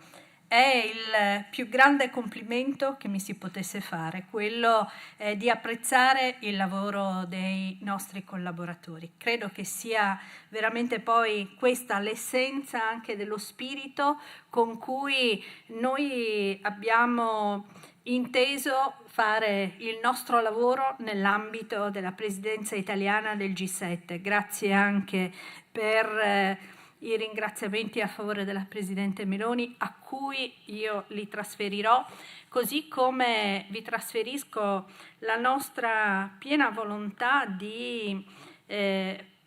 È il più grande complimento che mi si potesse fare, quello di apprezzare il lavoro dei nostri collaboratori. Credo che sia veramente poi questa l'essenza anche dello spirito con cui noi abbiamo inteso fare il nostro lavoro nell'ambito della presidenza italiana del G7. Grazie anche per i ringraziamenti a favore della Presidente Meloni, a cui io li trasferirò, così come vi trasferisco la nostra piena volontà di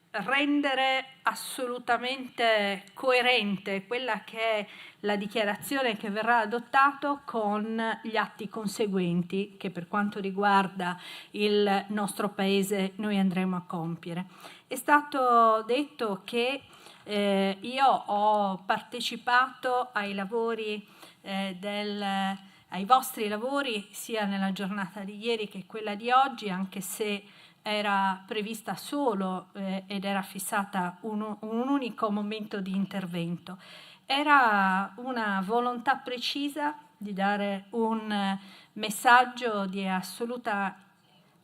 rendere assolutamente coerente quella che è la dichiarazione che verrà adottata con gli atti conseguenti che per quanto riguarda il nostro Paese noi andremo a compiere. È stato detto che io ho partecipato ai lavori ai vostri lavori sia nella giornata di ieri che quella di oggi, anche se era prevista solo ed era fissata un unico momento di intervento. Era una volontà precisa di dare un messaggio di assoluta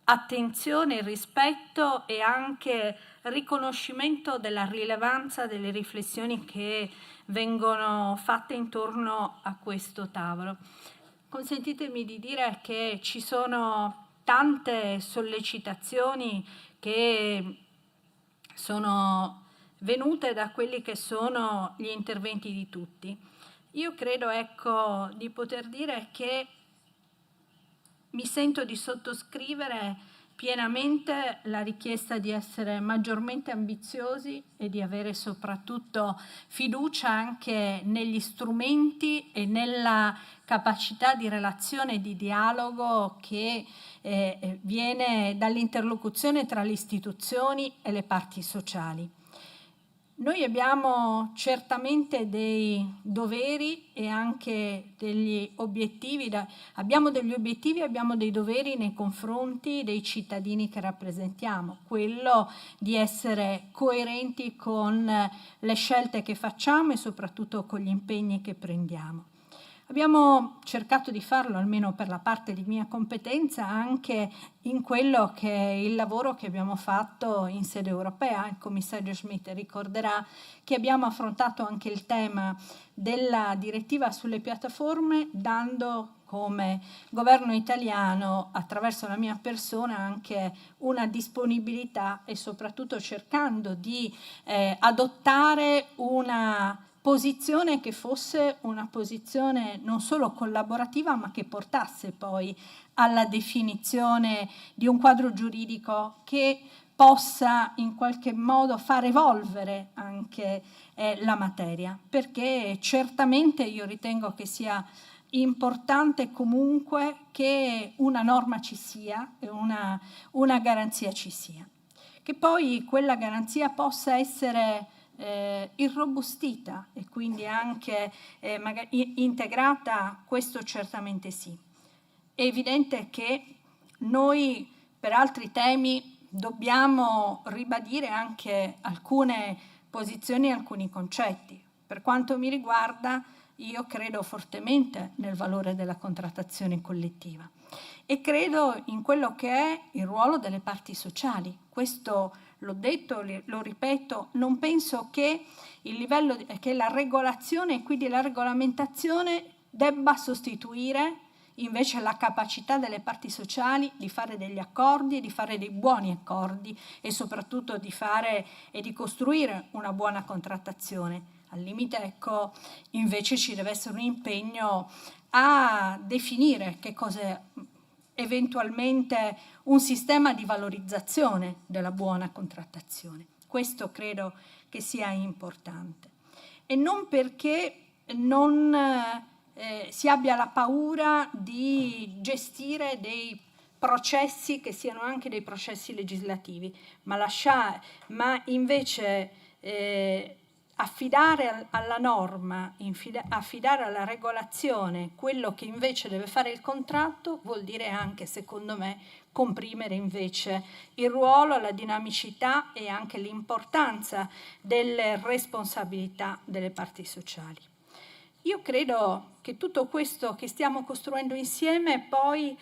attenzione, rispetto e anche riconoscimento della rilevanza delle riflessioni che vengono fatte intorno a questo tavolo. Consentitemi di dire che ci sono tante sollecitazioni che sono venute da quelli che sono gli interventi di tutti. Io credo, ecco, di poter dire che mi sento di sottoscrivere pienamente la richiesta di essere maggiormente ambiziosi e di avere soprattutto fiducia anche negli strumenti e nella capacità di relazione e di dialogo che viene dall'interlocuzione tra le istituzioni e le parti sociali. Noi abbiamo certamente dei doveri e anche degli obiettivi, abbiamo degli obiettivi e abbiamo dei doveri nei confronti dei cittadini che rappresentiamo, quello di essere coerenti con le scelte che facciamo e soprattutto con gli impegni che prendiamo. Abbiamo cercato di farlo, almeno per la parte di mia competenza, anche in quello che è il lavoro che abbiamo fatto in sede europea. Il commissario Schmidt ricorderà che abbiamo affrontato anche il tema della direttiva sulle piattaforme, dando come governo italiano, attraverso la mia persona, anche una disponibilità e soprattutto cercando di adottare una posizione che fosse una posizione non solo collaborativa, ma che portasse poi alla definizione di un quadro giuridico che possa in qualche modo far evolvere anche la materia, perché certamente io ritengo che sia importante comunque che una norma ci sia e una garanzia ci sia, che poi quella garanzia possa essere irrobustita e quindi anche magari integrata, questo certamente sì. È evidente che noi per altri temi dobbiamo ribadire anche alcune posizioni e alcuni concetti. Per quanto mi riguarda, io credo fortemente nel valore della contrattazione collettiva e credo in quello che è il ruolo delle parti sociali. Questo l'ho detto, lo ripeto, non penso che il livello che la regolazione e quindi la regolamentazione debba sostituire invece la capacità delle parti sociali di fare degli accordi, di fare dei buoni accordi e soprattutto di fare e di costruire una buona contrattazione. Al limite, ecco, invece ci deve essere un impegno a definire che cos'è eventualmente un sistema di valorizzazione della buona contrattazione. Questo credo che sia importante. E non perché non si abbia la paura di gestire dei processi che siano anche dei processi legislativi, ma invece affidare alla norma, affidare alla regolazione quello che invece deve fare il contratto vuol dire anche, secondo me, comprimere invece il ruolo, la dinamicità e anche l'importanza delle responsabilità delle parti sociali. Io credo che tutto questo che stiamo costruendo insieme poi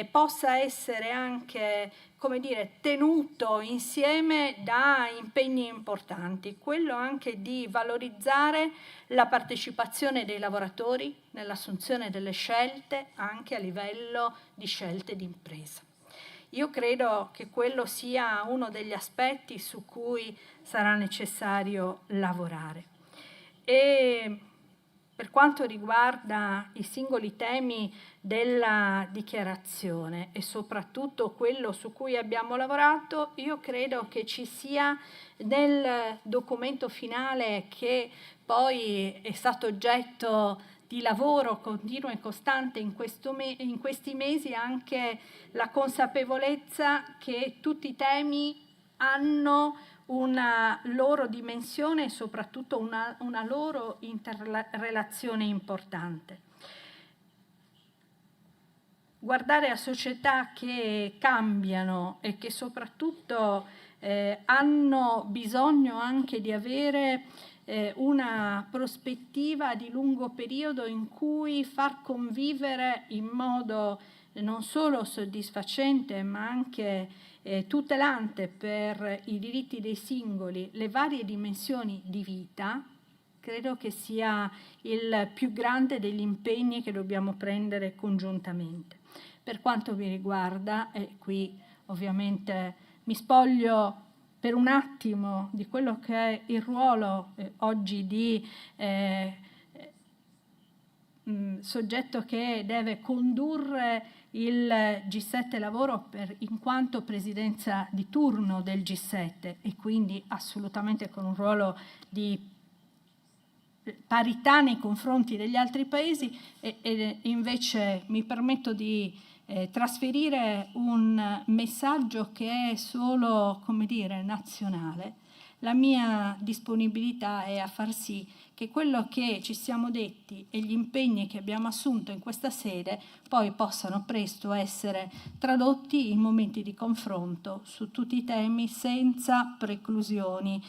possa essere anche, come dire, tenuto insieme da impegni importanti, quello anche di valorizzare la partecipazione dei lavoratori nell'assunzione delle scelte anche a livello di scelte di impresa. Io credo che quello sia uno degli aspetti su cui sarà necessario lavorare. E per quanto riguarda i singoli temi della dichiarazione e soprattutto quello su cui abbiamo lavorato, io credo che ci sia nel documento finale, che poi è stato oggetto di lavoro continuo e costante in questi mesi, anche la consapevolezza che tutti i temi hanno una loro dimensione e soprattutto una loro interrelazione importante. Guardare a società che cambiano e che soprattutto hanno bisogno anche di avere una prospettiva di lungo periodo in cui far convivere in modo non solo soddisfacente ma anche tutelante per i diritti dei singoli le varie dimensioni di vita, credo che sia il più grande degli impegni che dobbiamo prendere congiuntamente. Per quanto mi riguarda, e qui ovviamente mi spoglio per un attimo di quello che è il ruolo oggi di soggetto che deve condurre il G7 Lavoro in quanto presidenza di turno del G7 e quindi assolutamente con un ruolo di parità nei confronti degli altri paesi e invece mi permetto di trasferire un messaggio che è solo, come dire, nazionale. La mia disponibilità è a far sì che quello che ci siamo detti e gli impegni che abbiamo assunto in questa sede poi possano presto essere tradotti in momenti di confronto su tutti i temi senza preclusioni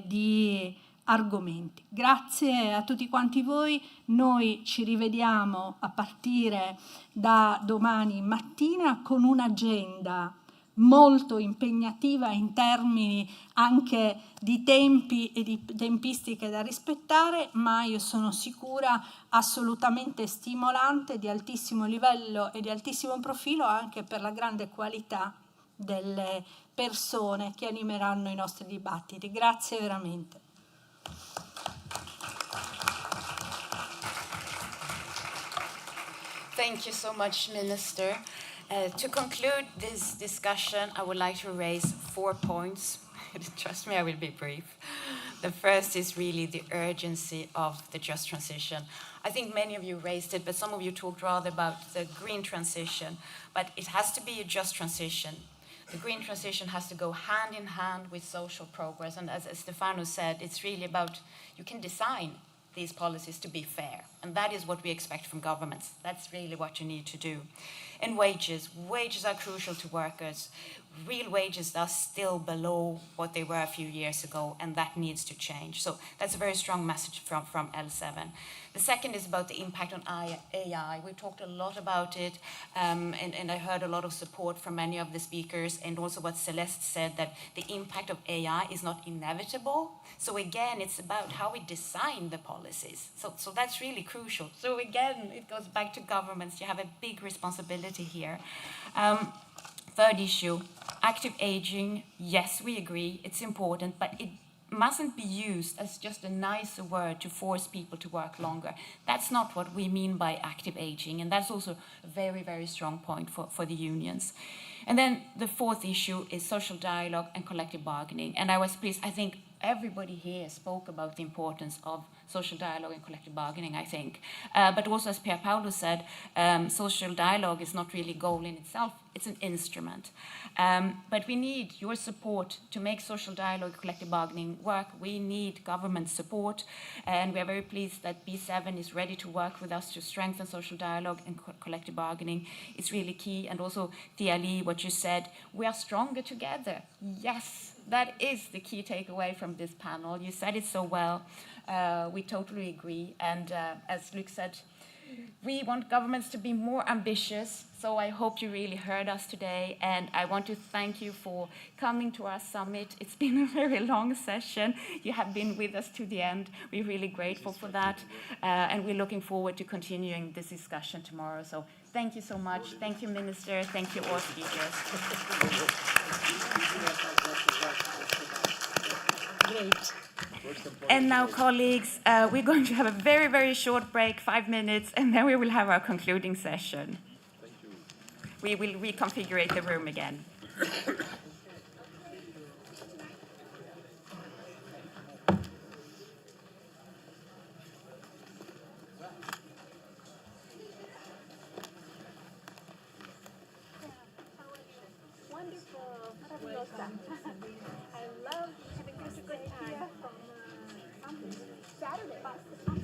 di argomenti. Grazie a tutti quanti voi, noi ci rivediamo a partire da domani mattina con un'agenda molto impegnativa in termini anche di tempi e di tempistiche da rispettare, ma io sono sicura assolutamente stimolante, di altissimo livello e di altissimo profilo anche per la grande qualità delle persone che animeranno i nostri dibattiti. Grazie veramente. Thank you so much, Minister. To conclude this discussion, I would like to raise 4 points. Trust me, I will be brief. The first is really the urgency of the just transition. I think many of you raised it, but some of you talked rather about the green transition. But it has to be a just transition. The green transition has to go hand in hand with social progress. And as Stefano said, it's really about, you can design these policies to be fair. And that is what we expect from governments. That's really what you need to do. And wages. Wages are crucial to workers. Real wages are still below what they were a few years ago, and that needs to change. So that's a very strong message from L7. The second is about the impact on AI. We talked a lot about it, and I heard a lot of support from many of the speakers, and also what Celeste said, that the impact of AI is not inevitable. So again, it's about how we design the policies. So that's really crucial. So again, it goes back to governments. You have a big responsibility here. Third issue, active aging. Yes, we agree, it's important, but it mustn't be used as just a nicer word to force people to work longer. That's not what we mean by active aging, and that's also a very, very strong point for the unions. And then the fourth issue is social dialogue and collective bargaining. And I was pleased, I think everybody here spoke about the importance of social dialogue and collective bargaining, I think. But also, as PierPaolo said, social dialogue is not really a goal in itself, it's an instrument. But we need your support to make social dialogue and collective bargaining work. We need government support, and we are very pleased that B7 is ready to work with us to strengthen social dialogue and collective bargaining. It's really key. And also, Thea Lee, what you said, we are stronger together. Yes. That is the key takeaway from this panel. You said it so well. We totally agree. And as Luc said, we want governments to be more ambitious. So I hope you really heard us today. And I want to thank you for coming to our summit. It's been a very long session. You have been with us to the end. We're really grateful for that. And we're looking forward to continuing this discussion tomorrow. So thank you so much. Thank you, Minister. Thank you, all speakers. Great. And now, colleagues, we're going to have a very, very short break, 5 minutes, and then we will have our concluding session. Thank you. We will reconfigure the room again. Wonderful. Maravillosa. I love having such a good time. Saturday.